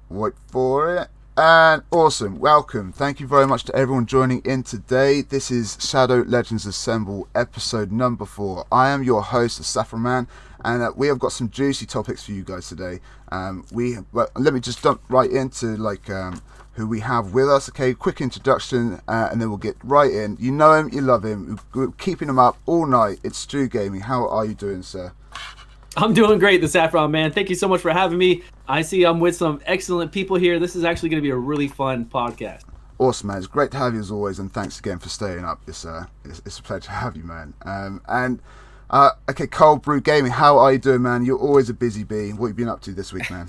Wait for it. And awesome. Welcome. Thank you very much to everyone joining in today. This is Shadow Legends Assemble episode number 4. I am your host, Thesaffronman, and we have got some juicy topics for you guys today. Let me just jump right into who we have with us. Okay, quick introduction, and then we'll get right in. You know him, you love him. We're keeping him up all night. It's Stewgaming. How are you doing, sir? I'm doing great, Thesaffronman. Thank you so much for having me. I see I'm with some excellent people here. This is actually going to be a really fun podcast. Awesome, man. It's great to have you as always, and thanks again for staying up. It's a pleasure to have you, man. Okay, Coldbrew Gaming, how are you doing, man? You're always a busy bee. What have you been up to this week, man?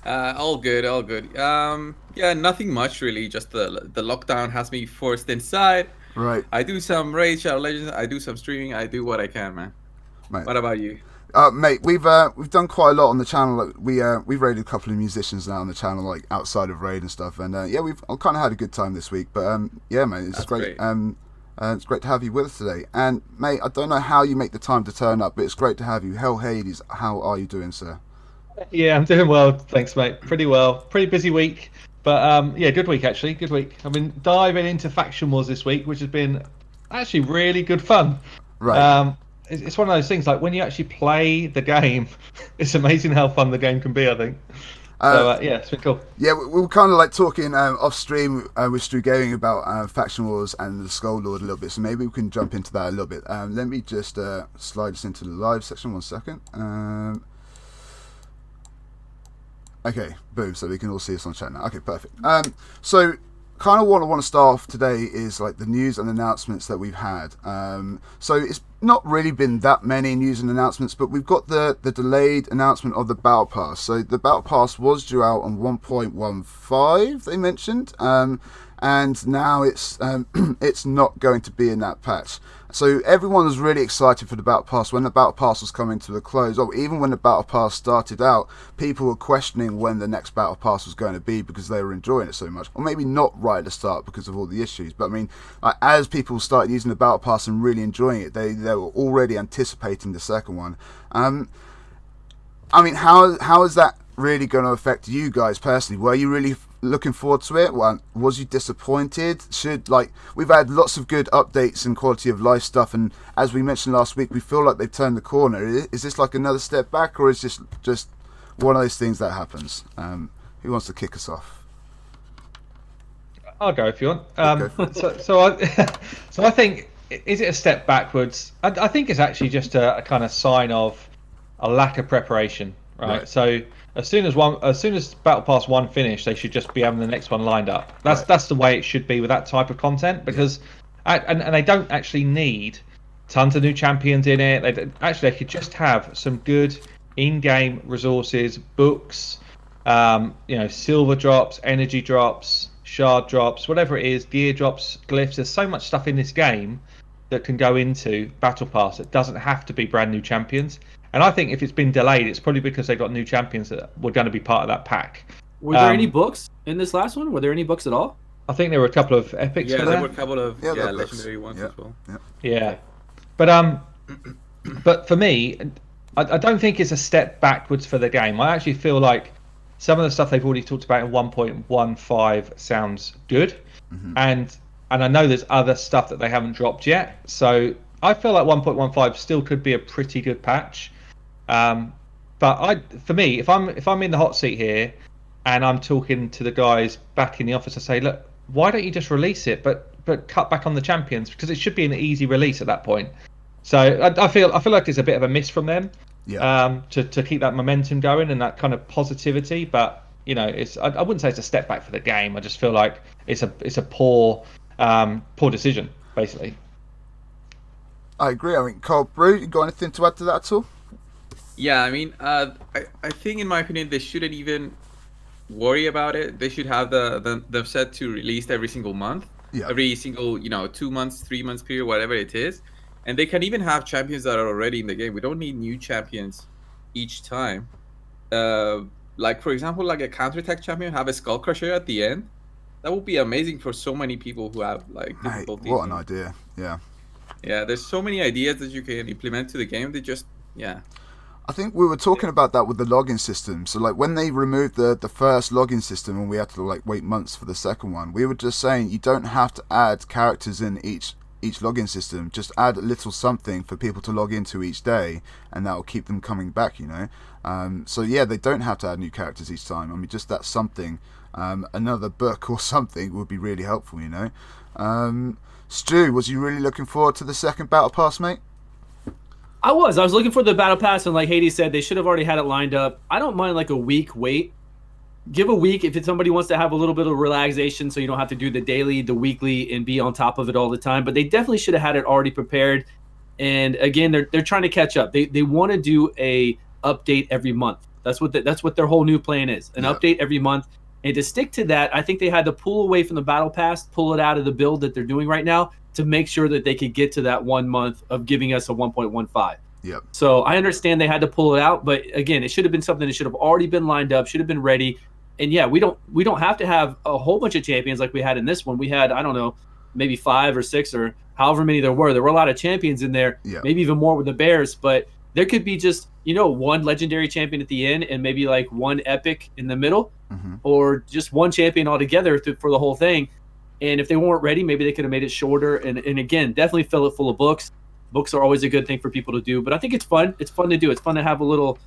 All good, all good. Yeah, nothing much really. Just the lockdown has me forced inside. Right. I do some Raid Shadow Legends. I do some streaming. I do what I can, man. Mate. What about you? Mate, we've done quite a lot on the channel. Like, we've raided a couple of musicians now on the channel, like outside of raid and stuff. And we've kind of had a good time this week. But yeah, mate, it's great. It's great to have you with us today. And mate, I don't know how you make the time to turn up, but it's great to have you. Hellhades, how are you doing, sir? Yeah, I'm doing well, thanks, mate. Pretty well. Pretty busy week, but yeah, good week actually. Good week. I've been diving into faction wars this week, which has been actually really good fun. Right. It's one of those things, like when you actually play the game, it's amazing how fun the game can be, I think. So yeah, it's been cool. Yeah, we were kind of like talking off stream with Stu Gaming about faction wars and the Skull Lord a little bit, so maybe we can jump into that a little bit. Let me just slide us into the live section 1 second. Okay, boom, so we can all see us on chat now. Okay, perfect. So kind of what I want to start off today is like the news and announcements that we've had. So it's not really been that many news and announcements, but we've got the delayed announcement of the Battle Pass. So the Battle Pass was due out on 1.15, they mentioned, and now it's it's not going to be in that patch. So everyone was really excited for the Battle Pass when the Battle Pass was coming to a close. Or even when the Battle Pass started out, people were questioning when the next Battle Pass was going to be because they were enjoying it so much. Or maybe not right at the start because of all the issues. But I mean, as people started using the Battle Pass and really enjoying it, they were already anticipating the second one. I mean, how is that really going to affect you guys personally? Were you really looking forward to it? Was you disappointed? We've had lots of good updates and quality of life stuff, and as we mentioned last week, we feel like they've turned the corner. Is this like another step back, or is this just one of those things that happens? Who wants to kick us off? I'll go if you want. So I think, is it a step backwards? I think it's actually just a kind of sign of a lack of preparation, right? So as soon as Battle Pass 1 finished, they should just be having the next one lined up. That's the way it should be with that type of content, because and they don't actually need tons of new champions in it. They could just have some good in-game resources, books, silver drops, energy drops, shard drops, whatever it is, gear drops, glyphs. There's so much stuff in this game that can go into Battle Pass. It doesn't have to be brand new champions. And I think if it's been delayed, it's probably because they've got new champions that were going to be part of that pack. Were there any books in this last one? Were there any books at all? I think there were a couple of epics. Yeah, there were a couple of legendary ones as well. Yeah, but for me, I don't think it's a step backwards for the game. I actually feel like some of the stuff they've already talked about in 1.15 sounds good, and I know there's other stuff that they haven't dropped yet. So I feel like 1.15 still could be a pretty good patch. But for me, if I'm in the hot seat here and I'm talking to the guys back in the office, I say, look, why don't you just release it, but cut back on the champions, because it should be an easy release at that point. So I feel like it's a bit of a miss from them, to keep that momentum going and that kind of positivity. But I wouldn't say it's a step back for the game. I just feel like it's a poor decision, basically. I agree. I mean, Coldbrew, you got anything to add to that at all? Yeah, I mean, I think in my opinion they shouldn't even worry about it. They should have they've set to release every single month, every single 2 months, 3 months period, whatever it is, and they can even have champions that are already in the game. We don't need new champions each time. Like for example, like a counterattack champion have a Skull Crusher at the end. That would be amazing for so many people who have like difficulties. What an idea! Yeah. Yeah, there's so many ideas that you can implement to the game. They just I think we were talking about that with the login system. So like when they removed the first login system and we had to like wait months for the second one, we were just saying you don't have to add characters in each login system. Just add a little something for people to log into each day, and that will keep them coming back. So yeah, they don't have to add new characters each time. I mean, just that something, another book or something would be really helpful. Stu, was you really looking forward to the second battle pass, mate? I was looking for the battle pass, and like Hades said, they should have already had it lined up. I don't mind like a week wait. Give a week if somebody wants to have a little bit of relaxation, so you don't have to do the daily, the weekly, and be on top of it all the time. But they definitely should have had it already prepared. And again, they're trying to catch up. They want to do a update every month. That's what their whole new plan is. An update every month. And to stick to that, I think they had to pull away from the battle pass, pull it out of the build that they're doing right now to make sure that they could get to that 1 month of giving us a 1.15. Yep. So I understand they had to pull it out, but again, it should have been something that should have already been lined up, should have been ready. And yeah, we don't have to have a whole bunch of champions like we had in this one. We had, I don't know, maybe 5 or 6 or however many there were. There were a lot of champions in there, maybe even more with the Bears, but there could be just, one legendary champion at the end and maybe like one epic in the middle, or just one champion altogether for the whole thing. And if they weren't ready, maybe they could have made it shorter. And again, definitely fill it full of books. Books are always a good thing for people to do, but I think it's fun. It's fun to do. It's fun to have a little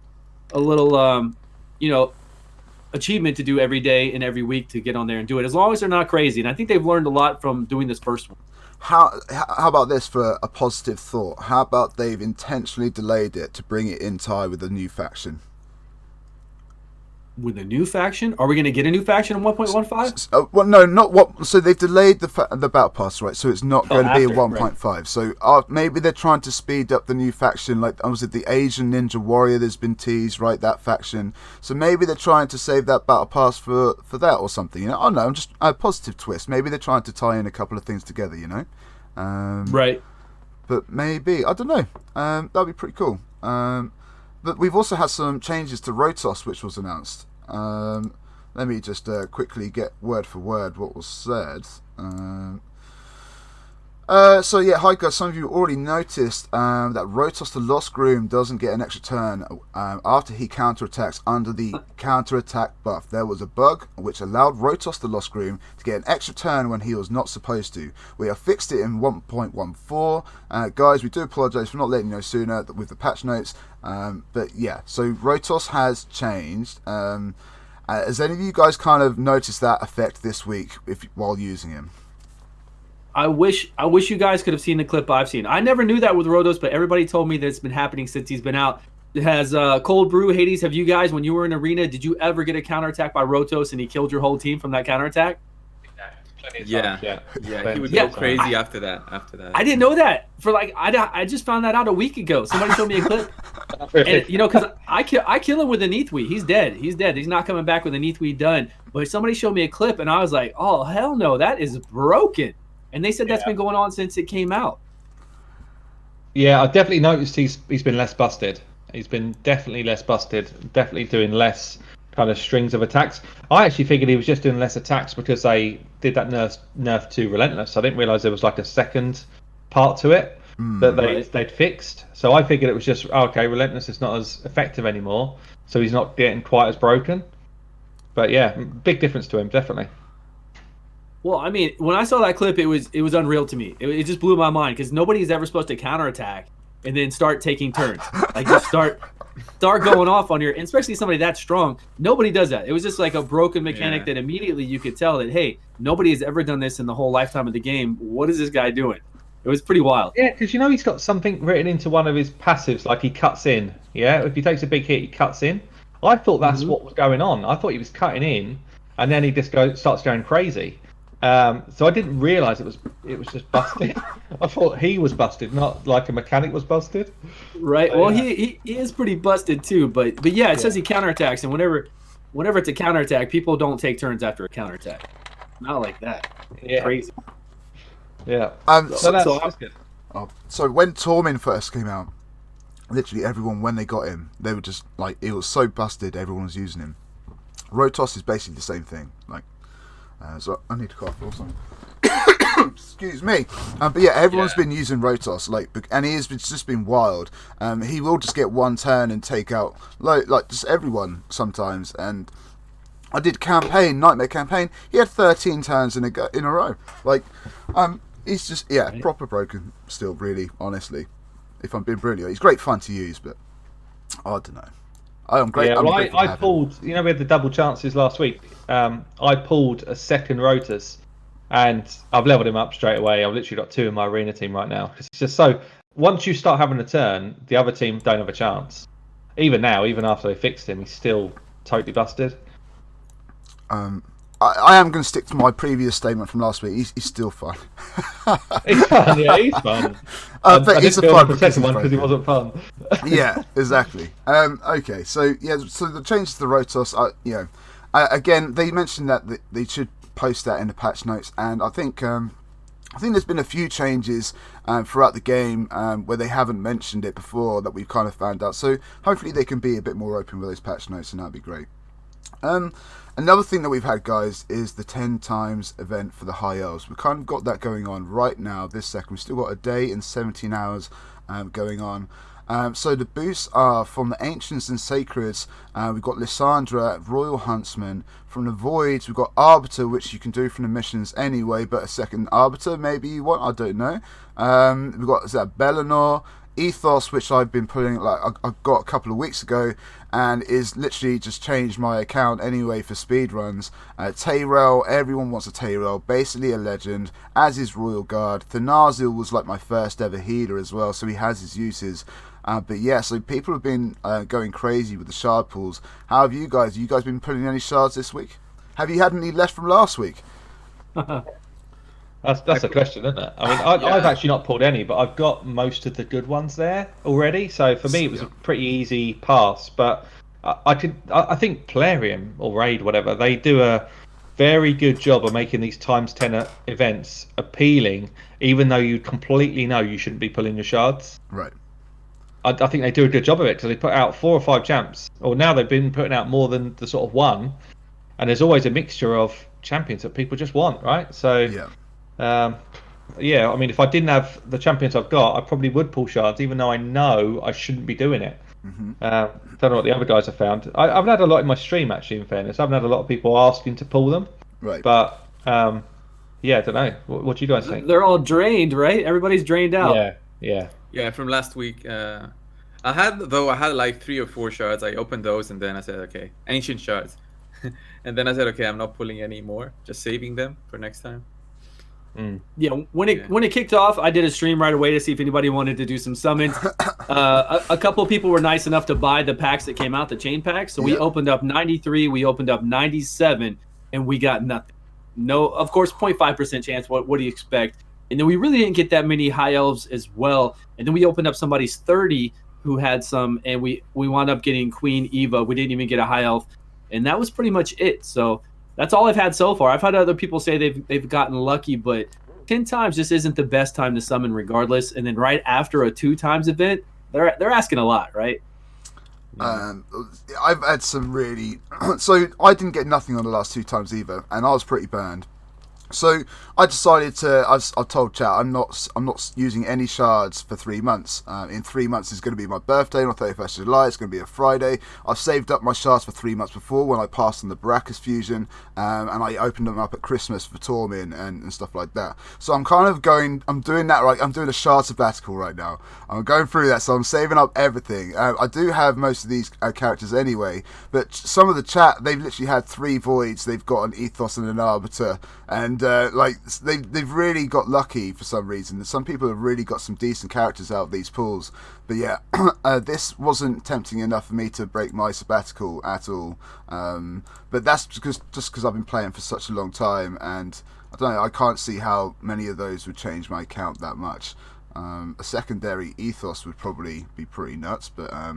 achievement to do every day and every week to get on there and do it, as long as they're not crazy. And I think they've learned a lot from doing this first one. How about this for a positive thought? How about they've intentionally delayed it to bring it in tie with a new faction? With a new faction? Are we going to get a new faction in 1.15? Well, no, not what. So they've delayed the battle pass, right? So it's not going to be a 1.5. Right. So maybe they're trying to speed up the new faction. Like, was it the Asian Ninja Warrior? There's been teased, right? That faction. So maybe they're trying to save that battle pass for that or something. Oh no, I'm just a positive twist. Maybe they're trying to tie in a couple of things together. Right. But maybe, I don't know. That'd be pretty cool. But we've also had some changes to Rotos, which was announced. Let me just quickly get word for word what was said. So yeah, hi guys, some of you already noticed that Rotos the Lost Groom doesn't get an extra turn after he counterattacks under the counterattack buff. There was a bug which allowed Rotos the Lost Groom to get an extra turn when he was not supposed to. We have fixed it in 1.14. Guys, we do apologise for not letting you know sooner with the patch notes. But yeah, so Rotos has changed. Has any of you guys kind of noticed that effect this week while using him? I wish you guys could have seen the clip I've seen. I never knew that with Rotos, but everybody told me that it's been happening since he's been out. It has Coldbrew, Hades, have you guys, when you were in arena, did you ever get a counterattack by Rotos and he killed your whole team from that counterattack? Yeah. He would go crazy after that. I didn't know that. I just found that out a week ago. Somebody showed me a clip. And because I kill him with an Neathweed. He's dead. He's not coming back with an Neathweed done. But somebody showed me a clip and I was like, oh hell no, that is broken. And they said that's been going on since it came out. Yeah, I definitely noticed he's been less busted. He's been definitely less busted. Definitely doing less kind of strings of attacks. I actually figured he was just doing less attacks because they did that nerf to Relentless. I didn't realise there was like a second part to it that they'd fixed. So I figured it was just, okay, Relentless is not as effective anymore, so he's not getting quite as broken. But yeah, big difference to him, definitely. Well, I mean, when I saw that clip, it was unreal to me. It just blew my mind because nobody's ever supposed to counterattack and then start taking turns. Like just start going off on your, and especially somebody that strong. Nobody does that. It was just like a broken mechanic that immediately you could tell that, hey, nobody has ever done this in the whole lifetime of the game. What is this guy doing? It was pretty wild. Yeah, because he's got something written into one of his passives, like he cuts in. Yeah, if he takes a big hit, he cuts in. I thought that's what was going on. I thought he was cutting in, and then he just starts going crazy. So I didn't realise it was just busted. I thought he was busted, not like a mechanic was busted. Right. Well, he is pretty busted too. But yeah, it says he counterattacks, and whenever it's a counterattack, people don't take turns after a counterattack. Not like that. Yeah. Crazy. Yeah. That's good. So when Tormin first came out, literally everyone, when they got him, they were just like, it was so busted. Everyone was using him. Rotos is basically the same thing. Like. So I need to cough or something. Excuse me. But yeah, everyone's been using Rotos, and it's just been wild. He will just get one turn and take out like just everyone sometimes. And I did Nightmare campaign. He had 13 turns in a row. Like, he's just proper broken still. Really, honestly, if I'm being brilliant, he's great fun to use, but I don't know. I'm great. Yeah, I pulled. We had the double chances last week. I pulled a second Rotos, and I've leveled him up straight away. I've literally got 2 in my arena team right now. It's just so once you start having a turn, the other team don't have a chance. Even now, even after they fixed him, he's still totally busted. I am going to stick to my previous statement from last week. He's still fun. He's fun, yeah, he's fun. But it's a fun because he wasn't fun. Yeah, exactly. Okay, so the changes to the Rotos are, again, they mentioned that they should post that in the patch notes, and I think there's been a few changes throughout the game where they haven't mentioned it before that we've kind of found out. So hopefully they can be a bit more open with those patch notes, and that'd be great. Another thing that we've had, guys, is the 10 times event for the High Elves. We've kind of got that going on right now, this second. We've still got a day and 17 hours going on. So the boosts are from the Ancients and Sacreds. We've got Lysandra, Royal Huntsman. From the Voids, we've got Arbiter, which you can do from the missions anyway, but a second Arbiter maybe you want, I don't know. We've got Bellinor, Ethos, which I've been putting, I got a couple of weeks ago, and is literally just changed my account anyway for speedruns. Tyrell, everyone wants a Tyrell, basically a legend, as is Royal Guard. Thanazil was like my first ever healer as well, so he has his uses. But yeah, so people have been going crazy with the shard pools. How have you guys? Have you guys been pulling any shards this week? Have you had any left from last week? That's a question, isn't it? I mean, I've actually not pulled any, but I've got most of the good ones there already. So for me, it was a pretty easy pass. But I think Plarium or Raid, whatever, they do a very good job of making these times 10 events appealing, even though you completely know you shouldn't be pulling your shards. Right. I think they do a good job of it because they put out 4 or 5 champs, or now they've been putting out more than the sort of one, and there's always a mixture of champions that people just want, right? So I mean, if I didn't have the champions I've got, I probably would pull shards, even though I know I shouldn't be doing it. Mm-hmm. Don't know what the other guys have found. I haven't had a lot in my stream, actually, in fairness. I haven't had a lot of people asking to pull them. Right. But, I don't know. What do you guys think? They're all drained, right? Everybody's drained out. Yeah, from last week. I had like 3 or 4 shards. I opened those, and then I said, okay, ancient shards. And then I said, okay, I'm not pulling any more. Just saving them for next time. Yeah, when it kicked off, I did a stream right away to see if anybody wanted to do some summons. A couple of people were nice enough to buy the packs that came out, the chain packs. So we opened up 93, we opened up 97, and we got nothing. No, of course, 0.5% chance. What do you expect? And then we really didn't get that many high elves as well. And then we opened up somebody's 30 who had some, and we wound up getting Queen Eva. We didn't even get a high elf, and that was pretty much it. So that's all I've had so far. I've had other people say they've gotten lucky, but 10 times just isn't the best time to summon regardless. And then right after a 2 times event, they're asking a lot, right? I've had some really... So I didn't get nothing on the last 2 times either, and I was pretty burned. So I decided to. I told chat I'm not using any shards for 3 months. In 3 months is going to be my birthday on 31st of July. It's going to be a Friday. I've saved up my shards for 3 months before when I passed on the Baracus fusion, and I opened them up at Christmas for Tormin and stuff like that. So I'm kind of going. I'm doing that right. I'm doing a shard sabbatical right now. I'm going through that. So I'm saving up everything. I do have most of these characters anyway, but some of the chat, they've literally had 3 voids. They've got an ethos and an arbiter, and they've really got lucky for some reason. Some people have really got some decent characters out of these pools. But yeah, this wasn't tempting enough for me to break my sabbatical at all. But that's just because I've been playing for such a long time, and I don't know. I can't see how many of those would change my account that much. A secondary ethos would probably be pretty nuts, but I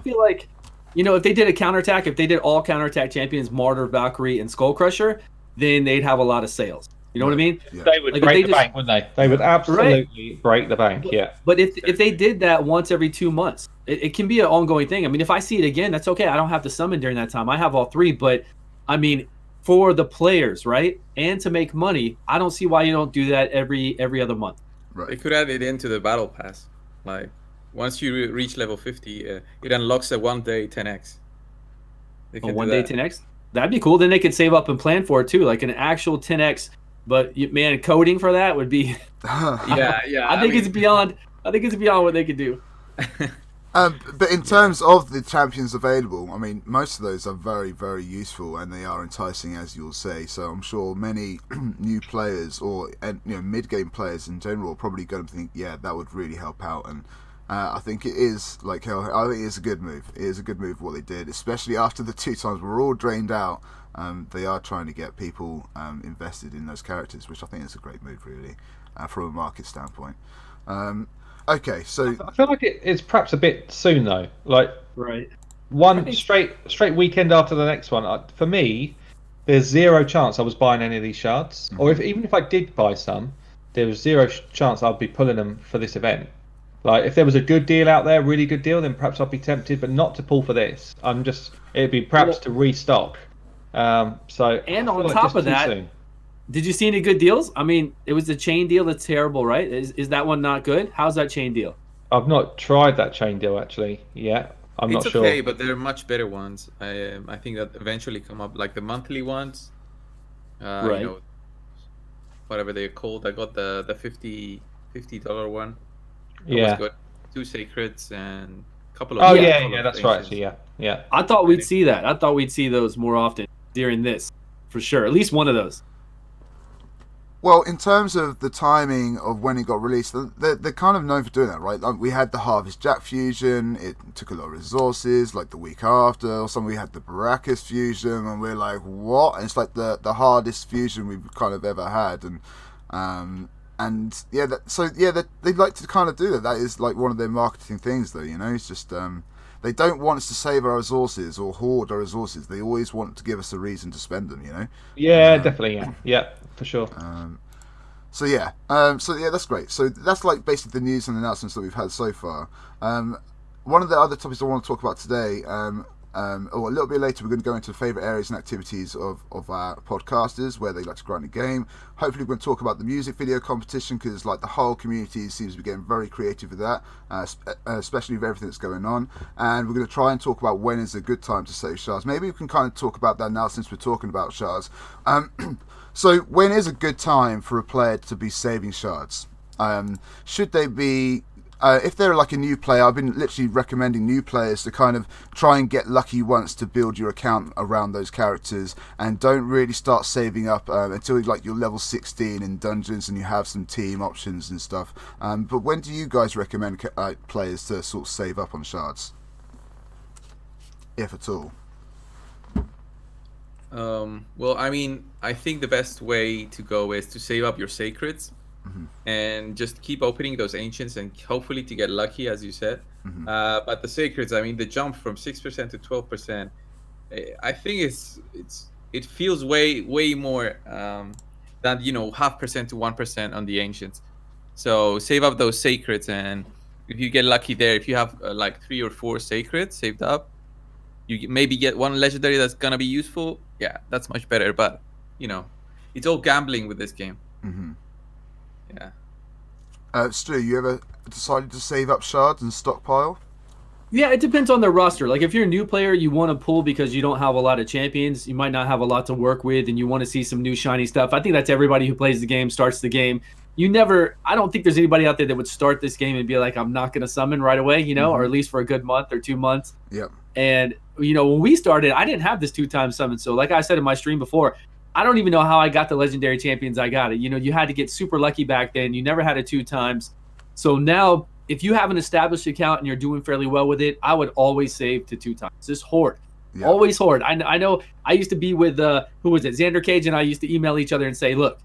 feel like, if they did a counterattack, if they did all counterattack champions, Martyr, Valkyrie, and Skull Crusher, then they'd have a lot of sales. You know what I mean? Yeah. They would break the bank, wouldn't they? They would absolutely break the bank, yeah. But if they did that once every 2 months, it can be an ongoing thing. I mean, if I see it again, that's okay. I don't have to summon during that time. I have all 3, but I mean, for the players, right? And to make money, I don't see why you don't do that every other month. Right. They could add it into the battle pass. Like once you reach level 50, it unlocks a 1-day 10x. A 1-day 10x? That'd be cool. Then they could save up and plan for it too, like an actual 10x. But man, coding for that would be yeah. I think it's beyond what they could do. But in terms of the champions available, I mean, most of those are very, very useful and they are enticing, as you'll say. So I'm sure many new players or mid-game players in general are probably going to think, yeah, that would really help out. And I think it is I think it is a good move. It is a good move what they did, especially after the 2 times we're all drained out. They are trying to get people invested in those characters, which I think is a great move, really, from a market standpoint. Okay, so I feel like it's perhaps a bit soon though. Like right, one straight weekend after the next one. For me, there's zero chance I was buying any of these shards, or even if I did buy some, there was zero chance I'd be pulling them for this event. Like if there was a good deal out there, really good deal, then perhaps I'd be tempted, but not to pull for this. It'd be perhaps to restock. And on top of that. Soon. Did you see any good deals? I mean, it was the chain deal that's terrible, right? Is that one not good? How's that chain deal? I've not tried that chain deal actually yet. I'm not sure. It's okay, but there are much better ones. I think that eventually come up, like the monthly ones. Right. Whatever they're called. I got the $50 one. That was good. 2 sacreds and a couple of. Oh yeah, that's right. Actually, yeah. I thought we'd see that. I thought we'd see those more often during this, for sure. At least one of those. Well, in terms of the timing of when it got released, they're kind of known for doing that, right? Like we had the Harvest Jack fusion, it took a lot of resources, like the week after, or something we had the Baracus fusion, and we're like, what? And it's like the hardest fusion we've kind of ever had, they like to kind of do that. That is like one of their marketing things, though, it's just, they don't want us to save our resources or hoard our resources. They always want to give us a reason to spend them, Yeah, definitely, yeah, for sure. So that's great. So that's like basically the news and announcements that we've had so far. One of the other topics I want to talk about today, or a little bit later, we're going to go into the favourite areas and activities of our podcasters, where they like to grind a game. Hopefully we're going to talk about the music video competition, because like the whole community seems to be getting very creative with that, especially with everything that's going on. And we're going to try and talk about when is a good time to save shards. Maybe we can kind of talk about that now, since we're talking about shards. So when is a good time for a player to be saving shards? Should they be... if they're like a new player, I've been literally recommending new players to kind of try and get lucky once to build your account around those characters, and don't really start saving up until like you're level 16 in dungeons and you have some team options and stuff. But when do you guys recommend players to sort of save up on shards, if at all? Well, I mean, I think the best way to go is to save up your sacreds. And just keep opening those ancients and hopefully to get lucky, as you said. But the sacreds, I mean, the jump from 6% to 12%, I think it feels way more than 0.5% to 1% on the ancients. So save up those sacreds, and if you get lucky there, if you have like 3 or 4 sacreds saved up, you maybe get one legendary that's gonna be useful. Yeah, that's much better. But it's all gambling with this game. Yeah. Stu, you ever decided to save up shards and stockpile? Yeah, it depends on the roster. Like if you're a new player, you want to pull because you don't have a lot of champions. You might not have a lot to work with, and you want to see some new shiny stuff. I think that's everybody who plays the game, starts the game. I don't think there's anybody out there that would start this game and be like, I'm not going to summon right away, or at least for a good month or 2 months. Yep. And, when we started, I didn't have this 2-time summon. So like I said in my stream before, I don't even know how I got the legendary champions I got it. You had to get super lucky back then. You never had it 2 times. So now, if you have an established account and you're doing fairly well with it, I would always save to 2 times. Just hoard. Yeah. Always hoard. I know I used to be with, who was it? Xander Cage and I used to email each other and say, look,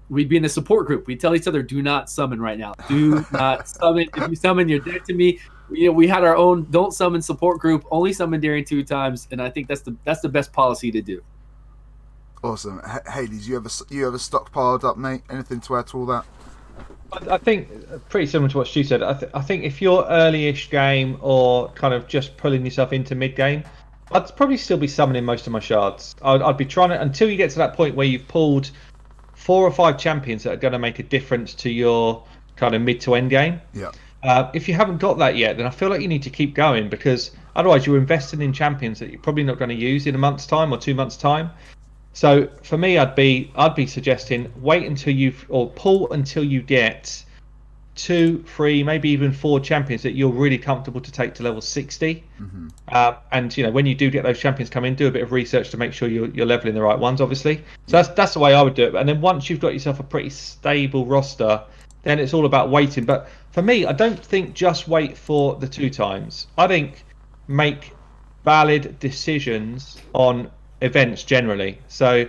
we'd be in a support group. We'd tell each other, do not summon right now. Do not summon. If you summon, you're dead to me. We had our own don't summon support group, only summon during 2 times. And I think that's the best policy to do. Awesome. Hades, you ever stockpiled up, mate? Anything to add to all that? I think pretty similar to what Stu said. I think if you're early-ish game or kind of just pulling yourself into mid-game, I'd probably still be summoning most of my shards. I'd be trying to, until you get to that point where you've pulled 4 or 5 champions that are going to make a difference to your kind of mid to end game. Yeah. If you haven't got that yet, then I feel like you need to keep going, because otherwise you're investing in champions that you're probably not going to use in a month's time or 2 months' time. So for me, I'd be suggesting wait until pull until you get 2, 3, maybe even 4 champions that you're really comfortable to take to level 60. And when you do get those champions come in, do a bit of research to make sure you're leveling the right ones, obviously. So that's the way I would do it. And then once you've got yourself a pretty stable roster, then it's all about waiting. But for me, I don't think just wait for the 2 times. I think make valid decisions on events generally. So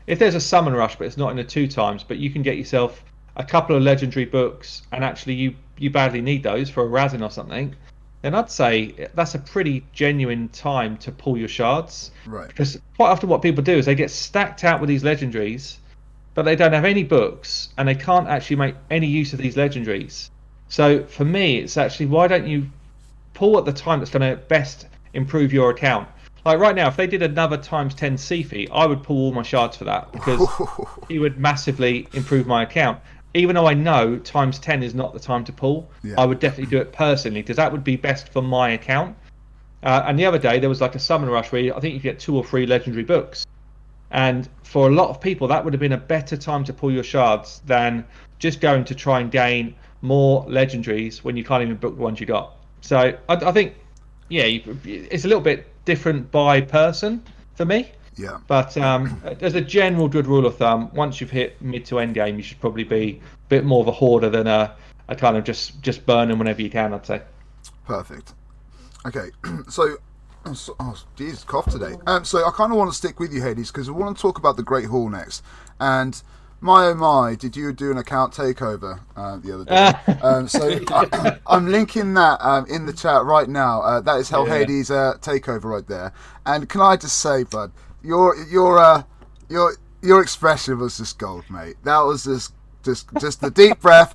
if there's a summon rush but it's not in the 2 times, but you can get yourself a couple of legendary books and actually you badly need those for a Razin or something, then I'd say that's a pretty genuine time to pull your shards. Right. Because quite often what people do is they get stacked out with these legendaries, but they don't have any books and they can't actually make any use of these legendaries. So for me, it's actually, why don't you pull at the time that's going to best improve your account? Like right now, if they did another ×10 Sifi, I would pull all my shards for that, because it would massively improve my account. Even though I know ×10 is not the time to pull, I would definitely do it personally, because that would be best for my account. And the other day, there was like a summon rush where I think you get 2 or 3 legendary books. And for a lot of people, that would have been a better time to pull your shards than just going to try and gain more legendaries when you can't even book the ones you got. So I think, it's a little bit different by person for me. Yeah. But as a general good rule of thumb, once you've hit mid to end game, you should probably be a bit more of a hoarder than a kind of just burn them whenever you can, I'd say. Perfect. Okay, so Jesus, cough today. So I kind of want to stick with you, Hades, because we want to talk about the Great Hall next. And my oh my, did you do an account takeover the other day? So I'm linking that in the chat right now. That is Hellhades takeover right there. And can I just say, bud, your expression was just gold, mate. That was just the deep breath.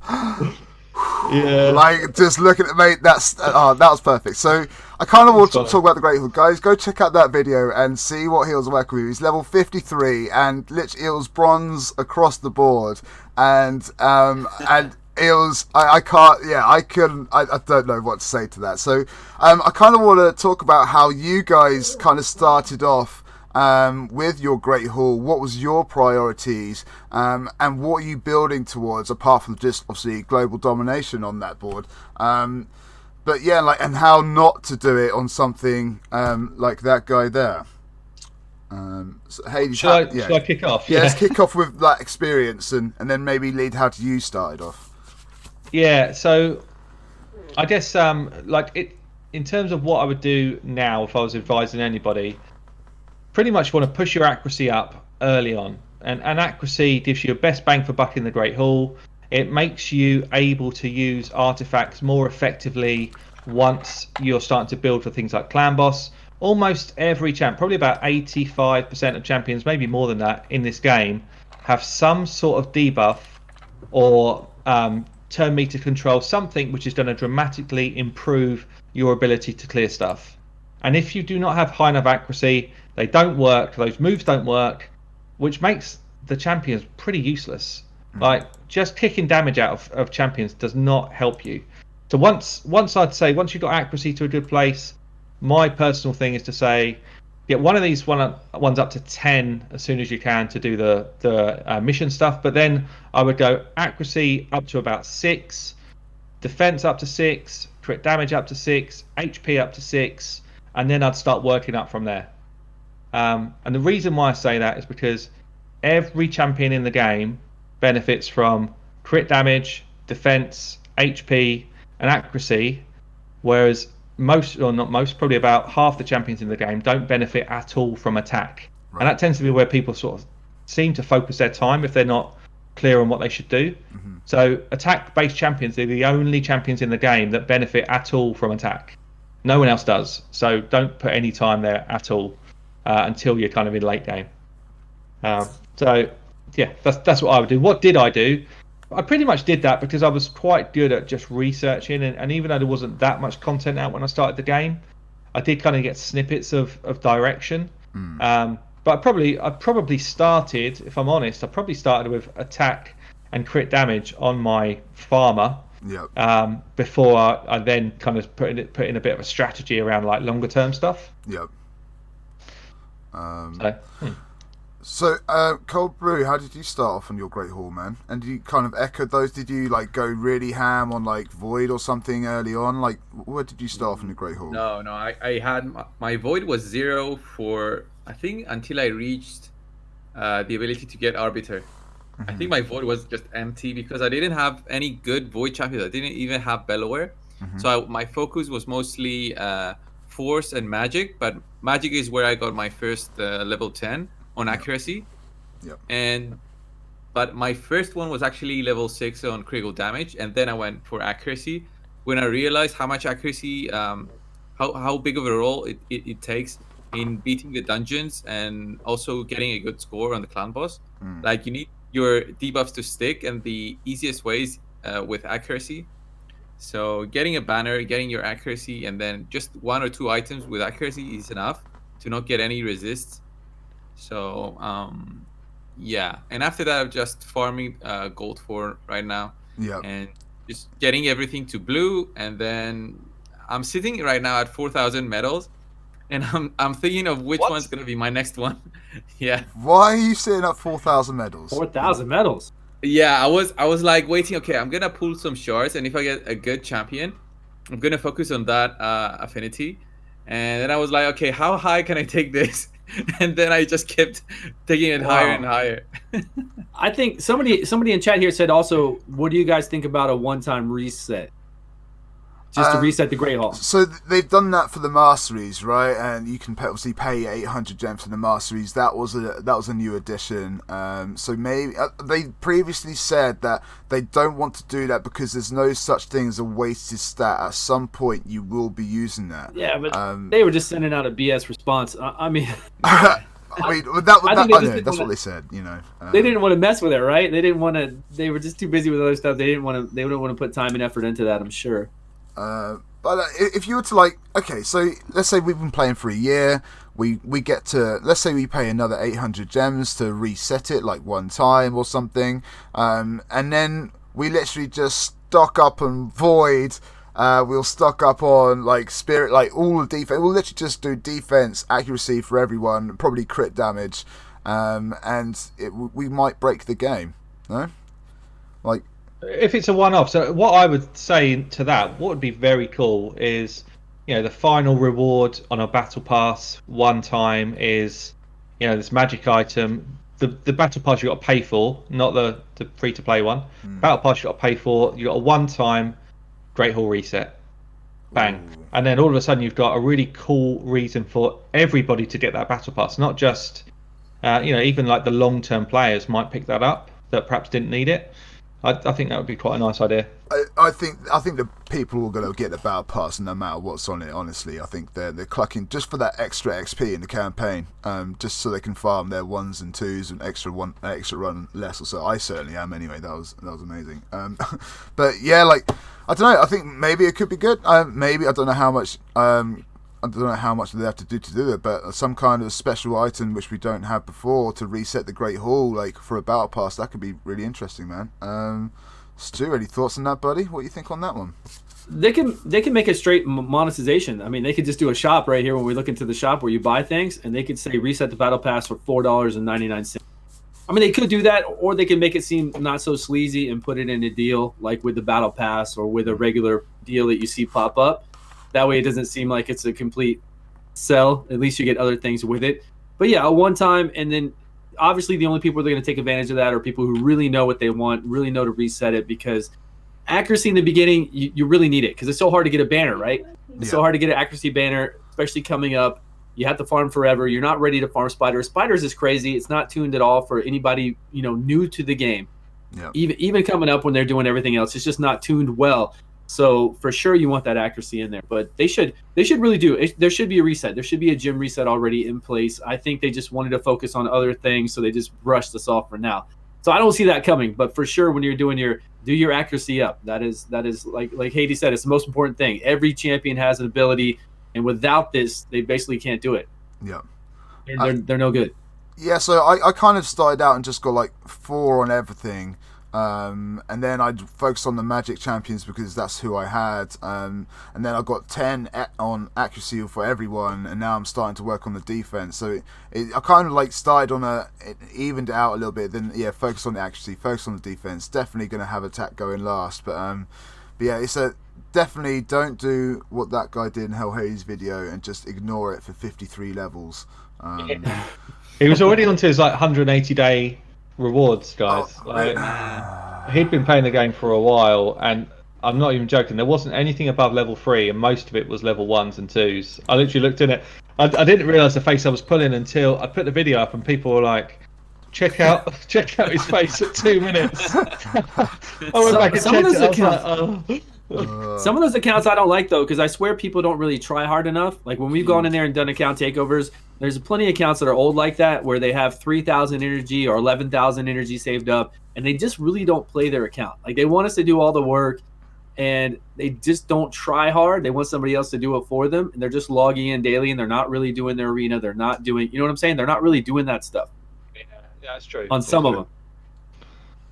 Like just looking at mate, that was perfect. So I kind of want to talk about the Great Hall, guys. Go check out that video and see what he was working with. He's level 53 and literally it was bronze across the board, and it was I don't know what to say to that. So I kind of want to talk about how you guys kind of started off with your Great Hall. What was your priorities, and what are you building towards, apart from just obviously global domination on that board? But yeah, and how not to do it on something like that guy there. So Hades, should I kick off? Yeah, let's kick off with that experience, and then maybe lead how you started off. Yeah, so I guess in terms of what I would do now if I was advising anybody, pretty much want to push your accuracy up early on, and accuracy gives you a best bang for buck in the Great Hall. It makes you able to use artifacts more effectively once you're starting to build for things like Clan Boss. Almost every champ, probably about 85% of champions, maybe more than that in this game, have some sort of debuff or turn meter control, something which is going to dramatically improve your ability to clear stuff. And if you do not have high enough accuracy, they don't work, those moves don't work, which makes the champions pretty useless. Like, just kicking damage out of champions does not help you. So once I'd say, once you've got accuracy to a good place, my personal thing is to say, get one of these ones up to 10 as soon as you can to do the mission stuff. But then I would go accuracy up to about 6, defense up to 6, crit damage up to 6, HP up to 6, and then I'd start working up from there. And the reason why I say that is because every champion in the game benefits from crit damage, defense, HP, and accuracy, whereas probably about half the champions in the game don't benefit at all from attack. Right. And that tends to be where people sort of seem to focus their time if they're not clear on what they should do. Mm-hmm. So attack-based champions, they're the only champions in the game that benefit at all from attack. No one else does. So don't put any time there at all until you're kind of in late game. So yeah, that's what I would do. What did I do? I pretty much did that because I was quite good at just researching, and even though there wasn't that much content out when I started the game, I did kind of get snippets of direction. But I probably started, if I'm honest, I probably started with attack and crit damage on my farmer. Before I then kind of put in a bit of a strategy around like longer term stuff. So, Coldbrew, how did you start off on your Great Hall, man? And did you kind of echo those? Did you like go really ham on like Void or something early on? Like, where did you start off in the Great Hall? No, I had my Void was 0 for I think until I reached the ability to get Arbiter. I think my Void was just empty because I didn't have any good Void champions. I didn't even have Bellower. So my focus was mostly Force and Magic, but Magic is where I got my first level 10 on accuracy. But my first one was actually level 6 on critical damage, and then I went for accuracy when I realized how much accuracy, how big of a role it takes in beating the dungeons and also getting a good score on the clan boss. Like, you need your debuffs to stick, and the easiest way is with accuracy. So getting a banner, getting your accuracy, and then just 1 or 2 items with accuracy is enough to not get any resists. So and after that I'm just farming gold for right now, and just getting everything to blue, and then I'm sitting right now at 4,000 medals, and I'm thinking of which one's gonna be my next one. Why are you sitting at 4,000 medals? 4,000 medals. I was like waiting. Okay, I'm gonna pull some shards, and if I get a good champion, I'm gonna focus on that affinity. And then I was like, okay, how high can I take this? And then I just kept taking it higher and higher. I think somebody in chat here said also, what do you guys think about a one-time reset? Just to reset the Great Hall. So they've done that for the Masteries, right? And you can obviously pay 800 gems for the Masteries. That was a new addition. So maybe they previously said that they don't want to do that because there's no such thing as a wasted stat. At some point, you will be using that. Yeah, but they were just sending out a BS response. I mean. That's what they said. You know, they didn't want to mess with it, right? They didn't want to. They were just too busy with other stuff. They didn't want to put time and effort into that, I'm sure. But if you were to okay, so let's say we've been playing for a year, we get to, let's say we pay another 800 gems to reset it like one time or something, and then we literally just stock up on Void, we'll stock up on like Spirit, like all the defense, we'll literally just do defense, accuracy for everyone, probably crit damage, and we might break the game, no? Like, if it's a one-off, so what I would say to that, what would be very cool is, the final reward on a battle pass one time is, this magic item. The battle pass you got to pay for, not the free-to-play one. Battle pass you got to pay for. You got a one-time Great Hall reset, bang, and then all of a sudden you've got a really cool reason for everybody to get that battle pass. Not just, even like the long-term players might pick that up that perhaps didn't need it. I think that would be quite a nice idea. I think the people are going to get the battle pass no matter what's on it. Honestly, I think they're clucking just for that extra XP in the campaign, just so they can farm their 1s and 2s and extra run less or so. I certainly am anyway. That was amazing. But yeah, like, I don't know. I think maybe it could be good. Maybe I don't know how much. I don't know how much they have to do it, but some kind of special item which we don't have before to reset the Great Hall, like for a battle pass, that could be really interesting, man. Stu, any thoughts on that, buddy? What do you think on that one? They can make it straight monetization. I mean, they could just do a shop right here when we look into the shop where you buy things, and they could say reset the battle pass for $4.99. I mean, they could do that, or they can make it seem not so sleazy and put it in a deal like with the battle pass or with a regular deal that you see pop up. That way it doesn't seem like it's a complete sell. At least you get other things with it. But yeah, a one time, and then obviously the only people that are going to take advantage of that are people who really know what they want, really know to reset it, because accuracy in the beginning, you really need it because it's so hard to get a banner, right? It's so hard to get an accuracy banner, especially coming up. You have to farm forever. You're not ready to farm spiders. Spiders is crazy. It's not tuned at all for anybody, new to the game. Yeah. Even coming up when they're doing everything else, it's just not tuned well. So for sure you want that accuracy in there, but they should really do it. There should be a reset. There should be a gym reset already in place. I think they just wanted to focus on other things, so they just brushed us off for now. So I don't see that coming, but for sure when you're doing your accuracy up. That is like Hades said, it's the most important thing. Every champion has an ability and without this, they basically can't do it. Yeah, they're no good. Yeah, so I kind of started out and just got like 4 on everything. And then I focused on the Magic champions because that's who I had. And then I got 10 on accuracy for everyone, and now I'm starting to work on the defense. So I kind of like started on it evened it out a little bit. Then focus on the accuracy, focus on the defense. Definitely going to have attack going last, but yeah, it's definitely don't do what that guy did in Hellhades video and just ignore it for 53 levels. He was already onto his 180-day rewards, guys. He'd been playing the game for a while, and I'm not even joking. There wasn't anything above level 3, and most of it was level 1s and 2s. I literally looked in it. I didn't realise the face I was pulling until I put the video up, and people were like, "Check out his face at 2 minutes." I went back and checked it. Some of those accounts I don't like though, because I swear people don't really try hard enough. Like when we've gone in there and done account takeovers, there's plenty of accounts that are old like that where they have 3,000 energy or 11,000 energy saved up, and they just really don't play their account. Like they want us to do all the work, and they just don't try hard. They want somebody else to do it for them, and they're just logging in daily, and they're not really doing their arena. They're not doing, you know what I'm saying? They're not really doing that stuff. Yeah, that's true. On some of them.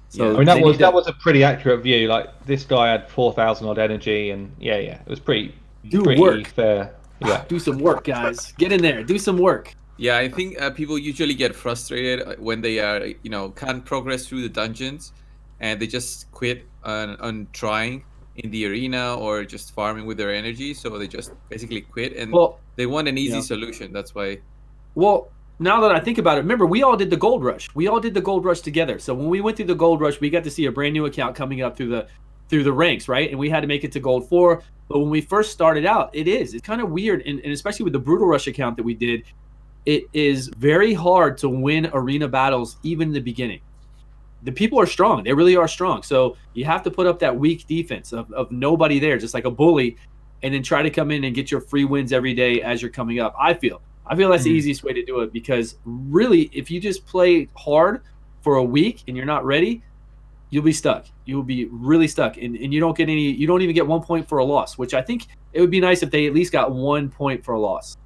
So I mean, that was a pretty accurate view. Like this guy had 4,000 odd energy, and it was pretty fair. Yeah, do some work, guys. Get in there, do some work. Yeah, I think people usually get frustrated when they are, can't progress through the dungeons, and they just quit on trying in the arena or just farming with their energy. So they just basically quit, and they want an easy solution. That's why. Well, now that I think about it, remember, we all did the gold rush. We all did the gold rush together. So when we went through the gold rush, we got to see a brand new account coming up through the ranks, right? And we had to make it to gold 4. But when we first started out, it's kind of weird. And especially with the brutal rush account that we did, it is very hard to win arena battles even in the beginning. The people are strong. They really are strong. So you have to put up that weak defense of nobody there, just like a bully, and then try to come in and get your free wins every day as you're coming up. I feel that's the easiest way to do it, because really, if you just play hard for a week and you're not ready, you'll be stuck. You will be really stuck, and you don't get any. You don't even get 1 point for a loss, which I think it would be nice if they at least got 1 point for a loss.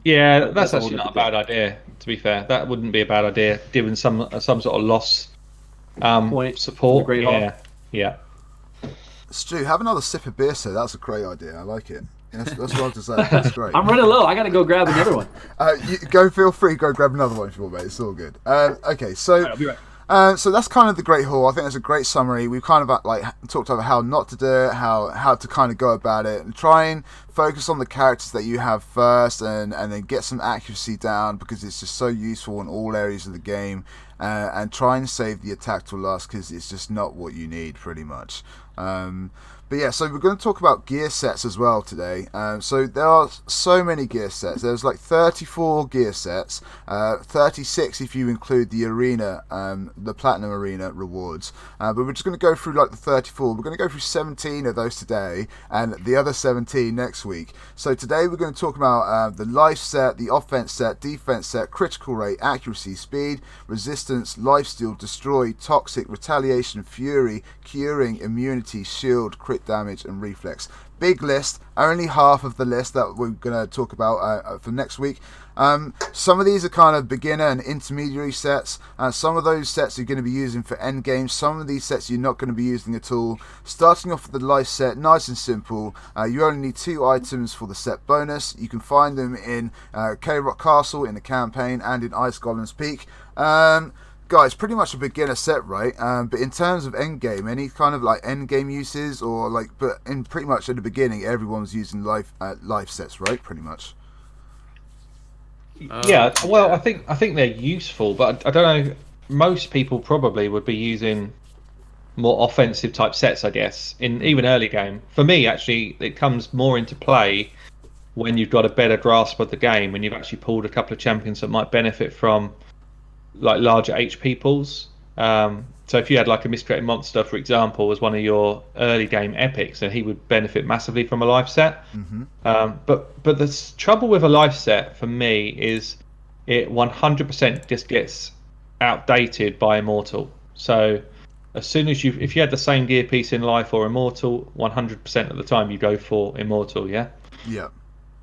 Yeah, that's actually not a bad idea. To be fair, that wouldn't be a bad idea, given some sort of loss point support. Yeah. Stu, have another sip of beer, sir. That's a great idea. I like it. That's what I have to say. That's great. I'm running low. I got to go grab another one. Feel free. Go grab another one if you want, mate. It's all good. Okay, so I'll be right. So that's kind of the great haul. I think that's a great summary. We've kind of talked about how not to do it, how to kind of go about it, and try and focus on the characters that you have first, and then get some accuracy down, because it's just so useful in all areas of the game. And try and save the attack till last, because it's just not what you need, pretty much. But yeah, so we're going to talk about gear sets as well today. So there are so many gear sets. There's like 34 gear sets, 36 if you include the arena, the platinum arena rewards. But we're just going to go through like the 34. We're going to go through 17 of those today, and the other 17 next week. So today we're going to talk about the life set, the offense set, defense set, critical rate, accuracy, speed, resistance, lifesteal, destroy, toxic, retaliation, fury, curing, immunity, shield, crit damage, and reflex. Big list, only half of the list that we're going to talk about for next week. Some of these are kind of beginner and intermediary sets. Some of those sets you're going to be using for end game. Some of these sets you're not going to be using at all. Starting off with the life set, nice and simple. You only need 2 items for the set bonus. You can find them in K-Rock Castle in the campaign and in Ice Golem's Peak. Guys, pretty much a beginner set, right? But in terms of end game, any kind of like end game uses, or like, but in pretty much at the beginning, everyone's using life sets, right? Pretty much. Yeah. Well, I think they're useful, but I don't know. Most people probably would be using more offensive type sets, I guess, in even early game. For me, actually, it comes more into play when you've got a better grasp of the game, when you've actually pulled a couple of champions that might benefit from like larger HP pools. So if you had like a miscreated monster, for example, as one of your early game epics, then he would benefit massively from a life set. Mm-hmm. But the trouble with a life set for me is it 100% just gets outdated by Immortal. So as soon as if you had the same gear piece in life or Immortal, 100% of the time you go for Immortal, yeah. Yeah.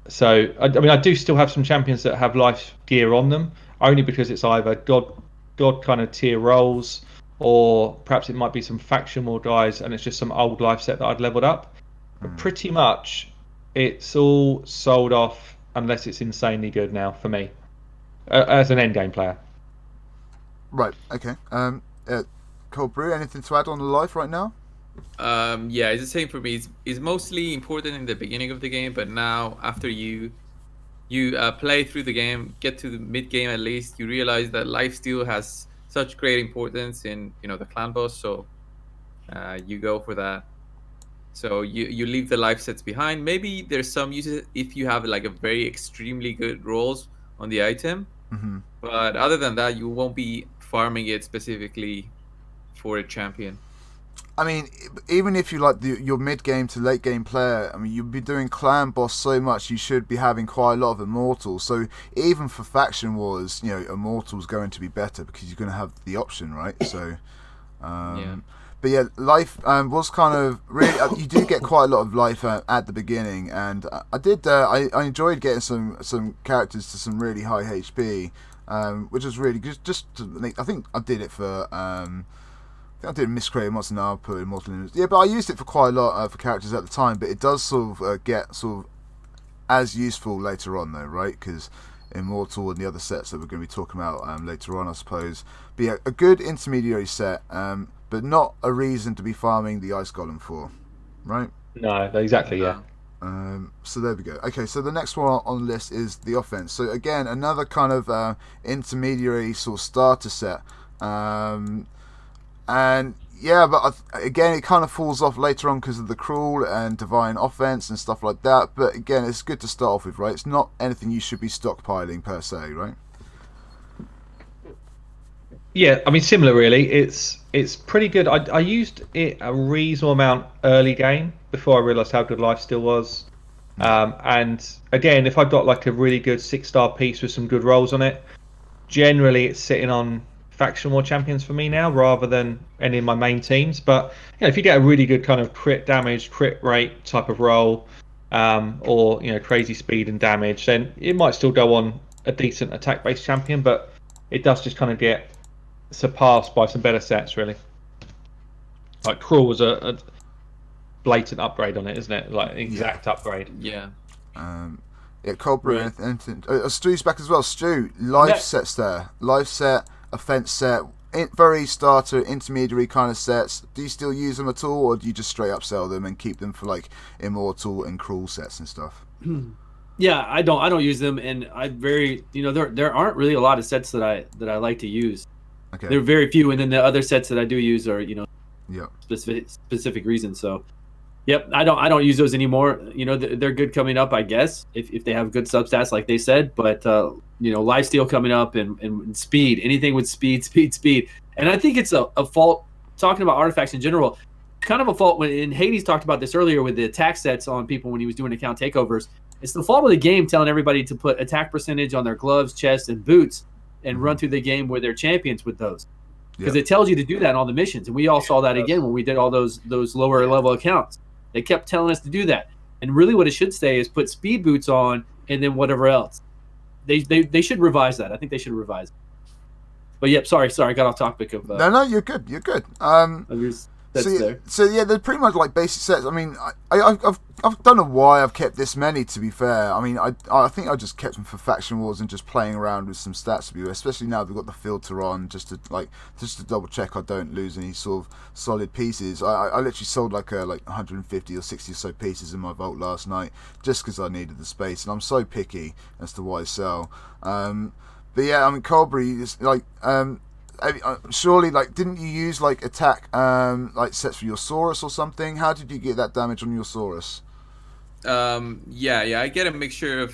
So I mean, I do still have some champions that have life gear on them, only because it's either god kind of tier rolls, or perhaps it might be some faction war guys, and it's just some old life set that I'd leveled up. But pretty much, it's all sold off unless it's insanely good now for me, as an endgame player. Right. Okay. Coldbrew, anything to add on the life right now? Yeah, it's the same for me. It's mostly important in the beginning of the game, but now after you play through the game, get to the mid game at least, you realize that lifesteal has such great importance in the clan boss. So you go for that. So you leave the life sets behind. Maybe there's some uses if you have like a very extremely good rolls on the item, but other than that, you won't be farming it specifically for a champion. I mean, even if you like your mid game to late game player, I mean, you'll be doing clan boss so much, you should be having quite a lot of immortals. So even for faction wars, immortals going to be better because you're going to have the option, right? So, Yeah. But yeah, life was kind of really. You do get quite a lot of life at the beginning, and I enjoyed getting some characters to some really high HP, which was really good. I think I did it for. I did Miscreate once and I'll put Immortal in. Yeah, but I used it for quite a lot for characters at the time. But it does sort of get sort of as useful later on, though, right? Because Immortal and the other sets that we're going to be talking about later on, I suppose. But yeah, a good intermediary set, but not a reason to be farming the Ice Golem for, right? No, exactly, yeah. So there we go. Okay, so the next one on the list is the offense. So again, another kind of intermediary sort of starter set. And yeah, but again, it kind of falls off later on because of the cruel and divine offense and stuff like that. But again, it's good to start off with, right? It's not anything you should be stockpiling per se, right? Yeah, I mean, similar really. It's pretty good. I used it a reasonable amount early game before I realised how good Lifesteal was. And again, if I've got like a really good 6-star piece with some good rolls on it, generally it's sitting on faction war champions for me now rather than any of my main teams. But if you get a really good kind of crit damage, crit rate type of roll, or crazy speed and damage, then it might still go on a decent attack based champion, but it does just kind of get surpassed by some better sets, really. Like Cruel was a blatant upgrade on it, isn't it? Like exact upgrade. Yeah. Yeah, Coldbrew and Stu's back as well. Stu, life sets there. Life set, offense set, very starter, intermediary kind of sets. Do you still use them at all, or do you just straight up sell them and keep them for like immortal and cruel sets and stuff? Yeah, I don't use them, and I there aren't really a lot of sets that I like to use. Okay. There are very few, and then the other sets that I do use are yeah, specific reasons. So, yep, I don't use those anymore. They're good coming up, I guess, if they have good substats like they said. But lifesteal coming up and speed, anything with speed, and I think it's a fault. Talking about artifacts in general, kind of a fault when Hades talked about this earlier with the attack sets on people when he was doing account takeovers. It's the fault of the game telling everybody to put attack percentage on their gloves, chest, and boots and run through the game with their champions with those. Because it tells you to do that on the missions. And we all saw that again when we did all those lower level accounts. They kept telling us to do that. And really what it should say is put speed boots on and then whatever else. They should revise that. I think they should revise it. But yep, sorry, I got off topic of No, you're good. So yeah, they're pretty much like basic sets. I mean, I don't know why I've kept this many. To be fair, I mean, I think I just kept them for faction wars and just playing around with some stats. To be fair, especially now they've got the filter on, just to double check I don't lose any sort of solid pieces. I literally sold like 150 or 60 or so pieces in my vault last night just because I needed the space, and I'm so picky as to why I sell. But yeah, I mean, Coldbrew is like. Surely, didn't you use attack sets for your Saurus or something? How did you get that damage on your Saurus? Yeah, I get a mixture of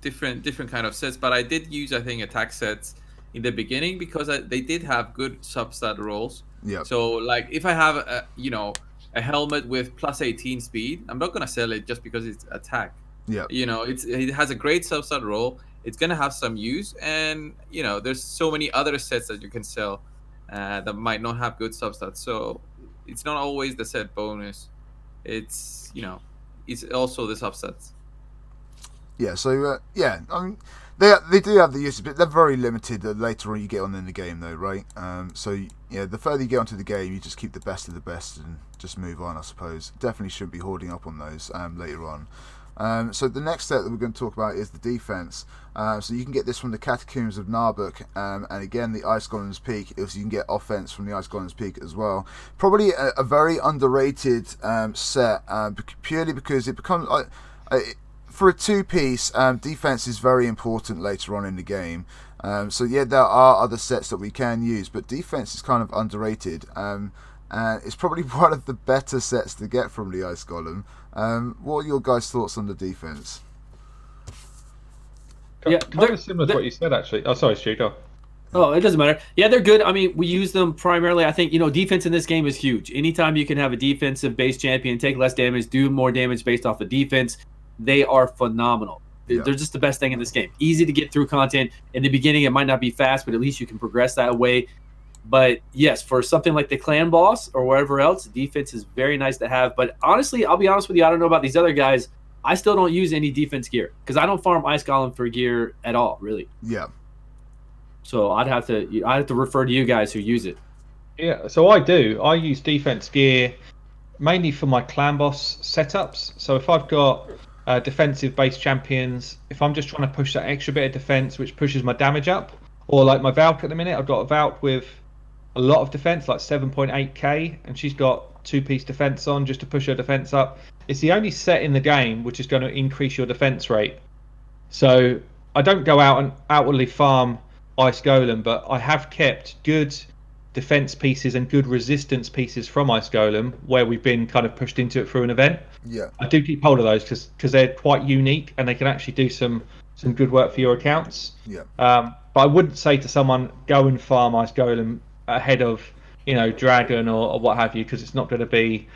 different kind of sets, but I did use I think attack sets in the beginning because they did have good substat rolls. Yeah. So if I have a helmet with plus 18 speed, I'm not gonna sell it just because it's attack. Yeah. It has a great substat roll. It's gonna have some use, and there's so many other sets that you can sell that might not have good substats. So it's not always the set bonus. It's is also the subsets. Yeah, so I mean, they do have the usage, but they're very limited. Later on, you get on in the game, though, right? So yeah, the further you get onto the game, you just keep the best of the best and just move on. I suppose definitely shouldn't be hoarding up on those later on. So the next set that we're going to talk about is the defense. So you can get this from the Catacombs of Narbuk, and again the Ice Golem's Peak. So you can get offense from the Ice Golem's Peak as well. Probably a very underrated set, purely because it becomes for a two-piece, defense is very important later on in the game. So yeah, there are other sets that we can use, but defense is kind of underrated. And it's probably one of the better sets to get from the Ice Golem. What are your guys' thoughts on the defense? Yeah, kind of similar to what you said, actually. Oh, sorry, Stu, go. Oh, it doesn't matter. Yeah, they're good. I mean, we use them primarily. I think, defense in this game is huge. Anytime you can have a defensive base champion, take less damage, do more damage based off of defense, they are phenomenal. Yeah. They're just the best thing in this game. Easy to get through content. In the beginning, it might not be fast, but at least you can progress that way. But yes, for something like the clan boss or wherever else, defense is very nice to have. But honestly, I'll be honest with you, I don't know about these other guys. I still don't use any defense gear because I don't farm Ice Golem for gear at all, really. Yeah. So I'd have to refer to you guys who use it. Yeah, so I do. I use defense gear mainly for my clan boss setups. So if I've got defensive base champions, if I'm just trying to push that extra bit of defense which pushes my damage up, or like my Valk at the minute, I've got a Valk with a lot of defense, like 7.8k, and she's got 2-piece defense on just to push her defense up. It's the only set in the game which is going to increase your defense rate. So I don't go out and outwardly farm Ice Golem, but I have kept good defense pieces and good resistance pieces from Ice Golem where we've been kind of pushed into it through an event. Yeah, I do keep hold of those because they're quite unique and they can actually do some good work for your accounts. Yeah. But I wouldn't say to someone go and farm Ice Golem ahead of Dragon or what have you, because it's not going to be,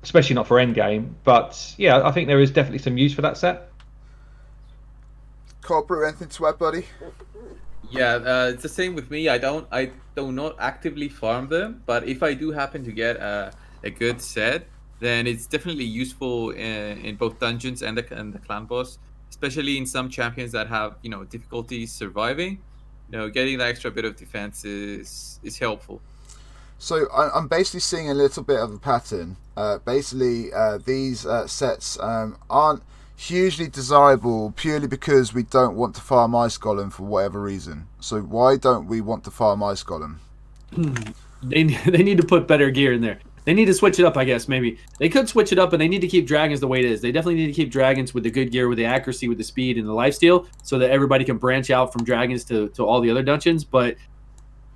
especially not for endgame. But yeah, I think there is definitely some use for that set. Coldbrew, anything to add, buddy? Yeah, it's the same with me. I do not actively farm them, but if I do happen to get a good set, then it's definitely useful in both dungeons and the clan boss, especially in some champions that have difficulties surviving. Getting that extra bit of defense is helpful. So I'm basically seeing a little bit of a pattern. These sets aren't hugely desirable purely because we don't want to farm Ice Golem for whatever reason. So why don't we want to farm Ice Golem? They need to put better gear in there. They need to switch it up, I guess, maybe. They could switch it up, but they need to keep dragons the way it is. They definitely need to keep dragons with the good gear, with the accuracy, with the speed, and the lifesteal, so that everybody can branch out from dragons to all the other dungeons. But,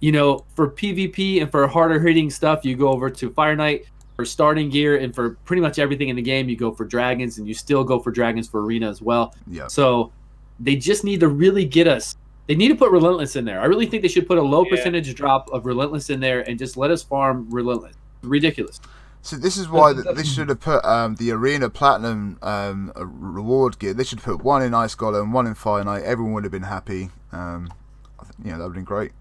for PvP and for harder hitting stuff, you go over to Fire Knight. For starting gear and for pretty much everything in the game, you go for dragons, and you still go for dragons for arena as well. Yeah. So they just need to really get us. They need to put Relentless in there. I really think they should put a low percentage drop of Relentless in there and just let us farm Relentless. Ridiculous. So this is why they should have put the Arena Platinum reward gear. They should put one in Ice Golem, one in Fire Knight. Everyone would have been happy. I think that would have been great.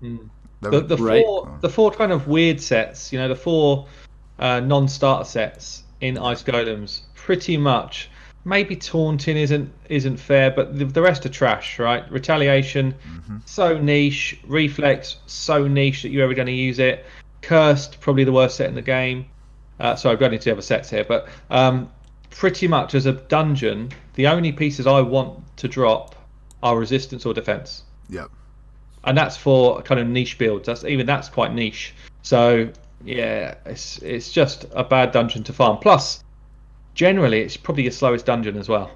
The four kind of weird sets, the four non-starter sets in Ice Golems, pretty much. Maybe Taunting isn't fair, but the rest are trash, right? Retaliation, so niche. Reflex, so niche that you're ever going to use it. Cursed, probably the worst set in the game. Sorry, I've got into the other sets here, but pretty much as a dungeon, the only pieces I want to drop are resistance or defense. Yep. And that's for kind of niche builds. That's quite niche. So yeah, it's just a bad dungeon to farm. Plus, generally, it's probably your slowest dungeon as well.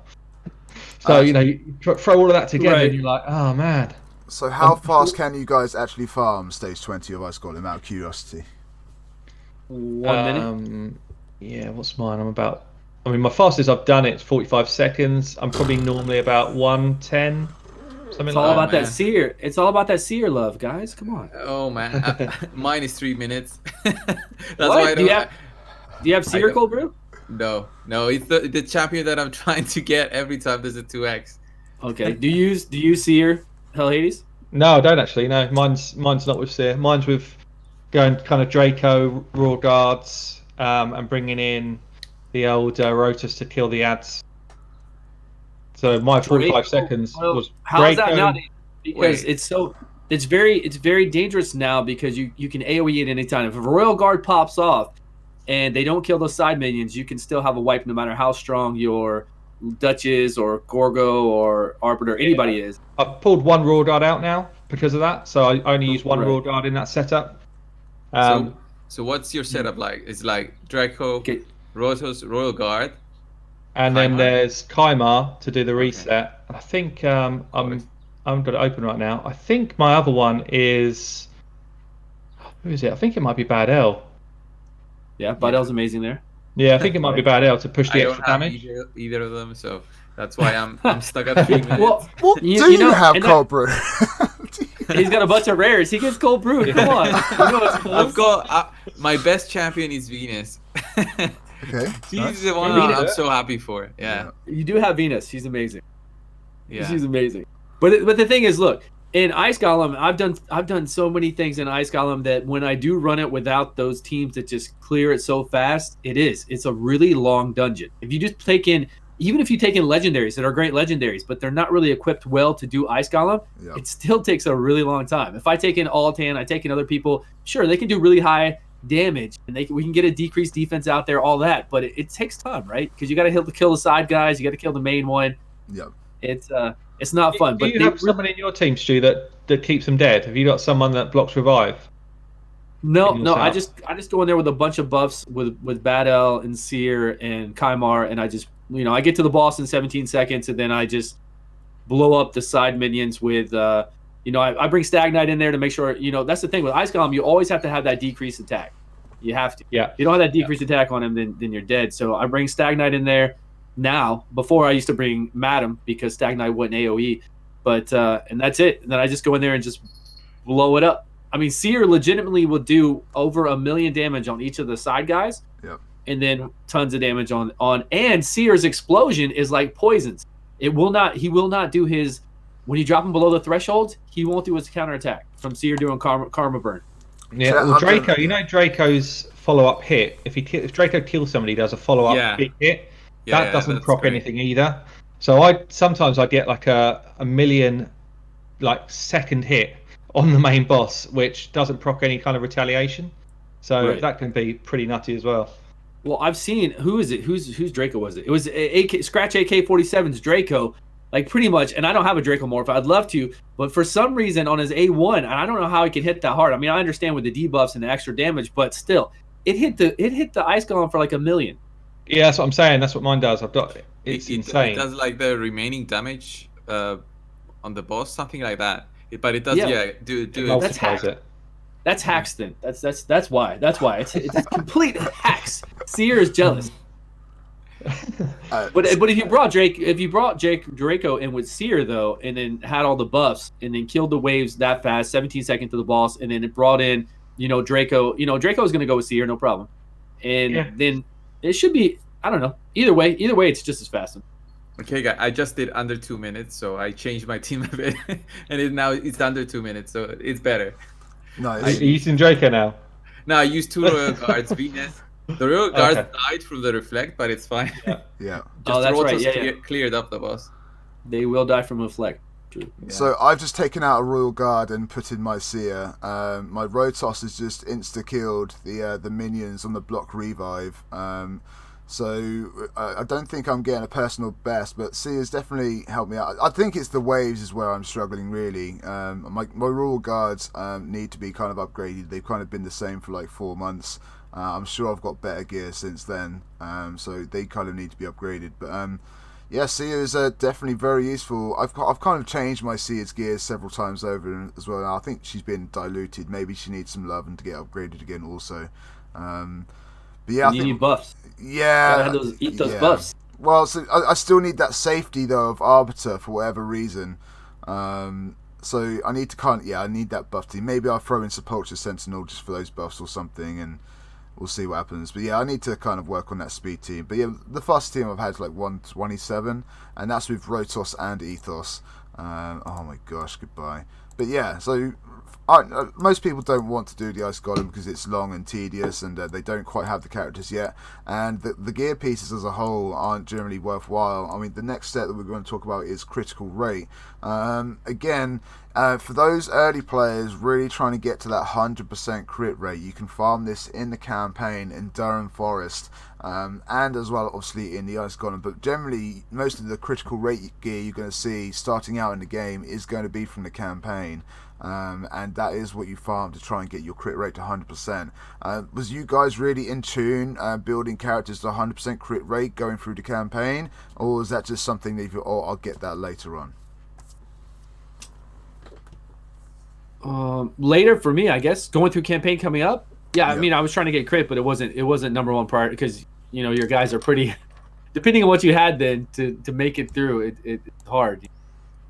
So you throw all of that together, and you're like, oh man. So how fast can you guys actually farm stage 20 of Ice Golem, out of curiosity? 1 minute? Yeah, what's mine? My fastest I've done it's 45 seconds. I'm probably normally about 110. It's all about that seer. It's all about that seer love, guys. Come on. Oh man, mine is 3 minutes. That's why do you have seer, Coldbrew? No, it's the champion that I'm trying to get every time there's a 2x. Okay. Do you seer Hellhades? No, I don't actually. No, mine's not with seer. Mine's with going kind of Draco, Raw Guards, and bringing in the old Rotos to kill the ads. So my 45 seconds was how's that Draco. nowadays? Because it's very dangerous now because you can AoE at any time. If a Royal Guard pops off and they don't kill those side minions, you can still have a wipe no matter how strong your Duchess or Gorgo or Arbiter anybody is. I've pulled one Royal Guard out now because of that, so I only use one Royal Guard in that setup. So what's your setup like? It's like Draco, Rotos, Royal Guard, and then there's Kaimar to do the reset. I think I haven't got it open right now. I think my other one is, who is it? I think it might be Bad L. Yeah, Bad L's amazing there. Yeah, I think it might be Bad L to push the extra damage. Either of them, so that's why I'm stuck at 3 minutes. well, you have Coldbrew? He's got a bunch of rares. He gets Coldbrew. Come on. I've got my best champion is Venus. Okay, She's the one I'm so happy for. Yeah. You do have Venus. She's amazing. Yeah, she's amazing. But the thing is, look, in Ice Golem, I've done so many things in Ice Golem that when I do run it without those teams that just clear it so fast, it's a really long dungeon. If you just even if you take in legendaries that are great legendaries, but they're not really equipped well to do Ice Golem, it still takes a really long time. If I take in Altan, I take in other people, sure, they can do really high damage and we can get a decreased defense out there, all that, but it takes time, right? Because you got to kill the side guys, you got to kill the main one. Yep. It's not fun. Do you have someone in your team, Stu, that keeps them dead? Have you got someone that blocks revive? No. I just go in there with a bunch of buffs with Bad L and Seer and Kaimar, and I just I get to the boss in 17 seconds, and then I just blow up the side minions with I bring Stag Knight in there to make sure that's the thing with Ice Golem, you always have to have that decreased attack. You have to. Yeah. If you don't have that decreased attack on him, then you're dead. So I bring Stag Knight in there. Now, before I used to bring Madam because Stag Knight wasn't AoE, but and that's it. And then I just go in there and just blow it up. I mean, Seer legitimately will do over 1 million damage on each of the side guys, and then tons of damage on. And Seer's explosion is like poisons. He will not do his when you drop him below the threshold. He won't do his counterattack from Seer doing karma burn. Yeah, well, Draco, Draco's follow-up hit. If Draco kills somebody, he does a follow-up big hit. That doesn't proc anything either. So I get like a million second hit on the main boss, which doesn't proc any kind of retaliation. So that can be pretty nutty as well. Well, I've seen whose Draco was it? It was Scratch AK-47's Draco, like pretty much. And I don't have a Draco morph. I'd love to, but for some reason on his A1, and I don't know how he could hit that hard. I mean, I understand with the debuffs and the extra damage, but still, it hit the Ice Golem for like 1 million. Yeah, that's what I'm saying. That's what mine does. It's insane. It does like the remaining damage on the boss, something like that. But it does, do it. That's hack. That's hacks then. That's why. It's complete hacks. Seer is jealous. But if you brought Draco in with Seer though, and then had all the buffs, and then killed the waves that fast, 17 seconds to the boss, and then it brought in Draco. Draco's gonna go with Seer, no problem. And then it should be, I don't know. Either way, it's just as fast. Okay, guys, I just did under 2 minutes, so I changed my team a bit, and now it's under 2 minutes, so it's better. Nice. Are you using Draco now? No, I used 2 Royal Guards, Venus. The Royal Guards died from the reflect, but it's fine. Yeah. Just that's Rotos right. Cleared up the boss. They will die from reflect. True. Yeah. So I've just taken out a Royal Guard and put in my Seer. My Rotos has just insta-killed the minions on the block revive. So I don't think I'm getting a personal best, but Seer's definitely helped me out. I think it's the waves is where I'm struggling really. My Royal Guards need to be kind of upgraded. They've kind of been the same for like 4 months. I'm sure I've got better gear since then, so they kind of need to be upgraded. But Seer is definitely very useful. I've kind of changed my Seer's gears several times over as well. Now I think she's been diluted. Maybe she needs some love and to get upgraded again also. But yeah, you need buffs. Yeah, eat those buffs. Well, so I still need that safety though of Arbiter for whatever reason. So I need to I need that buff team. Maybe I'll throw in Sepulchre Sentinel just for those buffs or something, and we'll see what happens. But yeah, I need to kind of work on that speed team. But yeah, the fast team I've had is like 127, and that's with Rotos and Ethos. Oh my gosh, goodbye. But yeah, so most people don't want to do the Ice Golem because it's long and tedious, and they don't quite have the characters yet. And the gear pieces as a whole aren't generally worthwhile. I mean, the next set that we're going to talk about is Critical Rate. Again, for those early players really trying to get to that 100% crit rate, you can farm this in the campaign in Durham Forest, and as well obviously in the Ice Golem. But generally, most of the critical rate gear you're going to see starting out in the game is going to be from the campaign, and that is what you farm to try and get your crit rate to 100%. Was you guys really in tune building characters to 100% crit rate going through the campaign, or was that just something that I'll get that later on? Later for me, I guess, going through campaign coming up. Yeah, I mean, I was trying to get crit, but it wasn't number one priority because your guys are pretty. Depending on what you had then to make it through, it's hard.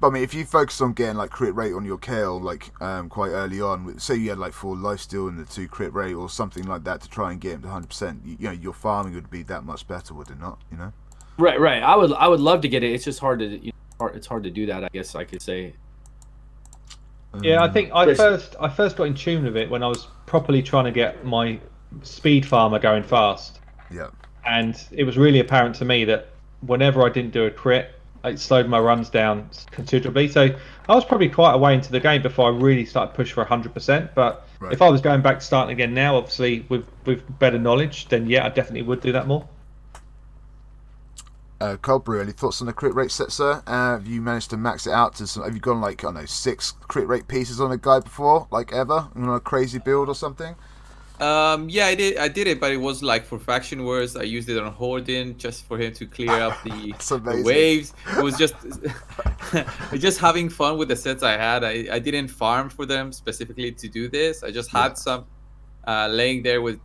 But I mean, if you focus on getting like crit rate on your Kale like quite early on, say you had like 4 Lifesteal and the 2 crit rate or something like that to try and get him to 100%, your farming would be that much better, would it not? Right. I would love to get it. It's just hard to it's hard to do that, I guess I could say. Yeah, I think I first got in tune with it when I was properly trying to get my speed farmer going fast. Yeah. And it was really apparent to me that whenever I didn't do a crit, it slowed my runs down considerably. So I was probably quite a way into the game before I really started pushing for 100%. But if I was going back to starting again now, obviously with better knowledge, then yeah, I definitely would do that more. Coldbrew, any thoughts on the crit rate set, sir? Have you managed to max it out to some? Have you gone like 6 crit rate pieces on a guy before, like ever, on a crazy build or something? Yeah, I did it, but it was like for faction wars. I used it on Horden just for him to clear up the waves. It was just having fun with the sets I had. I didn't farm for them specifically to do this. I just had some laying there with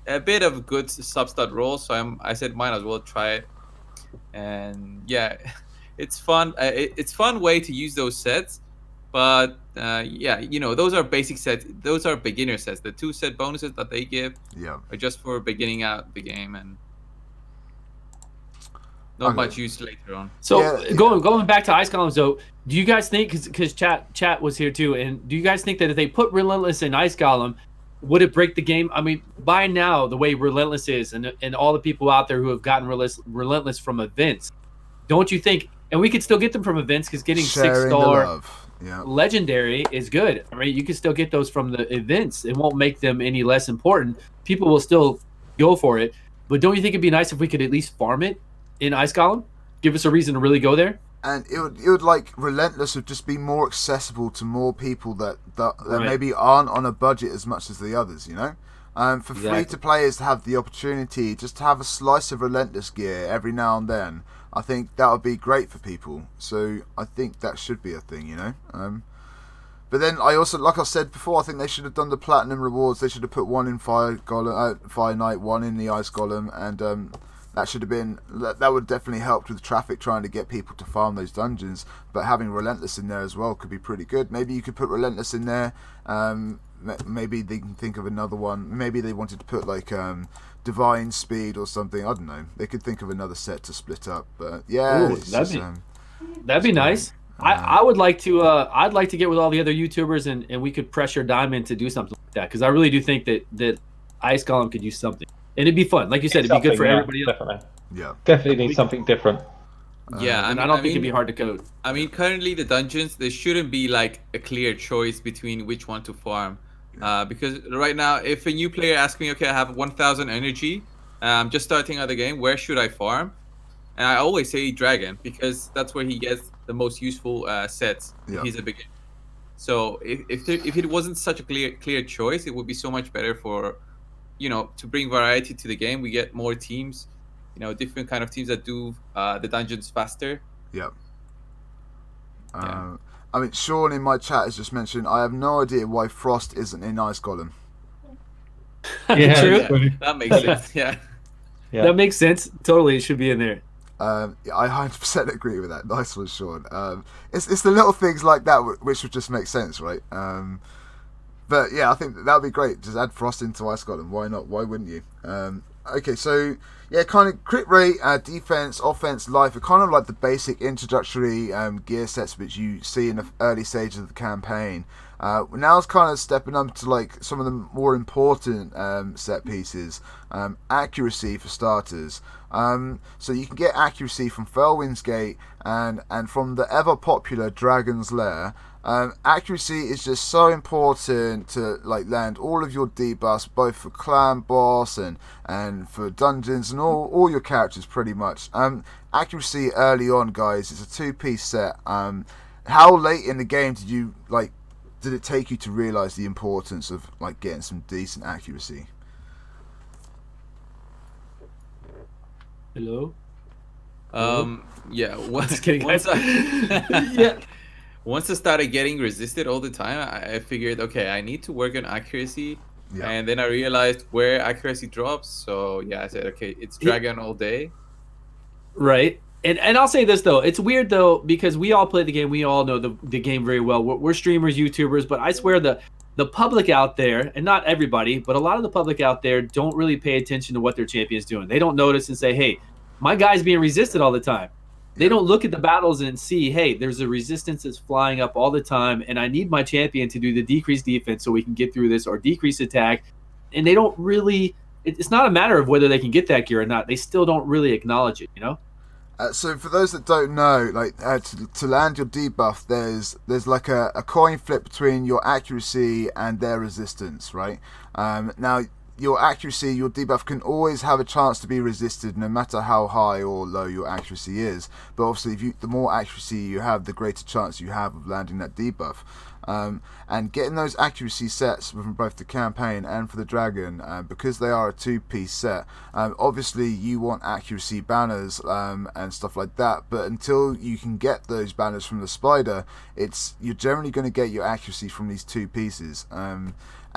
a bit of good substat rolls. So I said might as well try it. And yeah, it's fun. It's fun way to use those sets, but those are basic sets. Those are beginner sets. The 2 set bonuses that they give are just for beginning out the game and not much use later on. So going back to Ice Golems though, do you guys think because chat was here too, and do you guys think that if they put Relentless in Ice Golem, would it break the game? I mean, by now, the way Relentless is, and all the people out there who have gotten Relentless from events, don't you think? And we could still get them from events because getting 6-star Legendary is good. I mean, you can still get those from the events. It won't make them any less important. People will still go for it. But don't you think it'd be nice if we could at least farm it in Ice Golem? Give us a reason to really go there. And it would like Relentless would just be more accessible to more people that maybe aren't on a budget as much as the others, for free to players to have the opportunity just to have a slice of Relentless gear every now and then. I think that would be great for people. So I think that should be a thing, But then I also, like I said before, I think they should have done the platinum rewards. They should have put 1 in Fire Knight, 1 in the Ice Golem, and that should have been. That would definitely help with traffic trying to get people to farm those dungeons. But having Relentless in there as well could be pretty good. Maybe you could put Relentless in there. Maybe they can think of another one. Maybe they wanted to put like Divine Speed or something. I don't know. They could think of another set to split up. But yeah, that'd be nice. I would like to. I'd like to get with all the other YouTubers and we could pressure Diamond to do something like that because I really do think that Ice Golem could use something. And it'd be fun. Like you said, it'd be good for everybody else. Definitely. Yeah. Definitely need something different. Yeah, I don't think it'd be hard to code. I mean, currently the dungeons, there shouldn't be like a clear choice between which one to farm. Because right now, if a new player asks me, okay, I have 1,000 energy, I'm just starting out the game, where should I farm? And I always say Dragon because that's where he gets the most useful sets. If he's a beginner. So if it wasn't such a clear choice, it would be so much better for to bring variety to the game. We get more teams, different kind of teams that do the dungeons faster. Yep. I mean, Sean in my chat has just mentioned, I have no idea why Frost isn't in Ice Golem. Yeah, true. Yeah, that makes sense. Yeah. That makes sense. Totally, it should be in there. I 100% agree with that. Nice one, Sean. It's the little things like that which would just make sense, right? But yeah, I think that would be great. Just add Frost into Ice Golem. Why not? Why wouldn't you? Okay, so Yeah, kind of crit rate, defense, offense, life are kind of like the basic introductory gear sets which you see in the early stages of the campaign. Now it's kind of stepping up to like some of the more important set pieces. Accuracy for starters. So you can get accuracy from Felwin's Gate and from the ever popular Dragon's Lair. Accuracy is just so important to like land all of your debuffs, both for clan boss and for dungeons and all your characters pretty much. Accuracy early on, guys, it's a 2-piece set. How late in the game did it take you to realise the importance of like getting some decent accuracy? Hello? Yeah. Just kidding, guys. Yeah. Once I started getting resisted all the time, I figured, okay, I need to work on accuracy. Yeah. And then I realized where accuracy drops. So yeah, I said, okay, it's Dragon all day. Right. And I'll say this, though. It's weird, though, because we all play the game. We all know the game very well. We're streamers, YouTubers, but I swear the public out there, and not everybody, but a lot of the public out there don't really pay attention to what their champion's doing. They don't notice and say, hey, my guy's being resisted all the time. They don't look at the battles and see, hey, there's a resistance that's flying up all the time, and I need my champion to do the decreased defense so we can get through this, or decrease attack. And they don't really – it's not a matter of whether they can get that gear or not. They still don't really acknowledge it, you know? So for those that don't know, like to land your debuff, there's like a coin flip between your accuracy and their resistance, right? Now, your accuracy, your debuff can always have a chance to be resisted no matter how high or low your accuracy is. But obviously, the more accuracy you have, the greater chance you have of landing that debuff. And getting those accuracy sets from both the campaign and for the dragon, because they are a 2-piece set, obviously you want accuracy banners and stuff like that, but until you can get those banners from the spider, you're generally going to get your accuracy from these 2 pieces.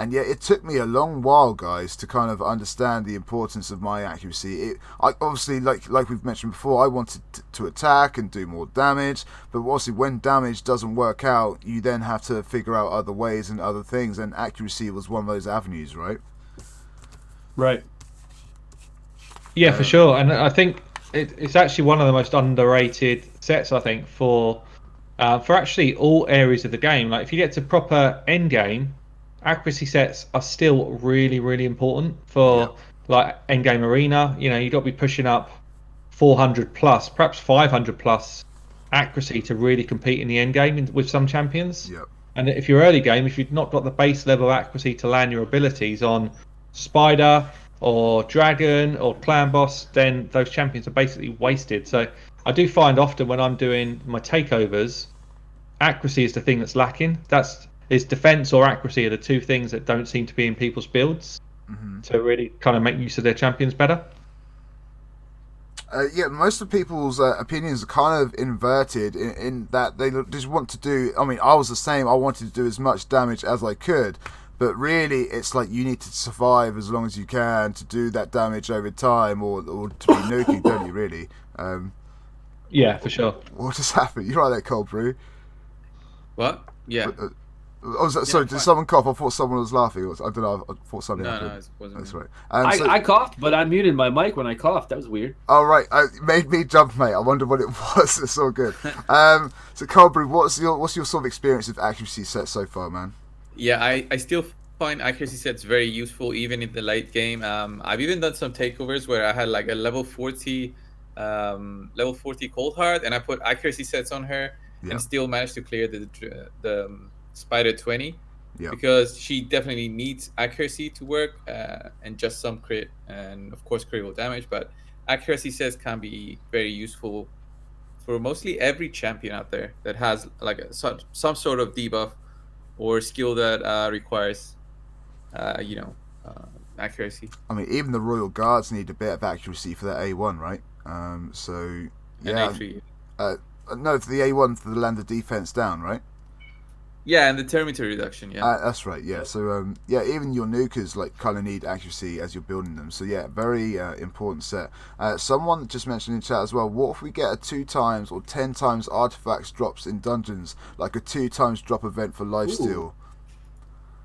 And yet it took me a long while, guys, to kind of understand the importance of my accuracy. I obviously, like we've mentioned before, I wanted to attack and do more damage, but obviously when damage doesn't work out, you then have to figure out other ways and other things, and accuracy was one of those avenues, right? Right. Yeah, for sure. And I think it's actually one of the most underrated sets, I think, for actually all areas of the game. Like if you get to proper end game, accuracy sets are still really, really important for like end game arena. You know, you've got to be pushing up 400 plus, perhaps 500 plus accuracy to really compete in the end game with some champions. Yep. And if you're early game, if you've not got the base level accuracy to land your abilities on spider or dragon or clan boss, then those champions are basically wasted. So I do find often when I'm doing my takeovers, accuracy is the thing that's lacking. Is defense or accuracy are the 2 things that don't seem to be in people's builds to really kind of make use of their champions better. Yeah, most of people's opinions are kind of inverted in that they just want to do. I mean, I was the same. I wanted to do as much damage as I could, but really, it's like you need to survive as long as you can to do that damage over time, or to be nuking, don't you? Really? Yeah, for sure. What just happened? You're right there, Coldbrew. What? Yeah. Sorry, did someone cough? I thought someone was laughing. I don't know. I thought something happened. No, it wasn't. That's right. I coughed, but I muted my mic when I coughed. That was weird. Oh, right. It made me jump, mate. I wonder what it was. It's all good. So, Coldbrew, what's your sort of experience with accuracy sets so far, man? Yeah, I still find accuracy sets very useful, even in the late game. I've even done some takeovers where I had like a level 40 cold heart, and I put accuracy sets on her and still managed to clear the Spider 20 because she definitely needs accuracy to work and just some crit and of course critical damage, but accuracy sets can be very useful for mostly every champion out there that has like some sort of debuff or skill that requires accuracy. I mean, even the Royal Guards need a bit of accuracy for their A1, right? So yeah, and A3. No, for the A1 for the land of defense down, right? Yeah, and the terminator reduction, that's right, yeah. So, even your nukers, like, kind of need accuracy as you're building them. So, yeah, very important set. Someone just mentioned in chat as well, what if we get a 2 times or 10 times artifacts drops in dungeons, like a 2 times drop event for Lifesteal?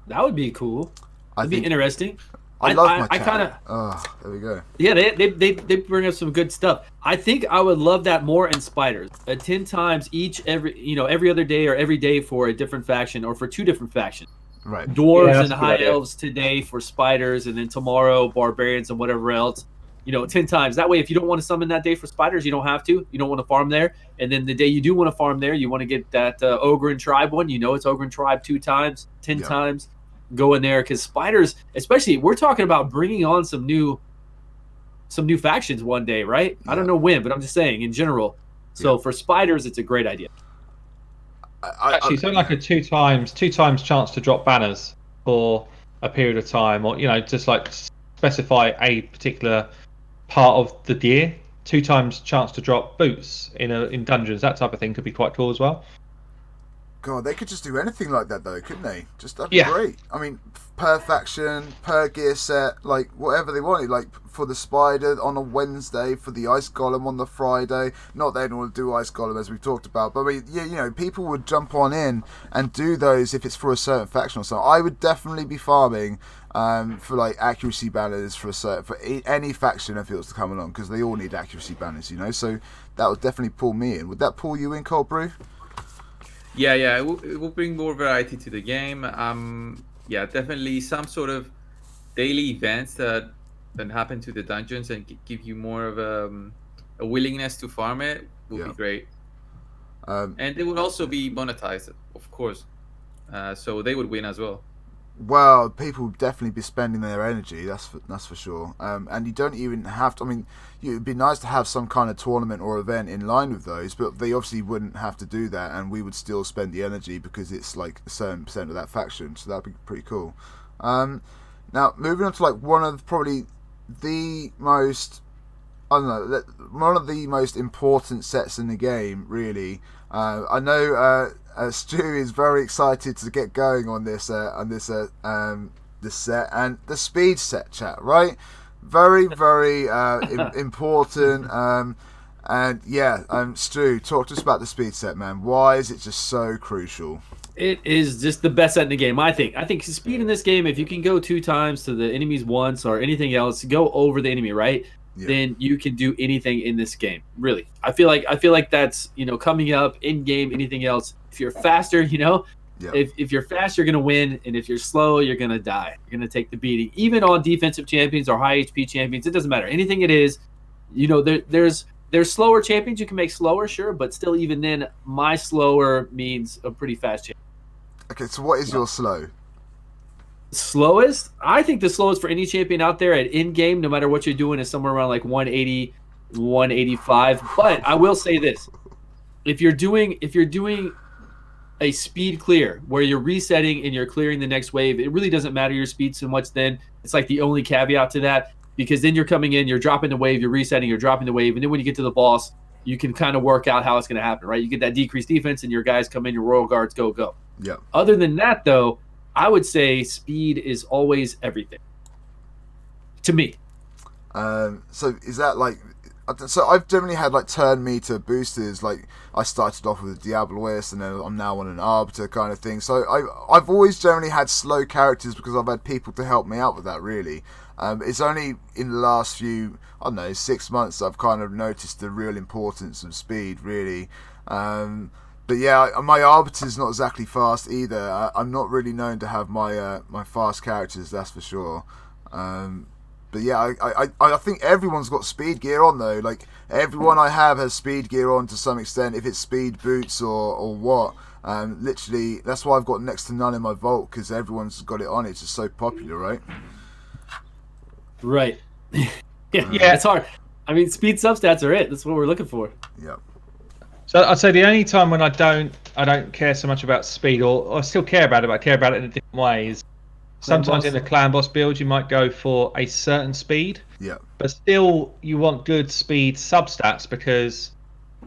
That would be cool. That'd be interesting. I love my chat. There we go. Yeah, they bring us some good stuff. I think I would love that more in spiders. 10 times each every other day or every day for a different faction or for 2 different factions. Right. Dwarves and high elves today for spiders, and then tomorrow barbarians and whatever else. 10 times. That way, if you don't want to summon that day for spiders, you don't have to. You don't want to farm there. And then the day you do want to farm there, you want to get that Ogre and Tribe one. It's Ogre and Tribe 2 times, 10 times. Go in there, because spiders, especially, we're talking about bringing on some new factions one day, right? I don't know when, but I'm just saying in general. So for spiders, it's a great idea. Actually, something like a two times chance to drop banners for a period of time, or just like specify a particular part of the year. 2 times chance to drop boots in dungeons. That type of thing could be quite cool as well. God, they could just do anything like that, though, couldn't they? That'd be great. I mean, per faction, per gear set, like whatever they wanted. Like for the spider on a Wednesday, for the ice golem on the Friday. Not they don't want to do ice golem as we've talked about, but I mean, people would jump on in and do those if it's for a certain faction or something. I would definitely be farming for like accuracy banners for any faction if it was to come along, because they all need accuracy banners, So that would definitely pull me in. Would that pull you in, Coldbrew? Yeah, it will bring more variety to the game. Definitely some sort of daily events that happen to the dungeons and give you more of a willingness to farm it would be great. And they would also be monetized, of course. So they would win as well. Well, people would definitely be spending their energy. That's for sure. And you don't even have to. I mean, it'd be nice to have some kind of tournament or event in line with those, but they obviously wouldn't have to do that, and we would still spend the energy because it's like a certain percent of that faction. So that'd be pretty cool. Now moving on to like one of probably the most, one of the most important sets in the game, really. I know Stu is very excited to get going on this set, and the speed set, chat, right? Very, very important. Stu, talk to us about the speed set, man. Why is it just so crucial? It is just the best set in the game, I think. I think speed in this game, if you can go 2 times to the enemies once or anything else, go over the enemy, right? Yeah. Then you can do anything in this game. Really, I feel like that's coming up in game. Anything else, if you're faster, if you're fast, you're gonna win, and if you're slow, you're gonna die. You're gonna take the beating. Even on defensive champions or high HP champions, it doesn't matter. Anything it is, there's slower champions you can make slower, sure, but still, even then, my slower means a pretty fast champion. Okay, so what is your slow? Slowest? I think the slowest for any champion out there at in-game, no matter what you're doing, is somewhere around like 180, 185. But I will say this. If you're doing a speed clear where you're resetting and you're clearing the next wave, it really doesn't matter your speed so much then. It's like the only caveat to that, because then you're coming in, you're dropping the wave, you're resetting, you're dropping the wave, and then when you get to the boss, you can kind of work out how it's going to happen, right? You get that decreased defense and your guys come in, your royal guards go. Yeah. Other than that, though, I would say speed is always everything to me. So is that like? So I've generally had like turn meter boosters. Like I started off with a Diabloist, and then I'm now on an Arbiter kind of thing. So I've always generally had slow characters because I've had people to help me out with that. Really, it's only in the last few 6 months I've kind of noticed the real importance of speed. Really. But yeah, my Arbiter's not exactly fast either. I'm not really known to have my fast characters, that's for sure. But yeah, I think everyone's got speed gear on though. Like everyone I have has speed gear on to some extent, if it's speed boots or what. Literally, that's why I've got next to none in my vault, because everyone's got it on. It's just so popular, right? Right. yeah, it's hard. I mean, speed substats are it. That's what we're looking for. Yeah. So I'd say the only time when I don't care so much about speed, or I still care about it, but I care about it in different ways. Sometimes in the clan boss build, you might go for a certain speed, but still you want good speed substats, because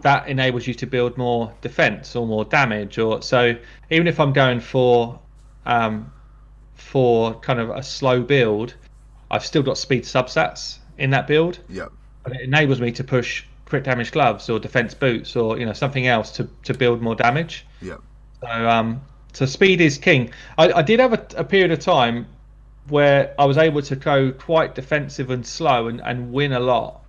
that enables you to build more defense or more damage. Or so even if I'm going for kind of a slow build, I've still got speed substats in that build. Yeah, and it enables me to push crit damage gloves or defense boots or something else to build more damage. Yeah. So speed is king. I did have a period of time where I was able to go quite defensive and slow and win a lot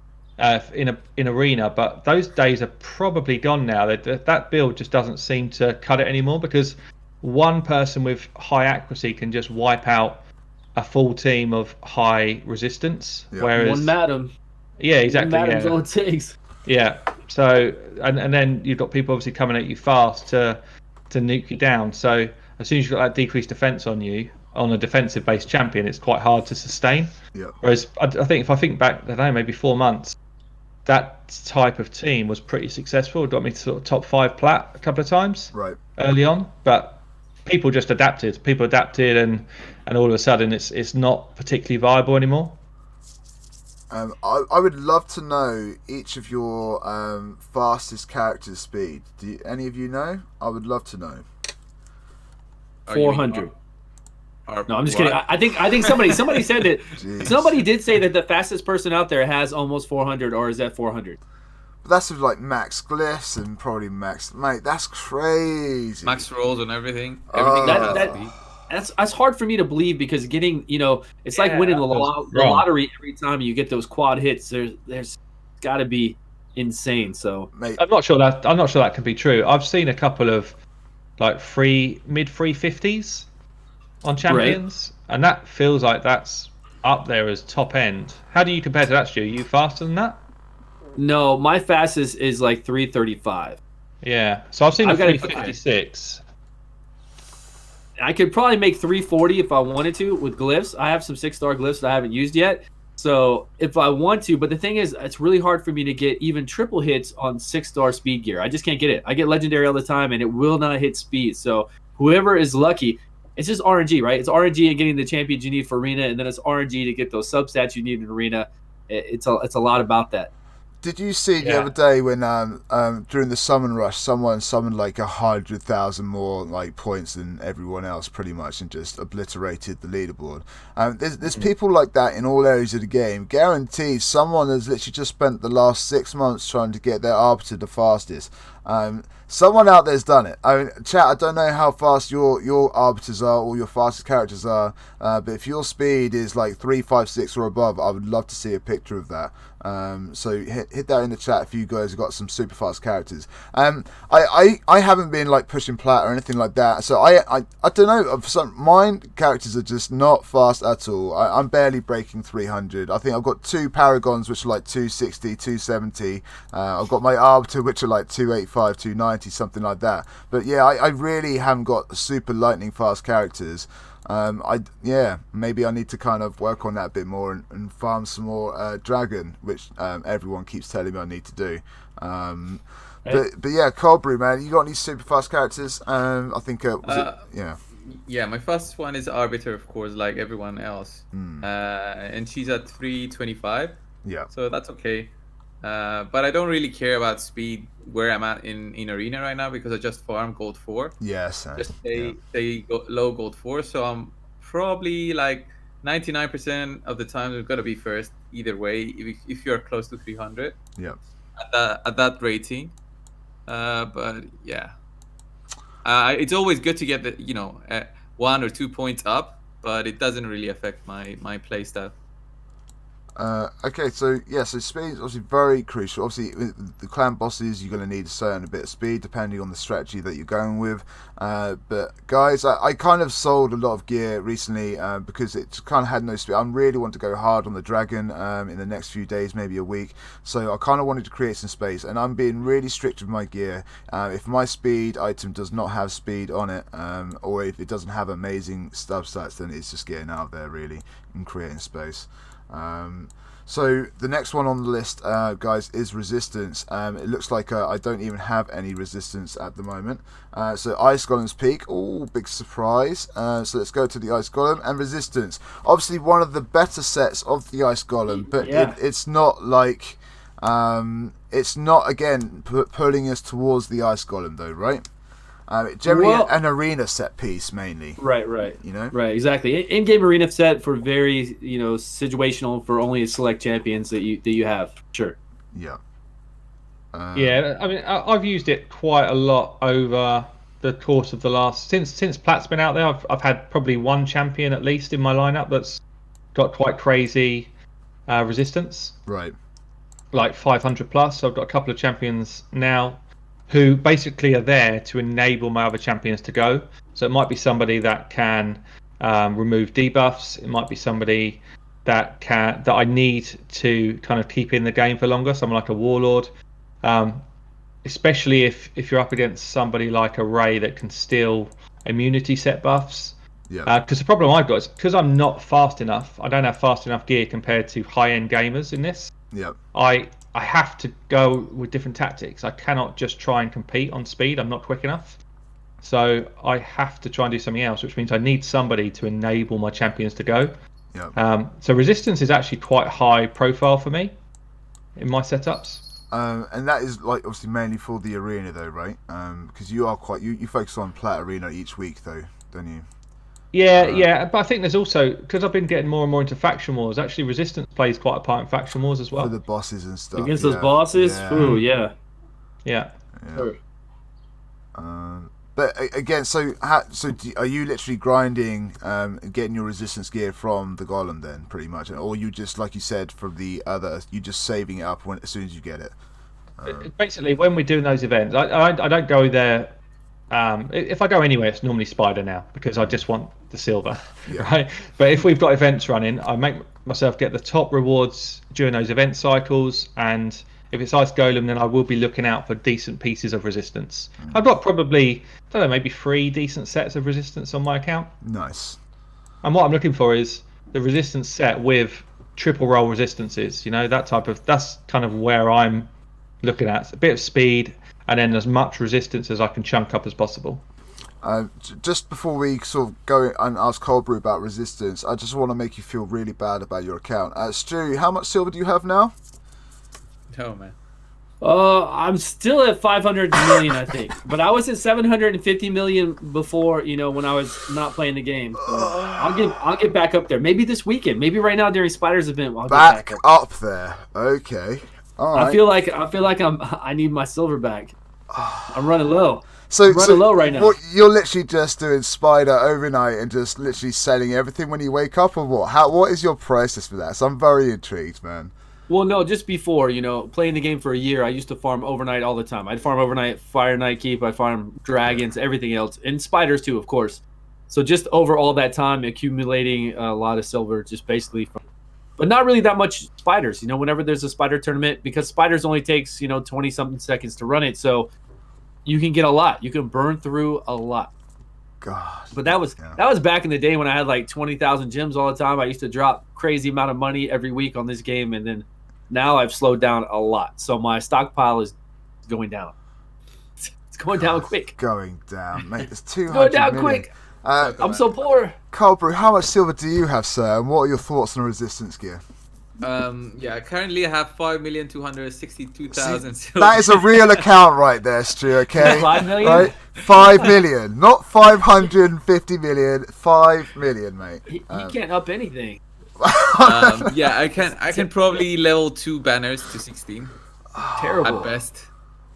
in arena, but those days are probably gone now. That build just doesn't seem to cut it anymore, because one person with high accuracy can just wipe out a full team of high resistance. Yep. Whereas One madam. Yeah, exactly. One madam's Yeah. all it takes. Yeah. So and then you've got people obviously coming at you fast to nuke you down. So as soon as you've got that decreased defense on you on a defensive based champion, it's quite hard to sustain. Yeah. Whereas I think if I think back, I don't know, maybe 4 months, that type of team was pretty successful. It got me to sort of top 5 plat a couple of times early on, but people just adapted. People adapted, and all of a sudden it's not particularly viable anymore. I would love to know each of your fastest characters' speed. Do any of you know? I would love to know. 400. No, I'm just kidding. I think somebody said it. Jeez. Somebody did say that the fastest person out there has almost 400, or is that 400? But that's with like max glyphs and probably max. Mate, that's crazy. Max rolls and everything. That's hard for me to believe, because getting, it's like winning the lottery every time you get those quad hits. There's got to be insane. So Mate, I'm not sure that can be true. I've seen a couple of like mid 350s on champions, and that feels like that's up there as top end. How do you compare to that, Stu? Are you faster than that? no, my fastest is like 335. Yeah, so I've seen a 356. I could probably make 340 if I wanted to with glyphs. I have some 6-star glyphs that I haven't used yet. So if I want to, but the thing is, it's really hard for me to get even triple hits on 6-star speed gear. I just can't get it. I get legendary all the time, and it will not hit speed. So whoever is lucky, it's just RNG, right? It's RNG and getting the champions you need for arena, and then it's RNG to get those substats you need in arena. It's a lot about that. did you see the other day when during the summon rush, someone summoned like 100,000 more like points than everyone else, pretty much, and just obliterated the leaderboard? There's people like that in all areas of the game. Guaranteed, someone has literally just spent the last 6 months trying to get their arbiter the fastest. Someone out there's done it. I mean, chat, I don't know how fast your arbiters are or your fastest characters are, but if your speed is like 356 or above, I would love to see a picture of that. So hit that in the chat if you guys have got some super fast characters. I haven't been like pushing plat or anything like that, so I don't know. Mine characters are just not fast at all. I'm barely breaking 300. I think I've got 2 paragons which are like 260, 270. I've got my arbiter which are like 285, 290, something like that. But yeah, I really haven't got super lightning fast characters. Maybe I need to kind of work on that a bit more and farm some more dragon, which everyone keeps telling me I need to do. But yeah, Coldbrew, man, you got any super fast characters? I think Yeah, my fastest one is Arbiter, of course, like everyone else, and she's at 325. Yeah, so that's okay. But I don't really care about speed where I'm at in arena right now, because I just farm gold 4. Yes. Just stay low gold 4. So I'm probably like 99% of the time I'm gonna be first either way if you're close to 300. Yeah. At that rating. But yeah, it's always good to get the 1 or 2 points up, but it doesn't really affect my play style. Okay, so speed is obviously very crucial. Obviously, with the clan bosses, you're going to need a certain bit of speed depending on the strategy that you're going with. But guys, I kind of sold a lot of gear recently because it kind of had no speed. I really want to go hard on the dragon in the next few days, maybe a week. So I kind of wanted to create some space, and I'm being really strict with my gear. If my speed item does not have speed on it, or if it doesn't have amazing substats, then it's just getting out there really and creating space. So the next one on the list, guys, is resistance. It looks like I don't even have any resistance at the moment. So Ice Golem's Peak, big surprise. So let's go to the Ice Golem and resistance. Obviously one of the better sets of the Ice Golem, but it's not like it's not again pulling us towards the Ice Golem though, right? Generally an arena set piece mainly. Right. Right, exactly. In-game arena set for very, situational for only select champions that you have. Sure. Yeah. I mean, I've used it quite a lot over the course of the last since Plat's been out there, I've had probably one champion at least in my lineup that's got quite crazy resistance. Right. Like 500 plus. So I've got a couple of champions now who basically are there to enable my other champions to go. So it might be somebody that can remove debuffs. It might be somebody that I need to kind of keep in the game for longer. Someone like a warlord, especially if you're up against somebody like a Ray that can steal immunity set buffs. Yeah. Because the problem I've got is because I'm not fast enough. I don't have fast enough gear compared to high-end gamers in this. Yeah. I have to go with different tactics. I cannot just try and compete on speed. I'm not quick enough. So I have to try and do something else, which means I need somebody to enable my champions to go. Yeah. So resistance is actually quite high profile for me in my setups. And that is like obviously mainly for the arena though, right? Because you are quite you focus on Plat Arena each week though, don't you? Yeah, but I think there's also, because I've been getting more and more into faction wars, actually resistance plays quite a part in faction wars as well. For the bosses and stuff. Against those bosses? Yeah. Ooh, yeah. Yeah. Sure. But again, are you literally grinding and getting your resistance gear from the Golem then, pretty much? Or you just, like you said, from the other, you just saving it up as soon as you get it? Basically, when we're doing those events, I don't go there. If I go anywhere, it's normally Spider now because I just want the silver, right? But if we've got events running, I make myself get the top rewards during those event cycles, and if it's Ice Golem, then I will be looking out for decent pieces of resistance. I've got probably, I don't know, maybe 3 decent sets of resistance on my account. Nice. And what I'm looking for is the resistance set with triple roll resistances. You know, that's kind of where I'm looking at. A bit of speed, and then as much resistance as I can chunk up as possible. Just before we sort of go and ask Coldbrew about resistance, I just want to make you feel really bad about your account. Stu, how much silver do you have now? Oh, man. I'm still at 500 million, I think. But I was at 750 million before, when I was not playing the game. So I'll get back up there. Maybe this weekend. Maybe right now during Spider's event. I'll get back up there. Okay. All right. I feel like I need my silver back. I'm running low. So low right now. You're literally just doing Spider overnight and just literally selling everything when you wake up, or what? What is your process for that? So I'm very intrigued, man. Well, no, just before, playing the game for a year, I used to farm overnight all the time. I'd farm overnight, Fire Night Keep, I'd farm dragons, everything else, and spiders too, of course. So just over all that time, accumulating a lot of silver, just basically but not really that much spiders, whenever there's a spider tournament, because spiders only takes, 20-something seconds to run it, so you can get a lot. You can burn through a lot. God. But that was back in the day when I had like 20,000 gems all the time. I used to drop crazy amount of money every week on this game, and then now I've slowed down a lot. So my stockpile is going down. It's going down quick. Going down, mate. It's 200 going down million. Quick. I'm so poor. Coldbrew, how much silver do you have, sir? And what are your thoughts on resistance gear? Currently I have 5,262,000 silver. That is a real account right there, Stu, okay? 5 million? Right? 5 million. Not 550 million. 5 million, mate. He can't up anything. I can probably level 2 banners to 16. Terrible.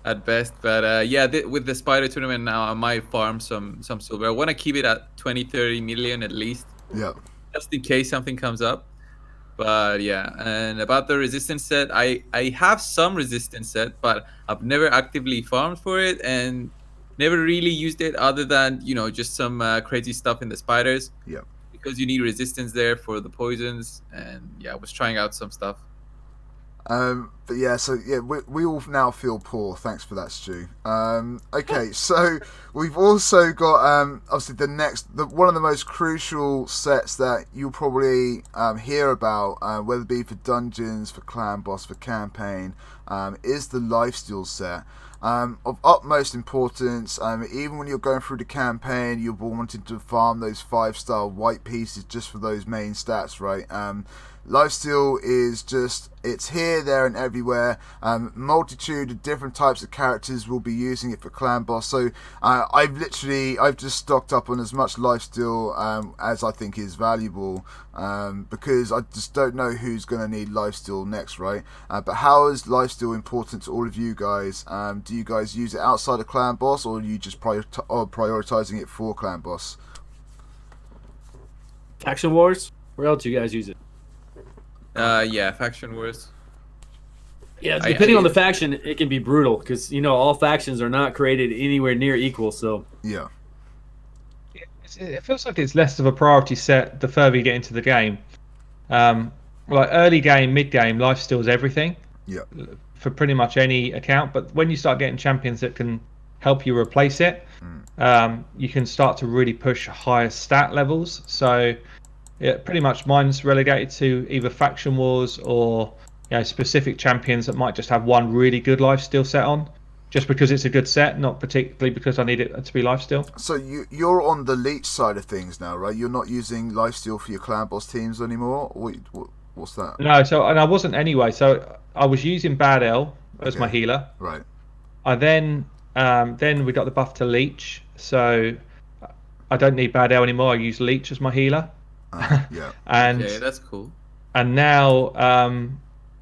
At best. But with the Spider tournament now, I might farm some silver. I want to keep it at 20-30 million at least. Yeah. Just in case something comes up. But yeah, and about the resistance set, I have some resistance set, but I've never actively farmed for it and never really used it other than, just some crazy stuff in the spiders. Yeah. Because you need resistance there for the poisons, and I was trying out some stuff. But yeah, so yeah, we all now feel poor. Thanks for that, Stu. Okay, so we've also got obviously one of the most crucial sets that you'll probably hear about, whether it be for dungeons, for clan boss, for campaign, is the Lifesteal set. Of utmost importance, even when you're going through the campaign, you're wanting to farm those 5-star white pieces just for those main stats, right? Lifesteal is just It's here, there, and everywhere. Multitude of different types of characters will be using it for clan boss. So I've just stocked up on as much lifesteal as I think is valuable, because I just don't know who's going to need lifesteal next, right? But how is lifesteal important to all of you guys? Do you guys use it outside of clan boss, or are you just prioritizing it for clan boss? Faction Wars? Where else do you guys use it? Yeah, Faction Wars. Yeah, depending on the faction, it can be brutal because all factions are not created anywhere near equal. So yeah, it feels like it's less of a priority set the further you get into the game. Like early game, mid game, lifesteal is everything. Yeah. For pretty much any account, but when you start getting champions that can help you replace it, you can start to really push higher stat levels. So pretty much mine's relegated to either faction wars or specific champions that might just have one really good lifesteal set on, just because it's a good set, not particularly because I need it to be lifesteal. So you're on the leech side of things now, right? You're not using lifesteal for your clan boss teams anymore. What's that? No, and I wasn't anyway. So I was using Bad L as my healer. Right. I then we got the buff to leech, so I don't need Bad L anymore. I use leech as my healer. Yeah. And okay, that's cool. And now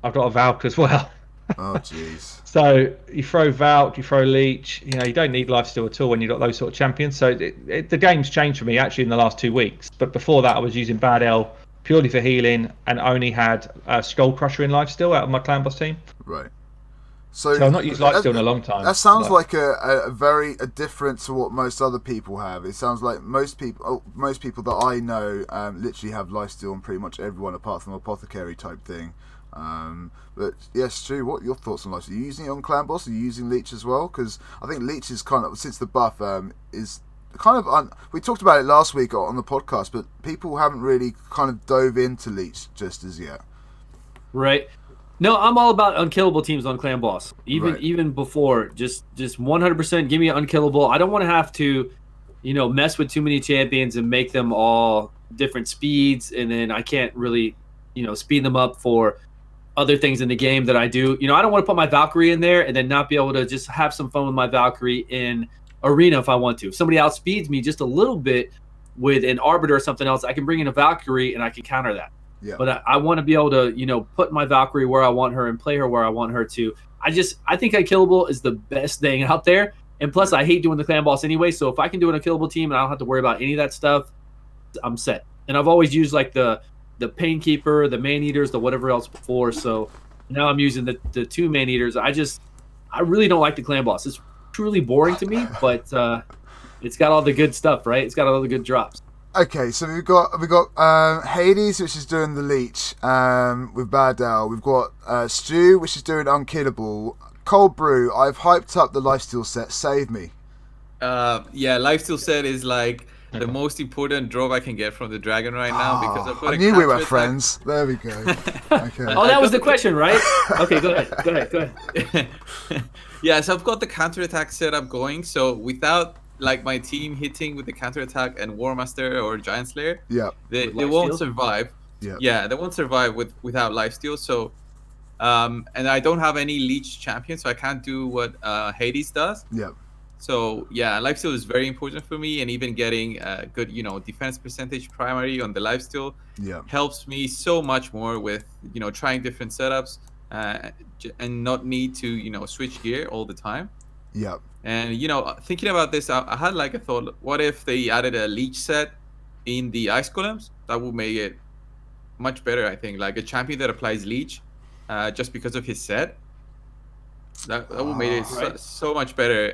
I've got a Valk as well. Oh jeez. So you throw Valk, you throw leech. You don't need lifesteal at all when you've got those sort of champions. So the game's changed for me actually in the last 2 weeks. But before that, I was using Bad L purely for healing and only had Skull Crusher in lifesteal out of my clan boss team. Right. So I've not used lifesteal in a long time. That sounds like a very different to what most other people have. It sounds like most people that I know literally have lifesteal on pretty much everyone apart from apothecary type thing. But yes, Stu, what are your thoughts on lifesteal? Are you using it on clan boss? Are you using leech as well? Because I think leech is kind of, since the buff is kind of we talked about it last week on the podcast, but people haven't really kind of dove into leech just as yet. Right. No, I'm all about unkillable teams on clan boss. Even before, just 100% give me an unkillable. I don't want to have to, mess with too many champions and make them all different speeds, and then I can't really, speed them up for other things in the game that I do. I don't want to put my Valkyrie in there and then not be able to just have some fun with my Valkyrie in arena if I want to. If somebody outspeeds me just a little bit with an Arbiter or something else, I can bring in a Valkyrie and I can counter that. Yeah. But I want to be able to, put my Valkyrie where I want her and play her where I want her to. I think unkillable is the best thing out there. And plus, I hate doing the clan boss anyway. So if I can do an unkillable team and I don't have to worry about any of that stuff, I'm set. And I've always used like the Painkeeper, the Man-Eaters, the whatever else before. So now I'm using the 2 Man-Eaters. I really don't like the clan boss. It's truly boring to me, but it's got all the good stuff, right? It's got all the good drops. Okay, so we've got Hades, which is doing the leech with Badal. We've got Stew, which is doing unkillable. Coldbrew, I've hyped up the lifesteal set. Save me. Yeah, lifesteal set is like the most important drop I can get from the dragon right now because I've got I knew we were friends. There we go. Okay. Oh, that was the question, right? Okay, go ahead. Yeah, so I've got the counterattack setup going. So without like my team hitting with the counterattack and War Master or Giant Slayer, they won't survive. Yeah, they won't survive without lifesteal. So, and I don't have any leech champion, so I can't do what Hades does. Yeah. So yeah, lifesteal is very important for me, and even getting a good, defense percentage primary on the lifesteal helps me so much more with, trying different setups and not need to, switch gear all the time. Yeah. And thinking about this, I had like a thought: what if they added a leech set in the ice golems? That would make it much better, I think. Like a champion that applies leech, just because of his set. That would make it so much better.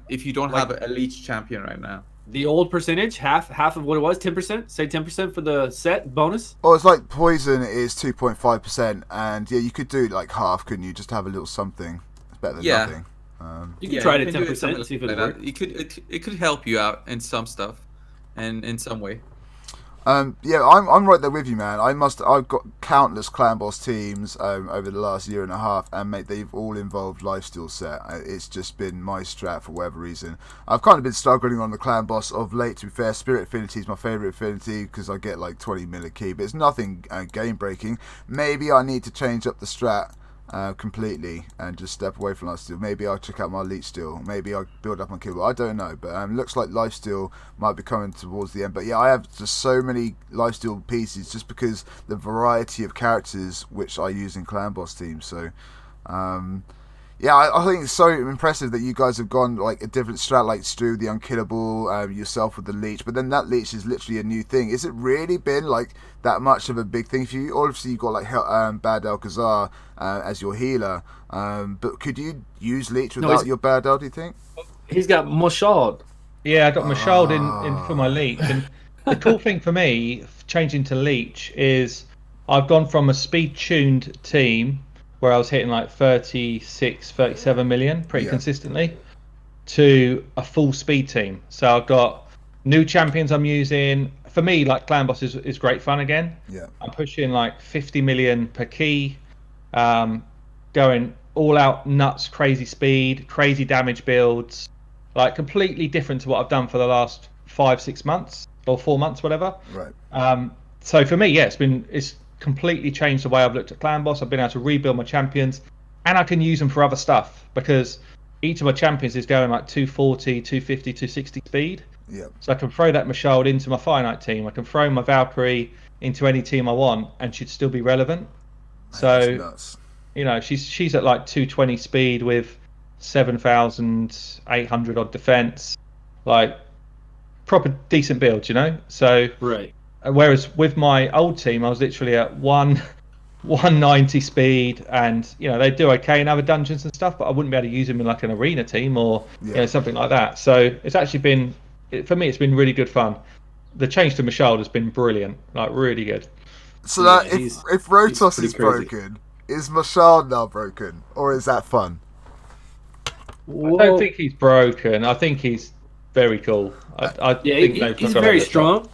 If you don't have a leech champion right now. The old percentage, half of what it was, 10%. Say 10% for the set bonus. Oh, it's like poison is 2.5%, and you could do like half, couldn't you? Just have a little something. It's better than nothing. You can try it at 10%, see if it works. It could help you out in some stuff and in some way. Yeah, I'm right there with you, man. I've got countless clan boss teams over the last year and a half, and mate, they've all involved Lifesteal set. It's just been my strat for whatever reason. I've kind of been struggling on the clan boss of late. To be fair, Spirit Affinity is my favourite affinity because I get like 20 mil a key, but it's nothing game breaking. Maybe I need to change up the strat completely and just step away from Lifesteal. Maybe I'll check out my Lifesteal. Maybe I'll build up on Kill. I don't know, but looks like Lifesteal might be coming towards the end. But yeah, I have just so many Lifesteal pieces just because the variety of characters which I use in clan boss teams. So yeah, I think it's so impressive that you guys have gone like a different strat, like Stu, the Unkillable, yourself with the Leech, but then that Leech is literally a new thing. Has it really been like that much of a big thing for you? Obviously, you've got like Bad Alcazar as your healer, but could you use Leech without your Bad Al, do you think? He's got Mashald. Yeah, I got Mashald in for my Leech. And the cool thing for me, changing to Leech, is I've gone from a speed-tuned team where I was hitting like 36, 37 million pretty consistently, to a full speed team. So I've got new champions I'm using. For me, like Clan Boss is great fun again. Yeah. I'm pushing like 50 million per key, going all out nuts, crazy speed, crazy damage builds, like completely different to what I've done for the last 5-6 months or 4 months, whatever. Right. So for me, yeah, it's completely changed the way I've looked at Clan Boss. I've been able to rebuild my champions, and I can use them for other stuff because each of my champions is going like 240, 250, 260 speed. Yeah. So I can throw that Mashald into my finite team. I can throw my Valkyrie into any team I want, and she'd still be relevant. That's nuts. You know, she's at like 220 speed with 7,800 odd defense, like proper decent build, you know. So right. Whereas with my old team, I was literally at 190 speed, and you know they do okay in other dungeons and stuff, but I wouldn't be able to use them in like an arena team or you know, something like that. So it's actually been, for me, it's been really good fun. The change to Mashald has been brilliant, like really good. So that if Rotos is broken, is Mashald now broken, or is that fun? Whoa. I don't think he's broken. I think he's very cool. I think he's very strong.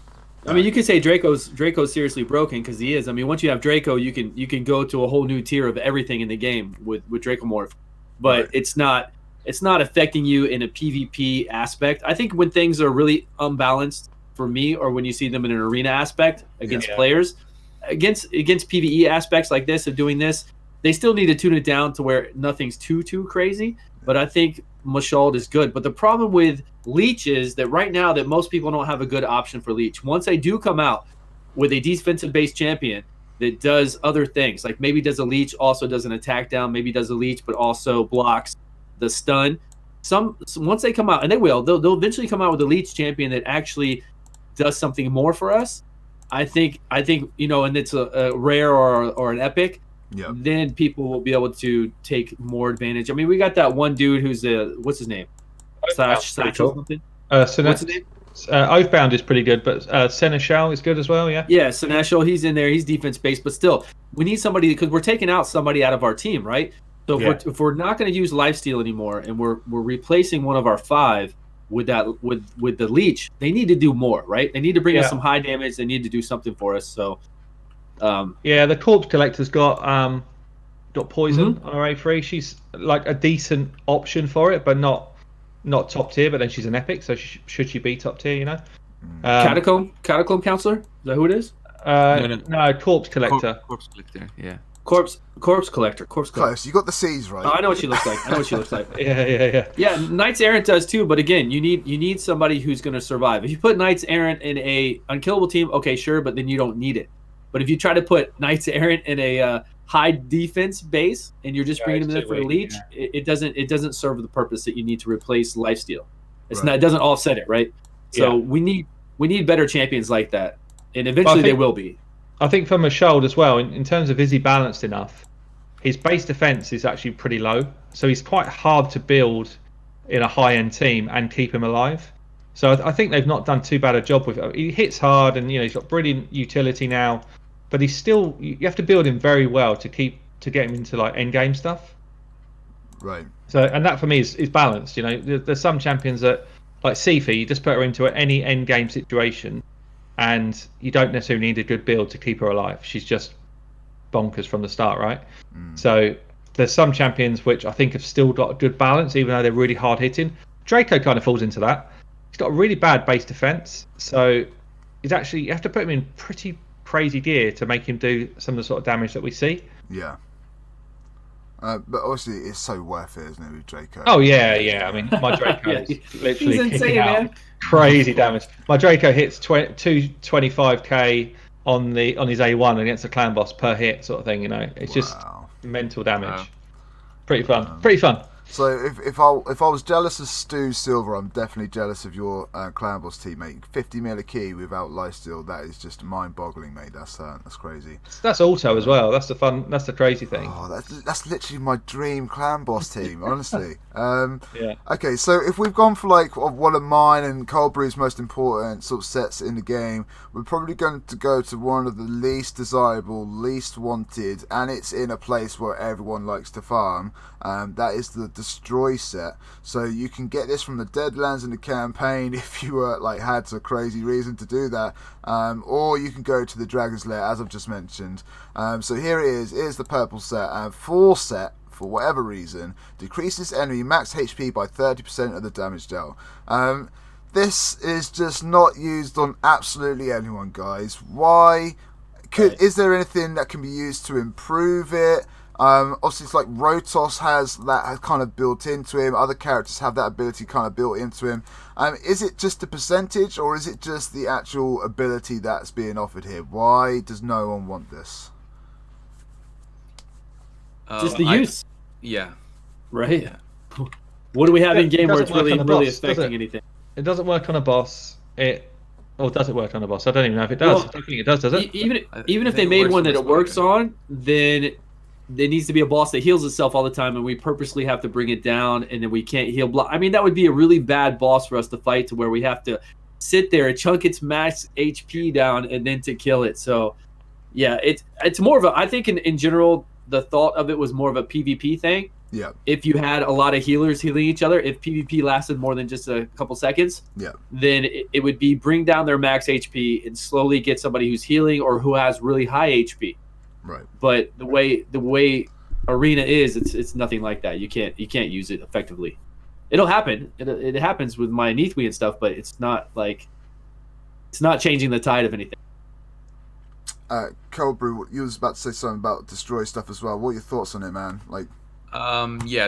I mean, you could say Draco's seriously broken because he is. I mean, once you have Draco, you can go to a whole new tier of everything in the game with Dracomorph, but it's not affecting you in a PvP aspect. I think when things are really unbalanced for me, or when you see them in an arena aspect against players, against PvE aspects like this of doing this, they still need to tune it down to where nothing's too crazy. But I think Mashald is good. But the problem with Leech is that right now that most people don't have a good option for Leech. Once they do come out with a defensive-based champion that does other things, like maybe does a Leech, also does an attack down, maybe does a Leech, but also blocks the stun. Once they come out, and they'll eventually come out with a Leech champion that actually does something more for us. I think you know, and it's a rare or an epic. Yeah. Then people will be able to take more advantage. I mean, we got that one dude who's what's his name? Something. What's his name? Oathbound is pretty good, but Seneschal is good as well. Yeah. Yeah, Seneschal, he's in there. He's defense based, but still, we need somebody because we're taking out somebody out of our team, right? So if we're not going to use Lifesteal anymore, and we're replacing one of our 5 with the Leech, they need to do more, right? They need to bring us some high damage. They need to do something for us. So. The Corpse Collector's got poison on her A3. She's like a decent option for it, but not top tier. But then she's an epic, so should she be top tier? You know, Catacomb Counselor. Is that who it is? No, Corpse Collector. Corpse Collector. Yeah. Corpse Collector. Close. You got the C's right. I know what she looks like. Yeah. Yeah, Knights Errant does too, but again, you need somebody who's going to survive. If you put Knights Errant in a unkillable team, okay, sure, but then you don't need it. But if you try to put Knights Errant in a high defense base and you're just bringing them in for a Leech, it doesn't serve the purpose that you need to replace Lifesteal. It doesn't offset it, right? So we need better champions like that, and eventually they will be. I think for Mashald as well, in terms of is he balanced enough, his base defense is actually pretty low, so he's quite hard to build in a high-end team and keep him alive. So I think they've not done too bad a job with it. He hits hard, and he's got brilliant utility now. But he's still, you have to build him very well to get him into like end game stuff. Right. So, and that for me is balanced. You know, there's some champions that, like Sifi, you just put her into any end game situation, and you don't necessarily need a good build to keep her alive. She's just bonkers from the start, right? So there's some champions which I think have still got a good balance, even though they're really hard hitting. Draco kind of falls into that. He's got a really bad base defense, so he's actually, you have to put him in pretty crazy gear to make him do some of the sort of damage that we see. Yeah. But obviously, it's so worth it, isn't it, with Draco? Oh yeah. I mean, my Draco is literally He's insane, kicking out man. crazy damage. My Draco hits 225k on his A1 against the clan boss per hit, sort of thing. You know, it's just mental damage. Wow. Pretty fun. Pretty fun. So if I was jealous of Stu Silver, I'm definitely jealous of your clan boss teammate. 50 mil a key without lifesteal, that is just mind-boggling, mate. That's crazy. That's auto as well. That's the fun. That's the crazy thing. Oh, that's literally my dream clan boss team, honestly. Yeah. Okay, so if we've gone for like one of mine and Coldbrew's most important sort of sets in the game, we're probably going to go to one of the least desirable, least wanted, and it's in a place where everyone likes to farm. That is the Destroy set. So you can get this from the Deadlands in the campaign if you had a crazy reason to do that, or you can go to the Dragon's Lair as I've just mentioned. So here it is. Here's the purple set. Full set, for whatever reason, decreases enemy max HP by 30% of the damage dealt. This is just not used on absolutely anyone, guys. Why? Is there anything that can be used to improve it? Obviously, it's like Rotos has that kind of built into him. Other characters have that ability kind of built into him. Is it just the percentage, or is it just the actual ability that's being offered here? Why does no one want this? Just the use. Yeah. Right? Yeah. What do we have in game where it's really affecting anything? It doesn't work on a boss. Or does it work on a boss? I don't even know if it does. Well, I don't think it does it? Even if they made one that it works on, then there needs to be a boss that heals itself all the time, and we purposely have to bring it down, and then we can't heal. I mean, that would be a really bad boss for us to fight, to where we have to sit there and chunk its max HP down and then to kill it. So, yeah, it's more of a. I think in general, the thought of it was more of a PvP thing. Yeah. If you had a lot of healers healing each other, if PvP lasted more than just a couple seconds, then it would be bring down their max HP and slowly get somebody who's healing or who has really high HP. Right. But the way Arena is, it's nothing like that. You can't use it effectively. It'll happen. It happens with my Neathwe and stuff, but it's not changing the tide of anything. Coldbrew, you was about to say something about Destroy stuff as well. What are your thoughts on it, man?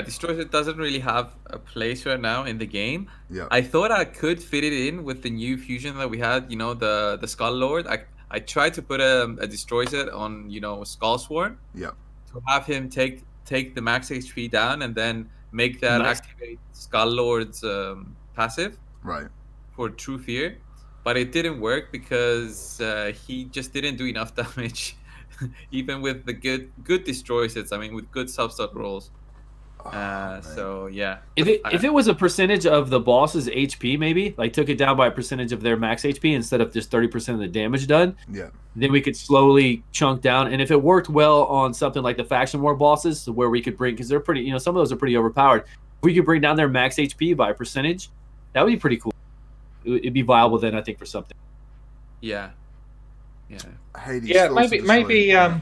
Destroy doesn't really have a place right now in the game. Yeah. I thought I could fit it in with the new fusion that we had, the Skull Lord. I tried to put a Destroy set on, Skullsworn. Yeah. To have him take the max HP down and then make that activate Skull Lord's passive. Right. For True Fear. But it didn't work because he just didn't do enough damage. Even with the good Destroy sets, I mean, with good substat rolls. So yeah. If it was a percentage of the boss's HP, maybe like took it down by a percentage of their max HP instead of just 30% of the damage done. Yeah. Then we could slowly chunk down, and if it worked well on something like the faction war bosses, where we could bring, because they're pretty, some of those are pretty overpowered. If we could bring down their max HP by a percentage, that would be pretty cool. It'd be viable then, I think, for something. Yeah. Yeah. Hades, yeah, maybe. I'm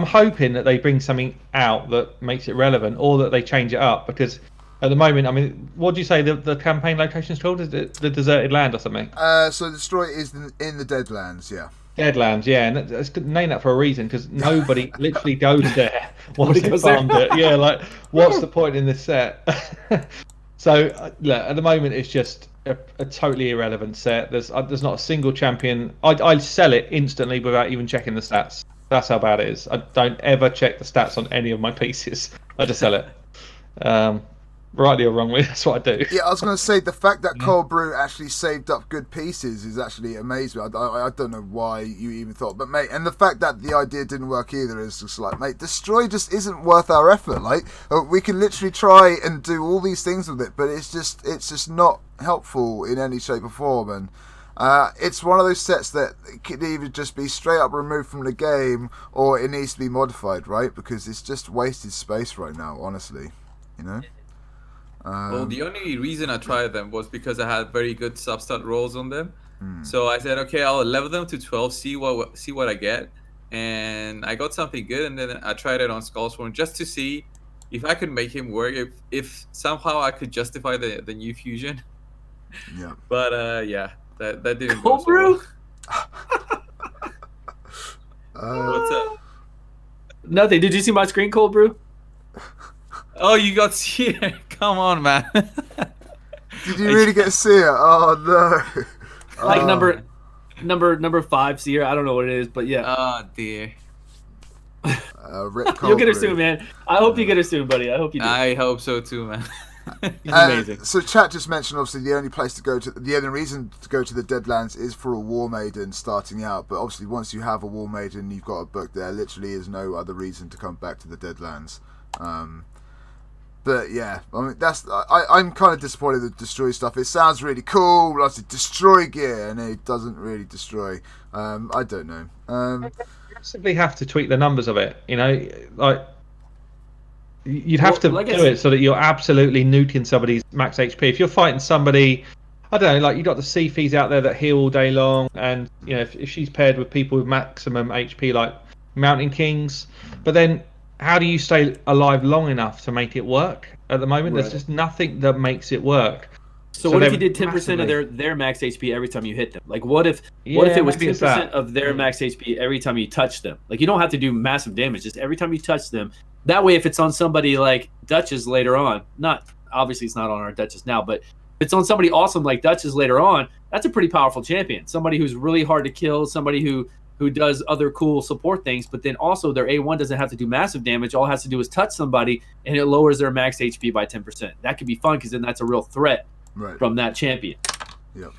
hoping that they bring something out that makes it relevant, or that they change it up. Because at the moment, I mean, what do you say the campaign location is called? Is it the Deserted Land or something? So Destroy is in the Deadlands, yeah. Deadlands, yeah, and it's named that for a reason, because nobody literally goes there once they farmed it. Yeah, like what's the point in this set? So look, at the moment, it's just a totally irrelevant set. There's not a single champion. I sell it instantly without even checking the stats. That's how bad it is. I don't ever check the stats on any of my pieces. I just sell it. Rightly or wrongly, that's what I do. Yeah, I was going to say, the fact that Coldbrew actually saved up good pieces is actually amazing. I don't know why you even thought, but mate, and the fact that the idea didn't work either is just like, mate, Destroy just isn't worth our effort. Like, we can literally try and do all these things with it, but it's just not helpful in any shape or form. And it's one of those sets that could either just be straight up removed from the game, or it needs to be modified, right? Because it's just wasted space right now, honestly. Well, the only reason I tried them was because I had very good substat rolls on them. So I said, okay, I'll level them to 12, see what I get, and I got something good, and then I tried it on Skullsworn just to see if I could make him work, if somehow I could justify the new fusion. Yeah. But yeah, that didn't Coldbrew? go so well. What's up? Nothing. Did you see my screen, Coldbrew? Oh, you got here. Come on, man. Did you really get to see it? Oh no. Like number 5 seer. I don't know what it is, but yeah. Oh dear. You'll get her soon, man. I hope you get her soon, buddy. I hope you do. I hope so too, man. He's amazing. So chat just mentioned obviously the only reason to go to the Deadlands is for a War Maiden starting out, but obviously once you have a War Maiden, you've got a book there. Literally is no other reason to come back to the Deadlands. But yeah, I mean I'm kind of disappointed with the destroy stuff. It sounds really cool, like a destroy gear, and it doesn't really destroy. I don't know. You simply have to tweak the numbers of it. You know, like you'd have to do it so that you're absolutely nuking somebody's max HP. If you're fighting somebody, I don't know, like you got the Seafies out there that heal all day long, and you know if she's paired with people with maximum HP like Mountain Kings, but then how do you stay alive long enough to make it work? At the moment, there's just nothing that makes it work. So what if you did 10% of their max HP every time you hit them? Like what if it was 10% of their max HP every time you touch them? Like you don't have to do massive damage, just every time you touch them. That way, if it's on somebody like Duchess later on, obviously it's not on our Duchess now, but if it's on somebody awesome like Duchess later on, that's a pretty powerful champion. Somebody who's really hard to kill, somebody who does other cool support things, but then also their A1 doesn't have to do massive damage. All it has to do is touch somebody, and it lowers their max HP by 10%. That could be fun because then that's a real threat from that champion. Yep.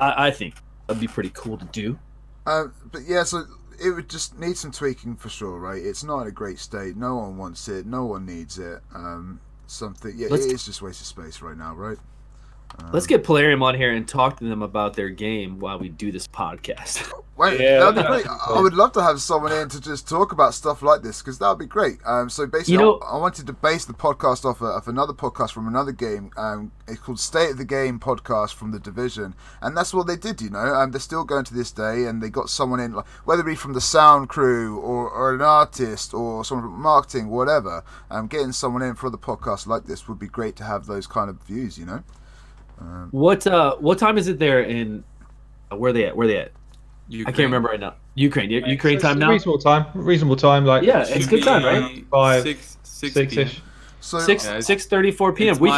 I think that'd be pretty cool to do. But yeah, so it would just need some tweaking for sure, right? It's not in a great state. No one wants it. No one needs it. It is just wasted space right now, right? Let's get Polarium on here and talk to them about their game while we do this podcast. That'd be great. I would love to have someone in to just talk about stuff like this because that'd be great. So basically, I wanted to base the podcast off of another podcast from another game. It's called State of the Game podcast from the Division, and that's what they did. You know, they're still going to this day, and they got someone in, like, whether it be from the sound crew or an artist or someone from marketing, whatever. Getting someone in for the podcast like this would be great to have those kind of views. You know. What time is it there in where they at? Ukraine. I can't remember right now. Ukraine time now. Reasonable time. Like it's good time, right? 6-ish. So 6:34 p.m. We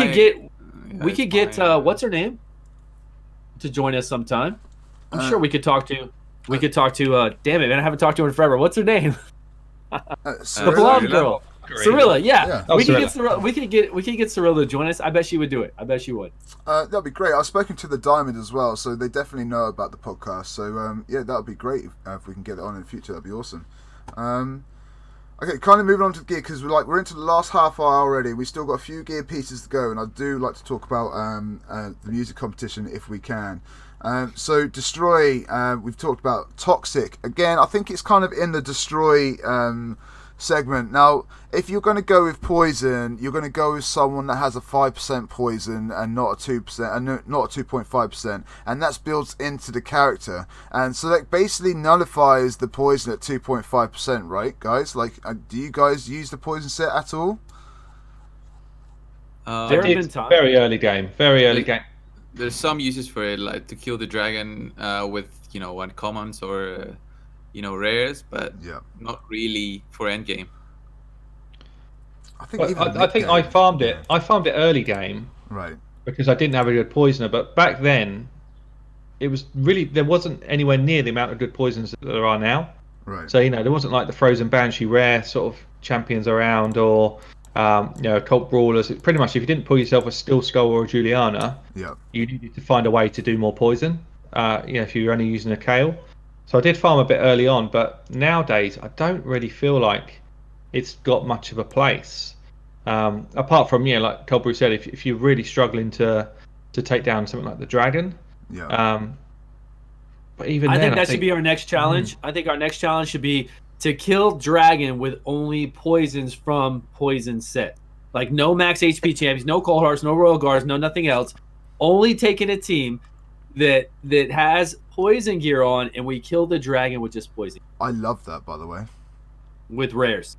could get what's her name to join us sometime. I'm sure we could talk to. Damn it, man! I haven't talked to her in forever. What's her name? The blonde girl. Cirilla, yeah. We could get Cirilla to join us. I bet she would do it. I bet she would. That'd be great. I've spoken to the Diamond as well, so they definitely know about the podcast. So that would be great if we can get it on in the future. That'd be awesome. Okay, kind of moving on to the gear because we're into the last half hour already. We still got a few gear pieces to go, and I do like to talk about the music competition if we can. So Destroy, we've talked about Toxic again. I think it's kind of in the Destroy segment. Now, if you're going to go with poison, you're going to go with someone that has a 5% poison and not a 2% and not a 2.5%, and that's built into the character, and so that basically nullifies the poison at 2.5%, right, guys? Like, do you guys use the poison set at all? Very early game. There's some uses for it, like to kill the dragon with uncommons or rares, but not really for endgame. I think I farmed it. I farmed it early game, right? Because I didn't have a good poisoner. But back then, it was really there wasn't anywhere near the amount of good poisons that there are now. Right. So there wasn't like the Frozen Banshee rare sort of champions around, or cult brawlers. Pretty much, if you didn't pull yourself a Steel Skull or a Juliana, you needed to find a way to do more poison. If you were only using a Kale. So I did farm a bit early on, but nowadays I don't really feel like it's got much of a place. Apart from, like Coldbrew said, if you're really struggling to take down something like the dragon. But even I then, think that should be our next challenge. I think our next challenge should be to kill dragon with only poisons from poison set. Like no max HP champions, no cold hearts, no royal guards, no nothing else. Only taking a team that has poison gear on, and we kill the dragon with just poison. I love that, by the way. With rares.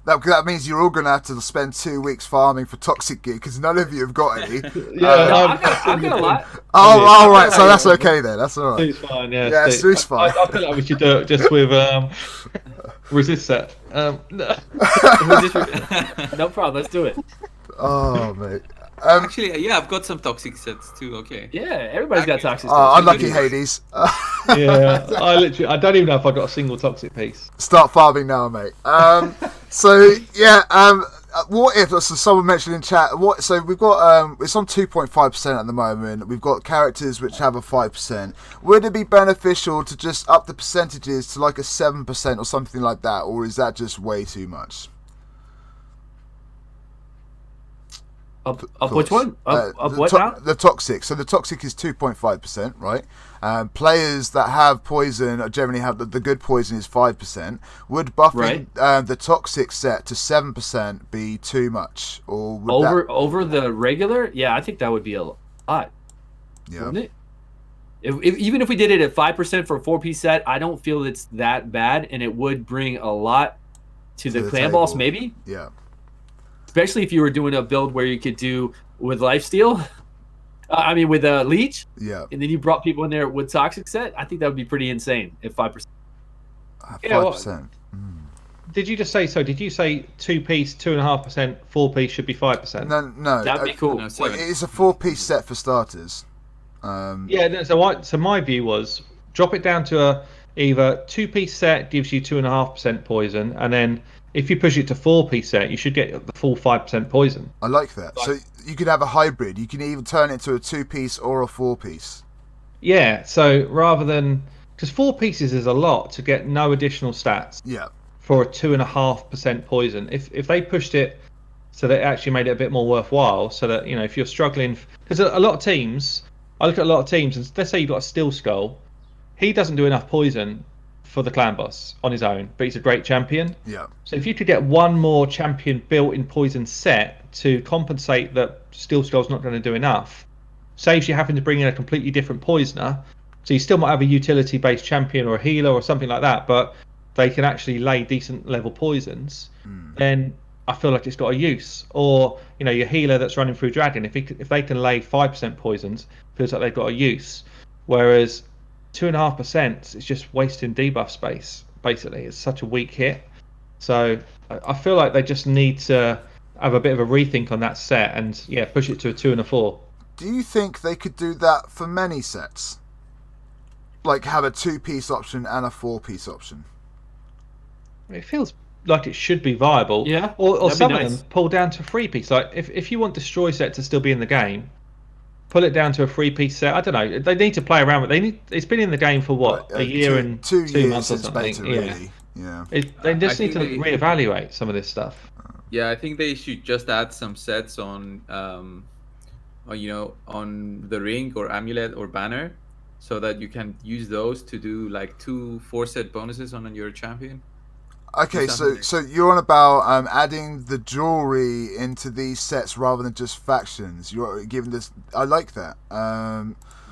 That means you're all going to have to spend 2 weeks farming for toxic gear because none of you have got any. I've got a lot. Oh, right. So that's okay then. That's all right. Stu's fine, yeah. Yeah, Stu's fine. I feel like we should do it just with resist set. No. No problem. Let's do it. Oh, mate. Actually, yeah, I've got some toxic sets too. Okay. Yeah, everybody's got toxic. Unlucky Hades. Yeah, I don't even know if I got a single toxic piece. Start farming now, mate. What if? So someone mentioned in chat. So we've got it's on 2.5% at the moment. We've got characters which have a 5%. Would it be beneficial to just up the percentages to like a 7% or something like that, or is that just way too much? Up which one? Up what now? The toxic. So the toxic is 2.5%, right? Players that have poison generally have the good poison is 5%. Would buffing the toxic set to 7% be too much, or would over the regular? Yeah, I think that would be a lot. Yeah. Wouldn't it? Even if we did it at 5% for a 4-piece set, I don't feel it's that bad, and it would bring a lot to the clan boss, maybe. Yeah. Especially if you were doing a build where you could do with Lifesteal. With Leech. Yeah. And then you brought people in there with Toxic set. I think that would be pretty insane at 5%. 5%. Did you just say so? Did you say 2-piece, 2.5%, 4-piece should be 5%? No. That'd be cool. It's a 4-piece set for starters. So my view was drop it down to either 2-piece set gives you 2.5% poison, and then if you push it to 4-piece set, you should get the full 5% poison. I like that. So you could have a hybrid. You can even turn it into a 2-piece or a 4-piece. Yeah. So rather than because 4 pieces is a lot to get no additional stats. Yeah. For a 2.5% poison, if they pushed it so that it actually made it a bit more worthwhile, so that if you're struggling, because a lot of teams, I look at a lot of teams, and let's say you've got a Steel Skull, he doesn't do enough poison for the clan boss on his own, but he's a great champion. Yeah. So if you could get one more champion built in poison set to compensate that Steel Skull's not going to do enough, saves you having to bring in a completely different poisoner. So you still might have a utility based champion or a healer or something like that, but they can actually lay decent level poisons. Then I feel like it's got a use. Or your healer that's running through dragon, if they can lay 5% poisons, feels like they've got a use. Whereas 2.5% is just wasting debuff space. Basically, it's such a weak hit. So I feel like they just need to have a bit of a rethink on that set and push it to a 2 and a 4. Do you think they could do that for many sets? Like have a 2-piece option and a 4-piece option? It feels like it should be viable. Yeah. Or some of them pull down to 3-piece. Like if you want Destroy set to still be in the game, pull it down to a 3-piece set. I don't know. They need to play around with it. It's been in the game for what? A year and 2 months or something. Beta, really. Yeah. They just need to reevaluate some of this stuff. Yeah, I think they should just add some sets on on the ring or amulet or banner, so that you can use those to do like 2 4-set bonuses on your champion. Okay, so you're on about adding the jewelry into these sets rather than just factions. You're giving this. I like that.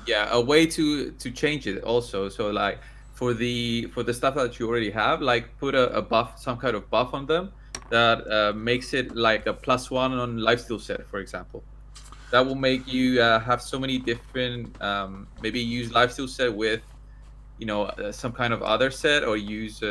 Yeah, a way to change it also. So like for the stuff that you already have, like put a buff, some kind of buff on them that makes it like a +1 on Lifesteal set, for example. That will make you have so many different. Maybe use Lifesteal set with, some kind of other set, or use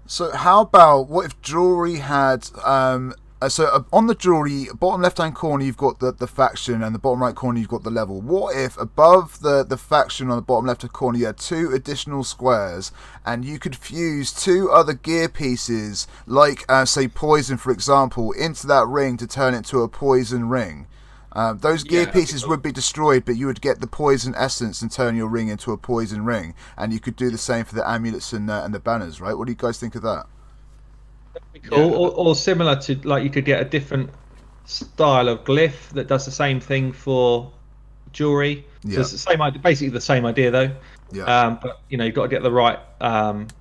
So how about what if jewelry had on the jewelry bottom left hand corner you've got the faction, and the bottom right corner you've got the level. What if above the faction on the bottom left hand corner you had 2 additional squares, and you could fuse 2 other gear pieces like say poison, for example, into that ring to turn it into a poison ring? Those gear pieces would be destroyed, but you would get the poison essence and turn your ring into a poison ring, and you could do the same for the amulets and the banners, right? What do you guys think of that? Cool. Or similar to, like, you could get a different style of glyph that does the same thing for jewelry. So it's the same idea, basically the same idea though. Yeah. But you've got to get the right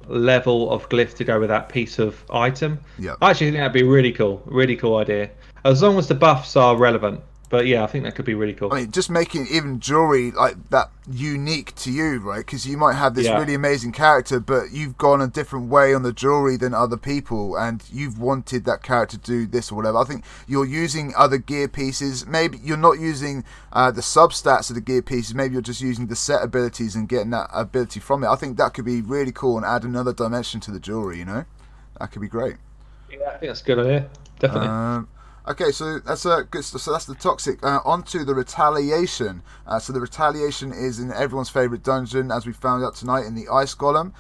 level of glyph to go with that piece of item. Yeah. I actually think that'd be a really cool idea, as long as the buffs are relevant. But yeah, I think that could be really cool. I mean, just making even jewelry like that unique to you, right? Because you might have this really amazing character, but you've gone a different way on the jewelry than other people, and you've wanted that character to do this or whatever. I think you're using other gear pieces. Maybe you're not using the substats of the gear pieces. Maybe you're just using the set abilities and getting that ability from it. I think that could be really cool and add another dimension to the jewelry. You know, that could be great. Yeah, I think that's a good idea. Definitely. Okay, so that's good stuff. So that's the toxic. On to the retaliation. So the retaliation is in everyone's favourite dungeon, as we found out tonight in the Ice Golem.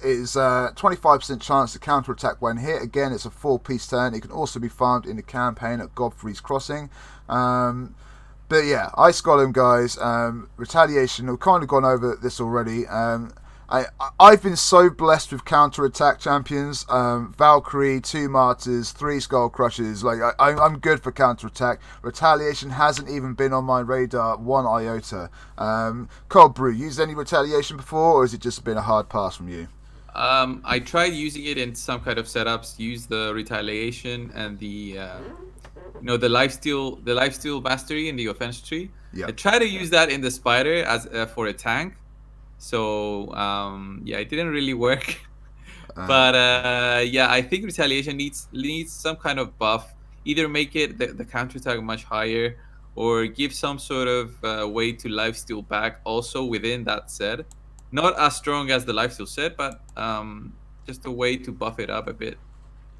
It's 25% chance to counterattack when hit. Again, it's a 4-piece turn. It can also be farmed in the campaign at Godfrey's Crossing. But yeah, Ice Golem, guys. Retaliation. We've kind of gone over this already. I've been so blessed with counter-attack champions. Valkyrie, 2 Martyrs, 3 Skull Crushers. Like I'm good for counter-attack. Retaliation hasn't even been on my radar 1 iota. Coldbrew, used any retaliation before, or has it just been a hard pass from you? I tried using it in some kind of setups. Use the retaliation and the the lifesteal mastery in the offense tree. Yeah. I tried to use that in the spider as for a tank. So it didn't really work. But I think retaliation needs some kind of buff. Either make it the counterattack much higher, or give some sort of way to lifesteal back also within that set. Not as strong as the lifesteal set, but just a way to buff it up a bit.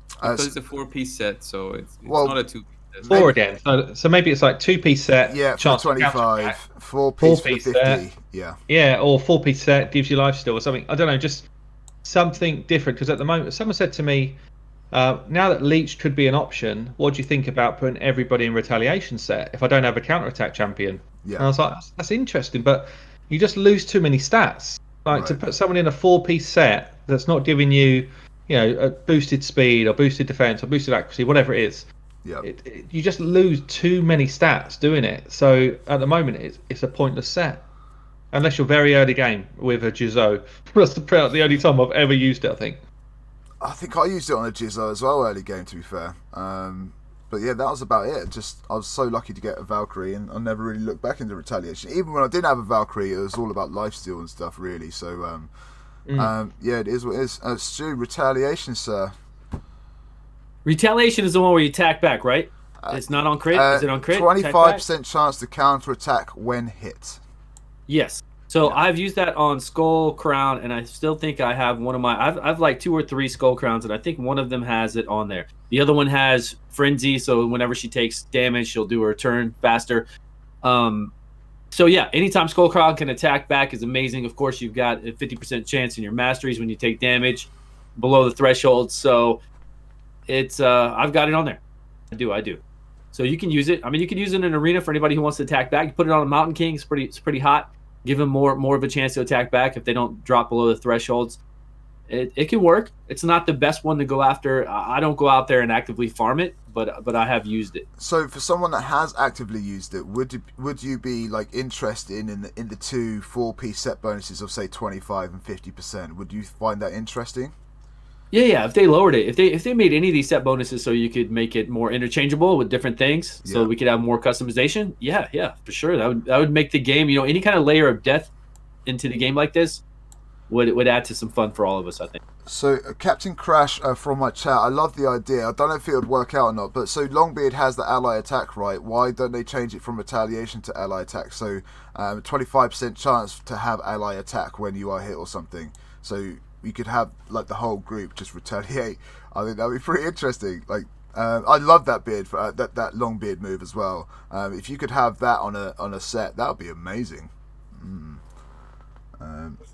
Because it's a 4-piece set, so it's not a 2-piece. 4 again. So maybe it's like 2-piece set. Yeah, chance for 25. 4-piece for 50. Set. Yeah. Yeah, or 4-piece set gives you lifesteal or something. I don't know, just something different. Because at the moment, someone said to me, now that Leech could be an option, what do you think about putting everybody in retaliation set if I don't have a counterattack champion? Yeah. And I was like, that's interesting, but you just lose too many stats. Like to put someone in a 4-piece set that's not giving you, a boosted speed or boosted defense or boosted accuracy, whatever it is. Yeah. You just lose too many stats doing it. So at the moment, it's a pointless set. Unless you're very early game with a Jizzo. That's the only time I've ever used it, I think. I think I used it on a Jizzo as well, early game, to be fair. But yeah, that was about it. I was so lucky to get a Valkyrie, and I never really looked back into retaliation. Even when I didn't have a Valkyrie, it was all about lifesteal and stuff, really. So, it is what it is. Stu, retaliation, sir. Retaliation is the one where you attack back, right? It's not on crit. Is it on crit? 25% chance to counter attack when hit. Yes. So I've used that on Skull Crown, and I still think I have one of my. I've like 2 or 3 Skull Crowns, and I think one of them has it on there. The other one has Frenzy, so whenever she takes damage, she'll do her turn faster. So yeah, anytime Skull Crown can attack back is amazing. Of course, you've got a 50% chance in your masteries when you take damage below the threshold. So it's I've got it on there. I do. So you can use it. I mean, you can use it in an arena for anybody who wants to attack back. You put it on a Mountain King. It's pretty hot. Give them more of a chance to attack back if they don't drop below the thresholds. It can work. It's not the best one to go after. I don't go out there and actively farm it, but I have used it. So for someone that has actively used it, would you be like interested in the 2 4-piece set bonuses of say 25 and 50%? Would you find that interesting? Yeah. If they lowered it, if they made any of these set bonuses so you could make it more interchangeable with different things, so we could have more customization. Yeah, for sure. That would make the game, any kind of layer of depth into the game like this would add to some fun for all of us, I think. So Captain Crash from my chat, I love the idea. I don't know if it would work out or not, but so Longbeard has the ally attack, right? Why don't they change it from retaliation to ally attack? So 25% chance to have ally attack when you are hit or something. So you could have like the whole group just retaliate. I think that'd be pretty interesting. Like I love that beard for that long beard move as well. If you could have that on a set, that would be amazing.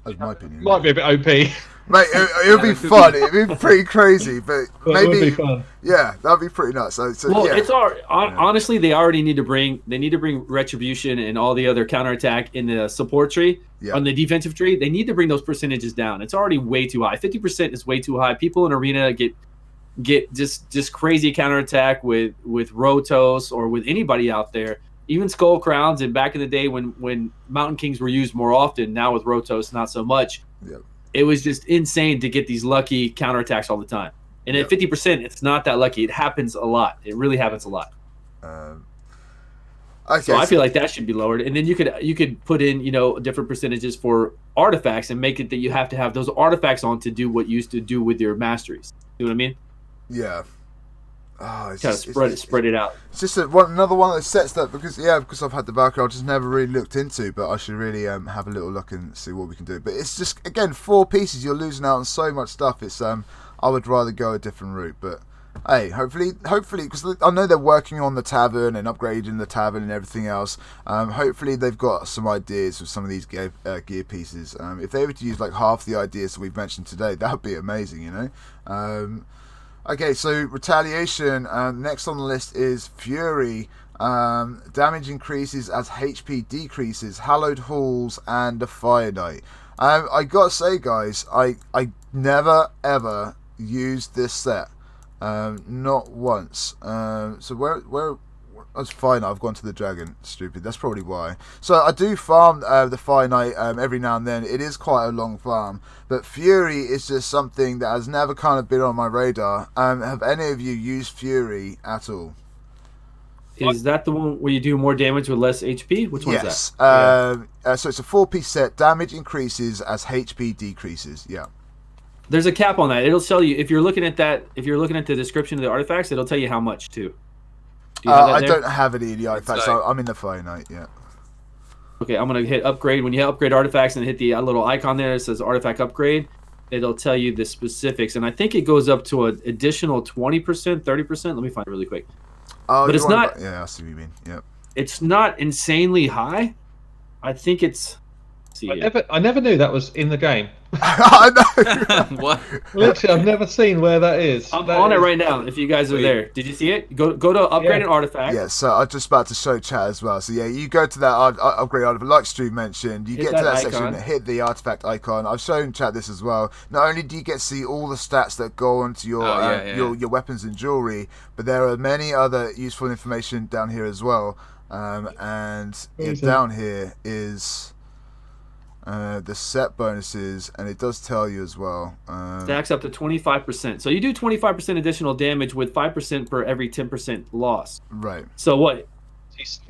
That's my opinion. Might be a bit OP. Mate, it would be fun. It'd be pretty crazy, but maybe it would be fun. Yeah, that'd be pretty nuts. So it's honestly they already need to bring retribution and all the other counterattack in the support tree on the defensive tree. They need to bring those percentages down. It's already way too high. 50% is way too high. People in arena get just crazy counterattack with Rotos or with anybody out there. Even Skull Crowns, and back in the day when Mountain Kings were used more often, now with Rotos not so much. Yep. It was just insane to get these lucky counterattacks all the time. And at 50%, it's not that lucky. It happens a lot. It really happens a lot. Okay, So I feel like that should be lowered, and then you could put in different percentages for artifacts and make it that you have to have those artifacts on to do what you used to do with your masteries. You know what I mean? Yeah. Oh, Kind of spread it out. It's just another one of those sets that because I've had the Valkyrie, I just never really looked into, but I should really have a little look and see what we can do. But it's just again 4 pieces. You're losing out on so much stuff. It's I would rather go a different route, but. Hey, hopefully, because I know they're working on the tavern and upgrading the tavern and everything else. Hopefully, they've got some ideas with some of these gear pieces. If they were to use like half the ideas that we've mentioned today, that would be amazing, Okay, so Retaliation. Next on the list is Fury. Damage increases as HP decreases. Hallowed Halls and the Fire Knight. I gotta say, guys, I never ever used this set. Not once. So where that's fine. I've gone to the dragon. Stupid. That's probably why. So I do farm the Fire Knight every now and then. It is quite a long farm, but Fury is just something that has never kind of been on my radar. Have any of you used Fury at all? Is that the one where you do more damage with less HP? Which one's yes. that? So it's a 4-piece set. Damage increases as HP decreases. Yeah. There's a cap on that. It'll tell you if you're looking at that. If you're looking at the description of the artifacts, it'll tell you how much too. Do you have that I there? don't have any of the artifacts. I'm in the Fire Knight. Yeah. Okay, I'm gonna hit upgrade. When you upgrade artifacts and hit the little icon there that says artifact upgrade, it'll tell you the specifics. And I think it goes up to an additional 20%, 30%. Let me find it really quick. Oh, but it's not. Yeah, I see what you mean. Yep. It's not insanely high. I think it's. I never knew that was in the game. I know. What? Literally, I've never seen where that is. I'm on it right now. If you guys are there, did you see it? Go to upgrade an artifact. Yeah, so I'm just about to show chat as well. So yeah, you go to that upgrade artifact, like Stu mentioned. You get to that section, hit the artifact icon. I've shown chat this as well. Not only do you get to see all the stats that go onto your weapons and jewelry, but there are many other useful information down here as well. And down here is. The set bonuses, and it does tell you as well. Stacks up to 25%. So you do 25% additional damage with 5% per every 10% loss. Right. So what?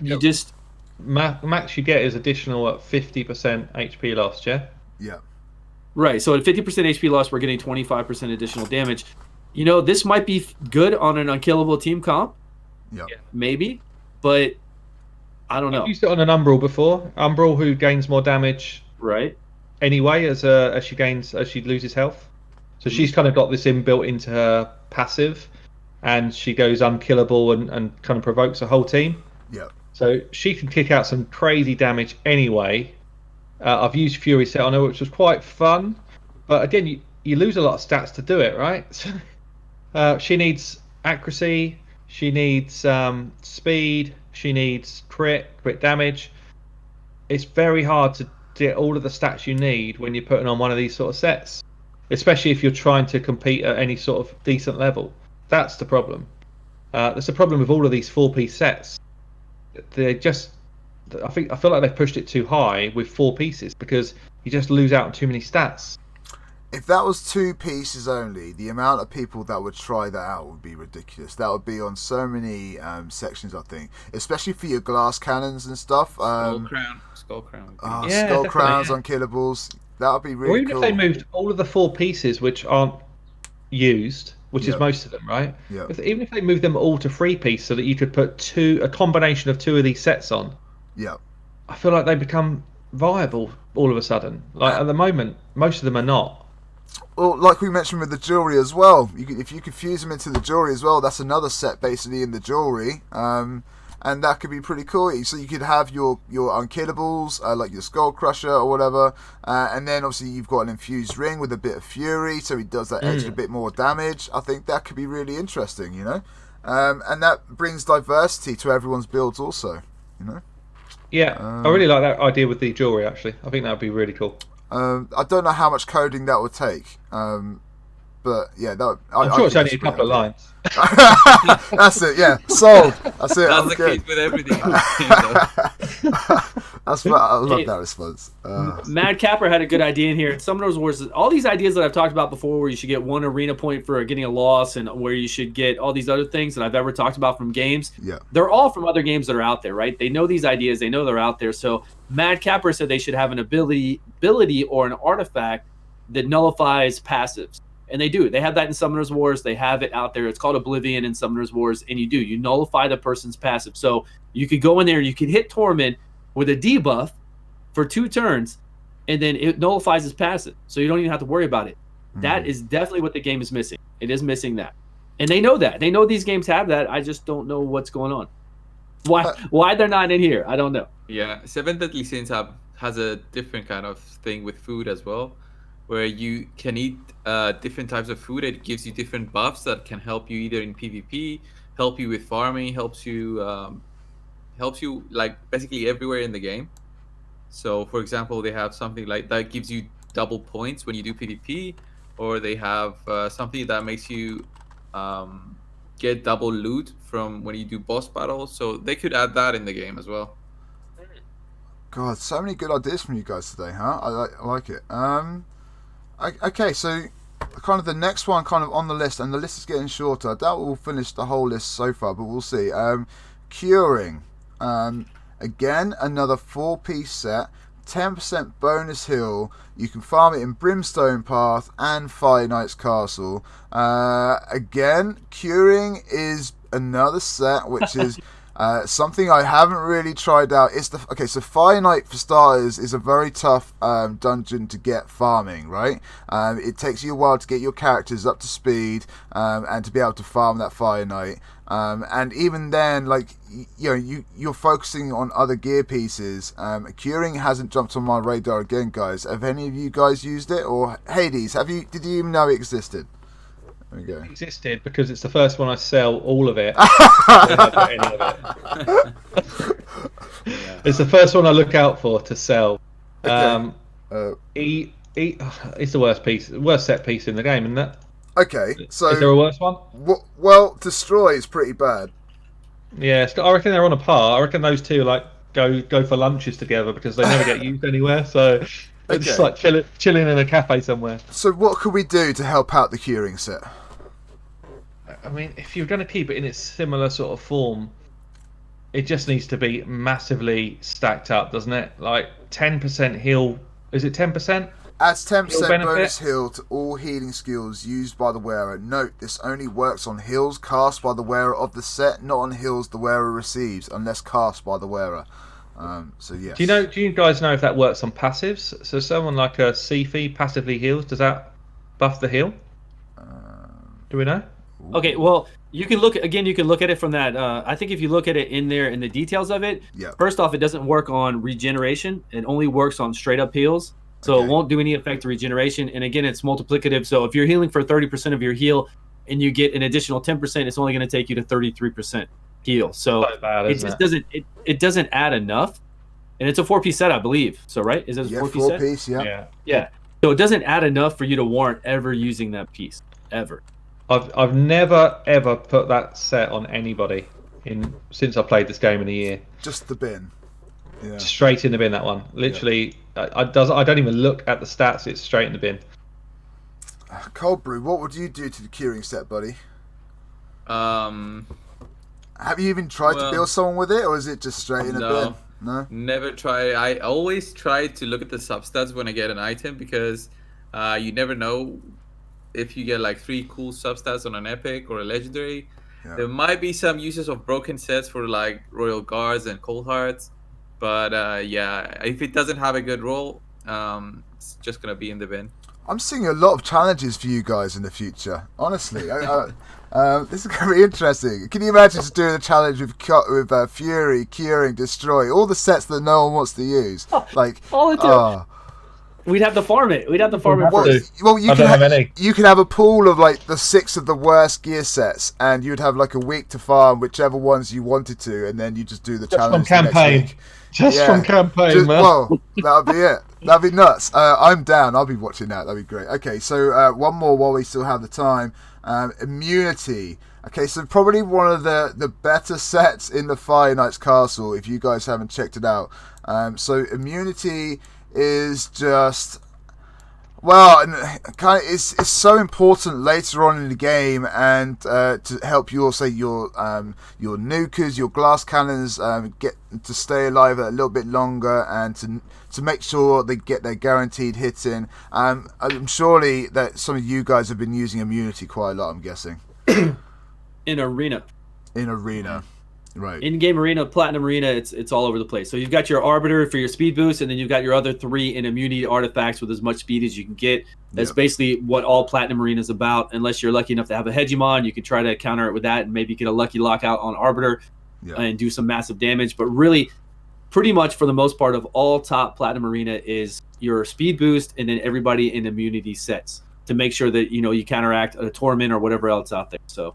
You just max you get is additional at 50% HP loss. Yeah. Yeah. Right. So at 50% HP loss, we're getting 25% additional damage. This might be good on an unkillable team comp. Yeah. Maybe, but I don't know. I've used it on an Umbral before. Umbral who gains more damage. Right. Anyway, as she loses health, so she's kind of got this inbuilt into her passive, and she goes unkillable and kind of provokes a whole team. Yeah. So she can kick out some crazy damage anyway. I've used Fury set on her, which was quite fun, but again, you lose a lot of stats to do it, right? She needs accuracy, she needs speed, she needs crit damage. It's very hard to get all of the stats you need when you're putting on one of these sort of sets, especially if you're trying to compete at any sort of decent level. That's the problem. That's the problem with all of these 4-piece sets. I feel like they've pushed it too high with 4 pieces because you just lose out on too many stats. If that was 2 pieces only, the amount of people that would try that out would be ridiculous. That would be on so many sections, I think, especially for your glass cannons and stuff. Skull crown. Skull crowns, unkillables. That would be really cool. Or even if they moved all of the 4 pieces which aren't used, which is most of them, right? Yeah. Even if they moved them all to 3-piece so that you could put a combination of 2 of these sets on. Yeah. I feel like they become viable all of a sudden. Like at the moment, most of them are not. Well, like we mentioned with the jewelry as well, if you could fuse them into the jewelry as well, that's another set basically in the jewelry, and that could be pretty cool. So you could have your unkillables, like your Skull Crusher or whatever, and then obviously you've got an infused ring with a bit of fury, so he does that extra bit more damage. I think that could be really interesting, and that brings diversity to everyone's builds also, Yeah, I really like that idea with the jewelry. Actually, I think that would be really cool. I don't know how much coding that would take, but yeah, I'm sure it's only a couple of lines. That's it. Yeah, sold. That's it. That's the case with everything. I love that response. Mad Capper had a good idea in here. And Summoners Wars, all these ideas that I've talked about before, where you should get 1 arena point for getting a loss, and where you should get all these other things that I've ever talked about from games. Yeah, they're all from other games that are out there, right? They know these ideas. They know they're out there. So Mad Capper said they should have an ability or an artifact that nullifies passives. And they do. They have that in Summoners Wars. They have it out there. It's called Oblivion in Summoners Wars. And you nullify the person's passive. So you could go in there, you could hit Torment with a debuff for 2 turns, and then it nullifies his passive. So you don't even have to worry about it. That is definitely what the game is missing. It is missing that. And they know that. They know these games have that. I just don't know what's going on. Why they're not in here, I don't know. Yeah, Seven Deadly Sins has a different kind of thing with food as well, where you can eat different types of food. It gives you different buffs that can help you either in PvP, help you with farming, helps you like basically everywhere in the game. So for example, they have something like that gives you double points when you do PvP, or they have something that makes you get double loot from when you do boss battles. So they could add that in the game as well. God, so many good ideas from you guys today, huh? I like it. Okay, so kind of the next one kind of on the list, and the list is getting shorter. I doubt we'll finish the whole list so far, but we'll see. Curing. Again, another 4-piece set. 10% bonus heal. You can farm it in Brimstone Path and Fire Knight's Castle. Again, Curing is another set, which is something I haven't really tried out. So Fire Knight, for starters, is a very tough dungeon to get farming, right? It takes you a while to get your characters up to speed and to be able to farm that Fire Knight. And even then, like, you're focusing on other gear pieces. Curing hasn't jumped on my radar again, guys. Have any of you guys used it? Or Hades, did you even know it existed? There we go. It existed because it's the first one I sell all of it. Any of it. It's the first one I look out for to sell. Okay. It's the worst set piece in the game, isn't it? Okay, so is there a worse one? Well, Destroy is pretty bad. Yeah, I reckon they're on a par. I reckon those two go for lunches together because they never get used anywhere. So it's just like chilling in a cafe somewhere. So what could we do to help out the Curing set? I mean, if you're going to keep it in its similar sort of form, it just needs to be massively stacked up, doesn't it? Like 10% heal. Is it 10%? Adds 10% bonus heal to all healing skills used by the wearer. Note, this only works on heals cast by the wearer of the set, not on heals the wearer receives, unless cast by the wearer. So yes. Do you guys know if that works on passives? So someone like a Sifi passively heals. Does that buff the heal? Do we know? Okay, well, you can look at it from that. I think if you look at it in there in the details of it, first off, it doesn't work on regeneration. It only works on straight up heals. So It won't do any effect to regeneration. And again, it's multiplicative. So if you're healing for 30% of your heal and you get an additional 10%, it's only going to take you to 33% heal. So it doesn't add enough. And it's a 4-piece set, I believe. So, right? Is it a 4-piece set? 4-piece, yeah. So it doesn't add enough for you to warrant ever using that piece. Ever. I've never ever put that set on anybody since I played this game in a year. Just the bin. Yeah. Straight in the bin, that one. Literally, I don't even look at the stats. It's straight in the bin. Coldbrew, what would you do to the Curing set, buddy? Have you even tried to build someone with it, or is it just straight in the bin? No. Never try. I always try to look at the substats when I get an item because you never know if you get like 3 cool substats on an epic or a legendary. There might be some uses of broken sets for like Royal Guards and Cold Hearts. But if it doesn't have a good roll, it's just going to be in the bin. I'm seeing a lot of challenges for you guys in the future. Honestly, this is going to be interesting. Can you imagine just doing a challenge with Fury, Curing, Destroy, all the sets that no one wants to use? Like all the time. We'd have to farm it. Well, you can have a pool of like the 6 of the worst gear sets, and you'd have like a week to farm whichever ones you wanted to, and then you just do the challenge. From campaign. From campaign, man. Well, that'll be it. That'd be nuts. I'm down. I'll be watching that. That'd be great. Okay, so one more while we still have the time. Immunity. Okay, so probably one of the better sets in the Fire Knight's Castle, if you guys haven't checked it out. So immunity is just, well, kind of it's so important later on in the game, and to help your nukers, your glass cannons get to stay alive a little bit longer, and to make sure they get their guaranteed hits in. I'm surely that some of you guys have been using immunity quite a lot, I'm guessing. In arena. Right. In-game arena, platinum arena, it's all over the place. So you've got your arbiter for your speed boost, and then you've got your other 3 in immunity artifacts with as much speed as you can get. That's basically what all platinum arena is about. Unless you're lucky enough to have a hegemon, you can try to counter it with that and maybe get a lucky lockout on arbiter and do some massive damage. But really, pretty much for the most part of all top platinum arena is your speed boost, and then everybody in immunity sets to make sure that you counteract a torment or whatever else out there. So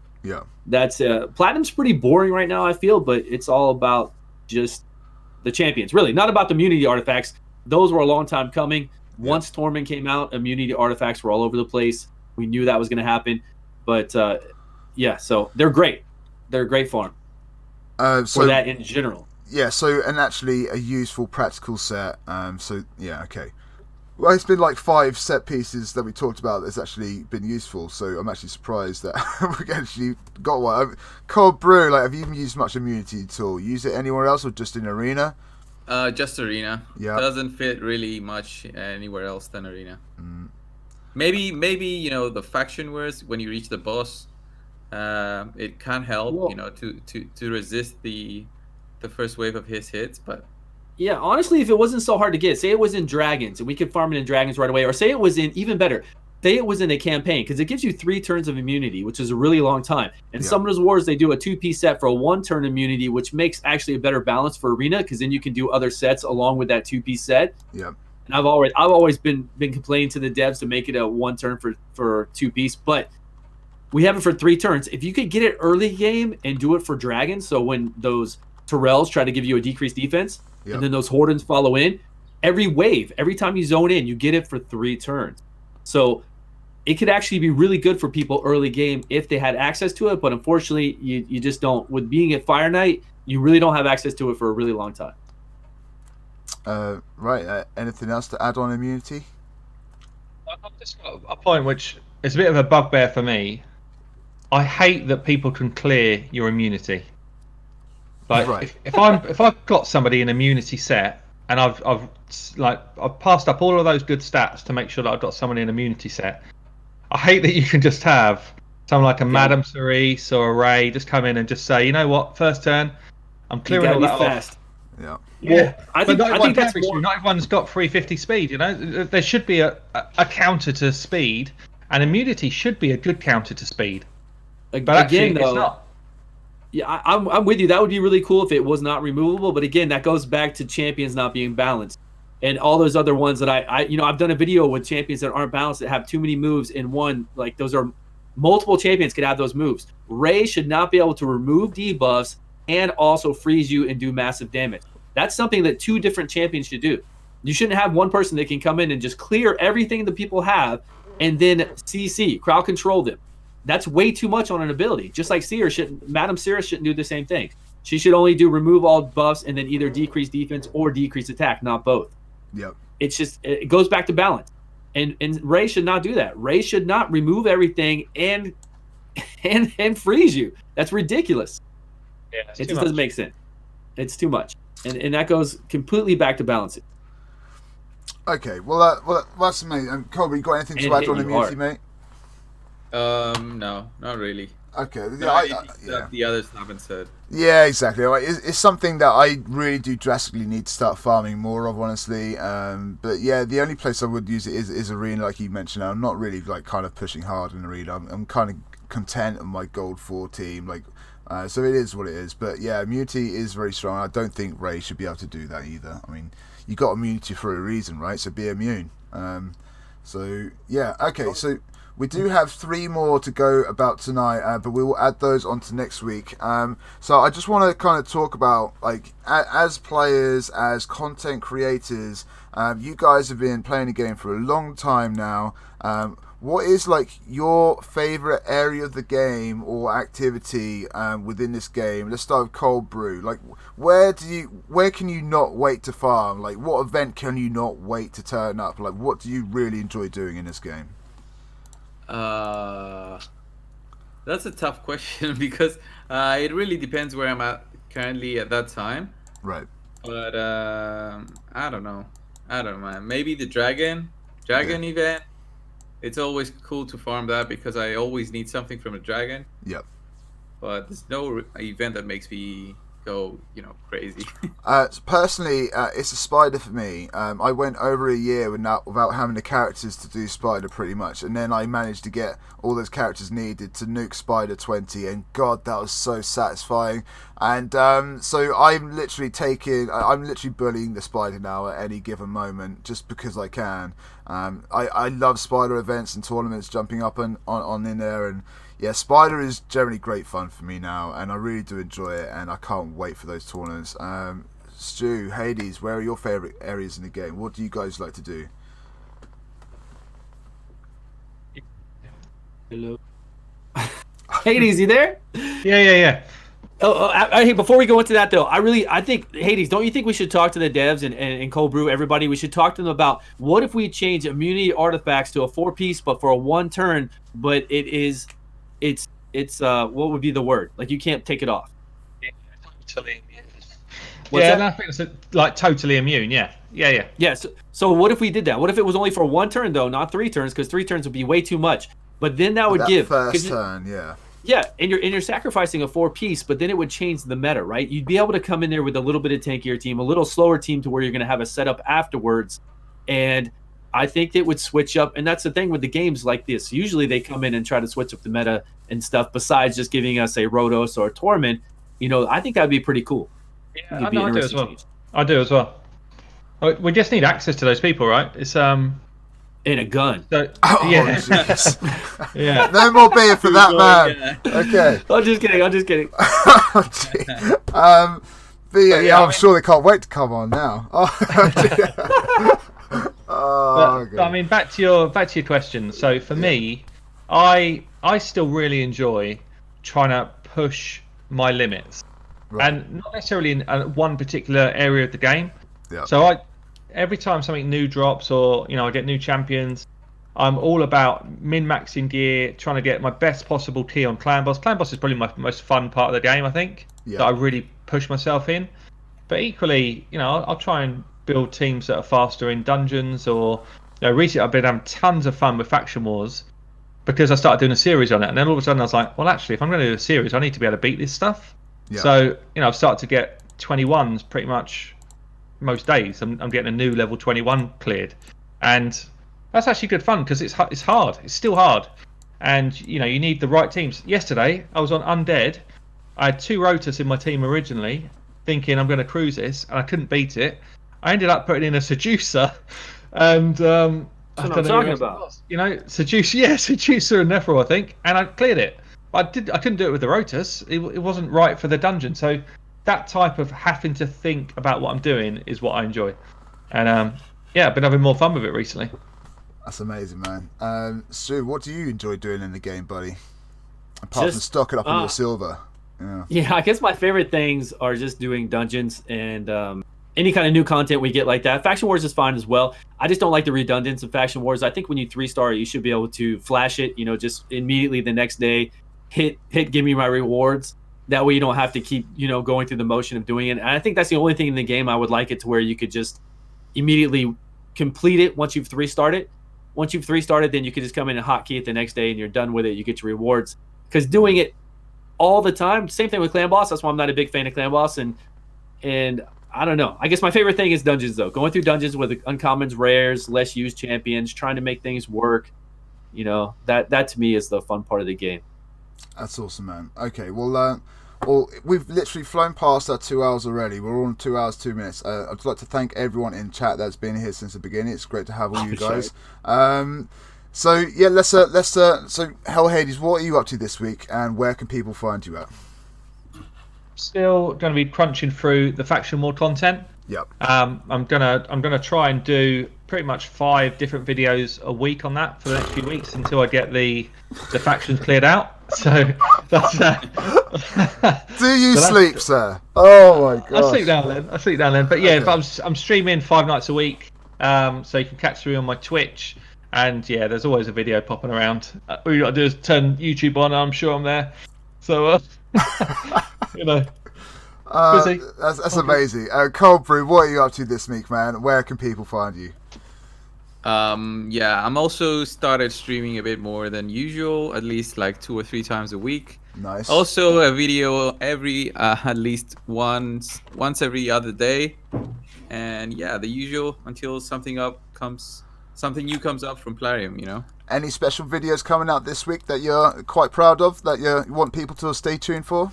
that's platinum's pretty boring right now, I feel, but it's all about just the champions, really not about the immunity artifacts. Those were a long time coming. Once torment came out, immunity artifacts were all over the place. We knew that was going to happen, but so they're great. They're a great farm for that in general. And actually a useful practical set. Okay. Well, it's been like 5 set pieces that we talked about that's actually been useful, so I'm actually surprised that we actually got one. Coldbrew, have you even used much immunity at all? Use it anywhere else or just in arena? Just arena. Yeah. Doesn't fit really much anywhere else than arena. Maybe the faction wars when you reach the boss, it can help to resist the first wave of his hits, but. Yeah, honestly, if it wasn't so hard to get, say it was in Dragons, and we could farm it in Dragons right away, or say it was in, even better, say it was in a campaign, because it gives you 3 turns of immunity, which is a really long time. In Summoners Wars, they do a 2-piece set for a 1-turn immunity, which makes actually a better balance for arena, because then you can do other sets along with that 2-piece set. Yeah. And I've always been complaining to the devs to make it a 1-turn for 2-piece, but we have it for 3 turns. If you could get it early game and do it for Dragons, so when those Tyrells try to give you a decreased defense, and then those Hordens follow in, every wave, every time you zone in, you get it for 3 turns. So it could actually be really good for people early game if they had access to it, but unfortunately, you just don't. With being at Fire Knight, you really don't have access to it for a really long time. Anything else to add on immunity? I've just got a point which is a bit of a bugbear for me. I hate that people can clear your immunity. If I've got somebody in immunity set and I've passed up all of those good stats to make sure that I've got someone in immunity set, I hate that you can just have someone like a Madame Cerise or a Ray just come in and just say, you know what, first turn, I'm clearing all that fast. off. I think that's not everyone's got 350 speed. There should be a counter to speed, and immunity should be a good counter to speed. But actually, it's not. Yeah, I'm with you. That would be really cool if it was not removable. But again, that goes back to champions not being balanced, and all those other ones that I've done a video with champions that aren't balanced that have too many moves in one. Like those are multiple champions could have those moves. Ray should not be able to remove debuffs and also freeze you and do massive damage. That's something that 2 different champions should do. You shouldn't have one person that can come in and just clear everything that people have and then CC, crowd control them. That's way too much on an ability. Just like Madame Cirrus shouldn't do the same thing. She should only do remove all buffs and then either decrease defense or decrease attack, not both. Yep. It's just, it goes back to balance. And Ray should not do that. Ray should not remove everything and freeze you. That's ridiculous. Yeah, it just doesn't make sense. It's too much. And that goes completely back to balancing. Okay, well that's amazing. Colby, you got anything to add on immunity, mate? No, not really. Okay, the others haven't said. Yeah, exactly. It's something that I really do drastically need to start farming more of, honestly. But yeah, the only place I would use it is arena, like you mentioned. I'm not really kind of pushing hard in arena. I'm kind of content on my gold 4 team, so it is what it is. But yeah, immunity is very strong. I don't think Ray should be able to do that either. I mean, you got immunity for a reason, right? So be immune. So yeah, okay. So We do have 3 more to go about tonight, but we will add those onto next week. So I just want to kind of talk about, like, as players, as content creators, you guys have been playing the game for a long time now. What is, like, your favourite area of the game or activity within this game? Let's start with Coldbrew. Like, where can you not wait to farm? Like, what event can you not wait to turn up? Like, what do you really enjoy doing in this game? That's a tough question because it really depends where I'm at currently at that time. Right. But I don't know, man. Maybe the dragon event. It's always cool to farm that because I always need something from a dragon. Yep. But there's no event that makes me go, crazy. Personally, it's a spider for me. I went over a year without having the characters to do spider pretty much, and then I managed to get all those characters needed to nuke spider 20, and God, that was so satisfying. And so I'm literally bullying the spider now at any given moment just because I can. I love spider events and tournaments, jumping up on in there, and yeah, spider is generally great fun for me now, and I really do enjoy it, and I can't wait for those tournaments. Stu, Hades, where are your favourite areas in the game? What do you guys like to do? Hello. Hades, you there? Yeah. Hey, before we go into that though, I think Hades, don't you think we should talk to the devs and Coldbrew, everybody? We should talk to them about what if we change immunity artifacts to a 4-piece, but for a 1 turn, but it's what would be the word? Like, you can't take it off. Yeah, totally immune. What's yeah, that? I think it's like totally immune. Yeah. Yeah. So what if we did that? What if it was only for 1 turn though, not 3 turns? Because 3 turns would be way too much. But then that would give first turn, yeah. Yeah, and you're sacrificing a 4-piece, but then it would change the meta, right? You'd be able to come in there with a little bit of tankier team, a little slower team to where you're going to have a setup afterwards, and I think it would switch up. And that's the thing with the games like this. Usually they come in and try to switch up the meta and stuff. Besides just giving us a Rotos or a Torment, I think that'd be pretty cool. Yeah, I do as well. I do as well. We just need access to those people, right? It's in a gun. So, yeah. Yeah. No more beer for that man. Okay. I'm just kidding. But yeah, I'm sure they can't wait to come on now. But, I mean, back to your question. So for me, I still really enjoy trying to push my limits, and not necessarily in one particular area of the game. Yeah. So every time something new drops, or I get new champions, I'm all about min-maxing gear, trying to get my best possible key on clan boss. Clan boss is probably my most fun part of the game, I think. Yeah. That I really push myself in. But equally, I'll try and build teams that are faster in dungeons, or recently I've been having tons of fun with faction wars because I started doing a series on it, and then all of a sudden I was like, well, actually, if I'm going to do a series, I need to be able to beat this stuff. Yeah. So I've started to get 21s pretty much most days. I'm getting a new level 21 cleared, and that's actually good fun because it's hard. It's still hard, and you need the right teams. Yesterday I was on Undead. I had 2 Rotos in my team originally, thinking I'm going to cruise this, and I couldn't beat it. I ended up putting in a Seducer, and that's what I'm talking about. Seducer and Nephro, I think, and I cleared it. I couldn't do it with the Rotos. It wasn't right for the dungeon. So that type of having to think about what I'm doing is what I enjoy, and I've been having more fun with it recently. That's amazing, man. Stu, what do you enjoy doing in the game, buddy? Apart from stocking up on your silver. Yeah, I guess my favorite things are just doing dungeons and any kind of new content we get like that. Faction Wars is fine as well. I just don't like the redundance of Faction Wars. I think when you 3-star it, you should be able to flash it, just immediately the next day, hit give me my rewards. That way you don't have to keep, going through the motion of doing it. And I think that's the only thing in the game I would like it to where you could just immediately complete it once you've 3-starred it. Once you've 3-starred it, then you could just come in and hotkey it the next day and you're done with it. You get your rewards. Because doing it all the time, same thing with Clan Boss. That's why I'm not a big fan of Clan Boss. And I don't know. I guess my favorite thing is dungeons, though. Going through dungeons with uncommons, rares, less used champions, trying to make things work. That to me is the fun part of the game. That's awesome, man. Okay, well, we've literally flown past our 2 hours already. We're on 2 hours, 2 minutes. I'd like to thank everyone in chat that's been here since the beginning. It's great to have all you guys. So yeah, let's so Hellhades, what are you up to this week, and where can people find you at? Still going to be crunching through the faction war content. Yep. I'm gonna try and do pretty much 5 different videos a week on that for the next few weeks until I get the factions cleared out. So that's Do you sleep, sir? Oh my god. I sleep down then. But yeah, okay. I'm streaming 5 nights a week. So you can catch me on my Twitch. And yeah, there's always a video popping around. All you got to do is turn YouTube on, and I'm sure I'm there. So, you know, busy. That's amazing. Coldbrew, what are you up to this week, man? Where can people find you? Yeah, I'm also started streaming a bit more than usual, at least like 2 or 3 times a week. Nice. Also, a video every at least once every other day, and yeah, the usual until something new comes up from Plarium, you know. Any special videos coming out this week that you're quite proud of, that you want people to stay tuned for?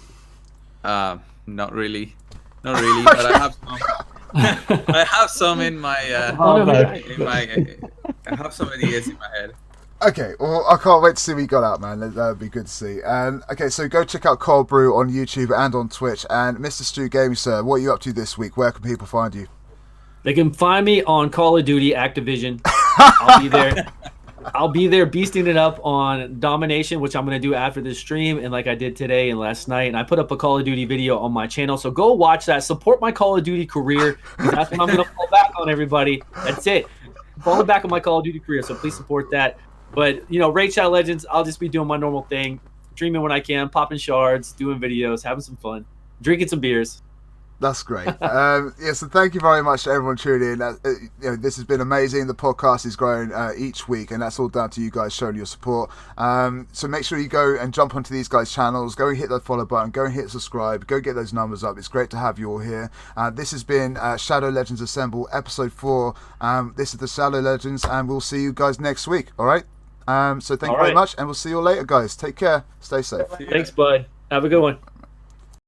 Not really, but I have some. I have some in my. I have some ideas in my head. Okay, well, I can't wait to see what you got out, man. That would be good to see. Okay, so go check out Coldbrew on YouTube and on Twitch. And Mr. Stewgaming, sir, what are you up to this week? Where can people find you? They can find me on Call of Duty Activision. I'll be there. I'll be there beasting it up on Domination, which I'm going to do after this stream, and like I did today and last night. And I put up a Call of Duty video on my channel, so go watch that. Support my Call of Duty career. That's what I'm going to fall back on, everybody. That's it. Falling back on my Call of Duty career, so please support that. But, you know, Raid Shadow Legends, I'll just be doing my normal thing, streaming when I can, popping shards, doing videos, having some fun, drinking some beers. That's great. So thank you very much to everyone tuning in. This has been amazing. The podcast is growing each week, and that's all down to you guys showing your support. So make sure you go and jump onto these guys' channels. Go and hit that follow button. Go and hit subscribe. Go get those numbers up. It's great to have you all here. This has been Shadow Legends Assemble, episode 4. This is the Shadow Legends, and we'll see you guys next week. All right? So thank you very much, and we'll see you all later, guys. Take care. Stay safe. Thanks, bud. Have a good one.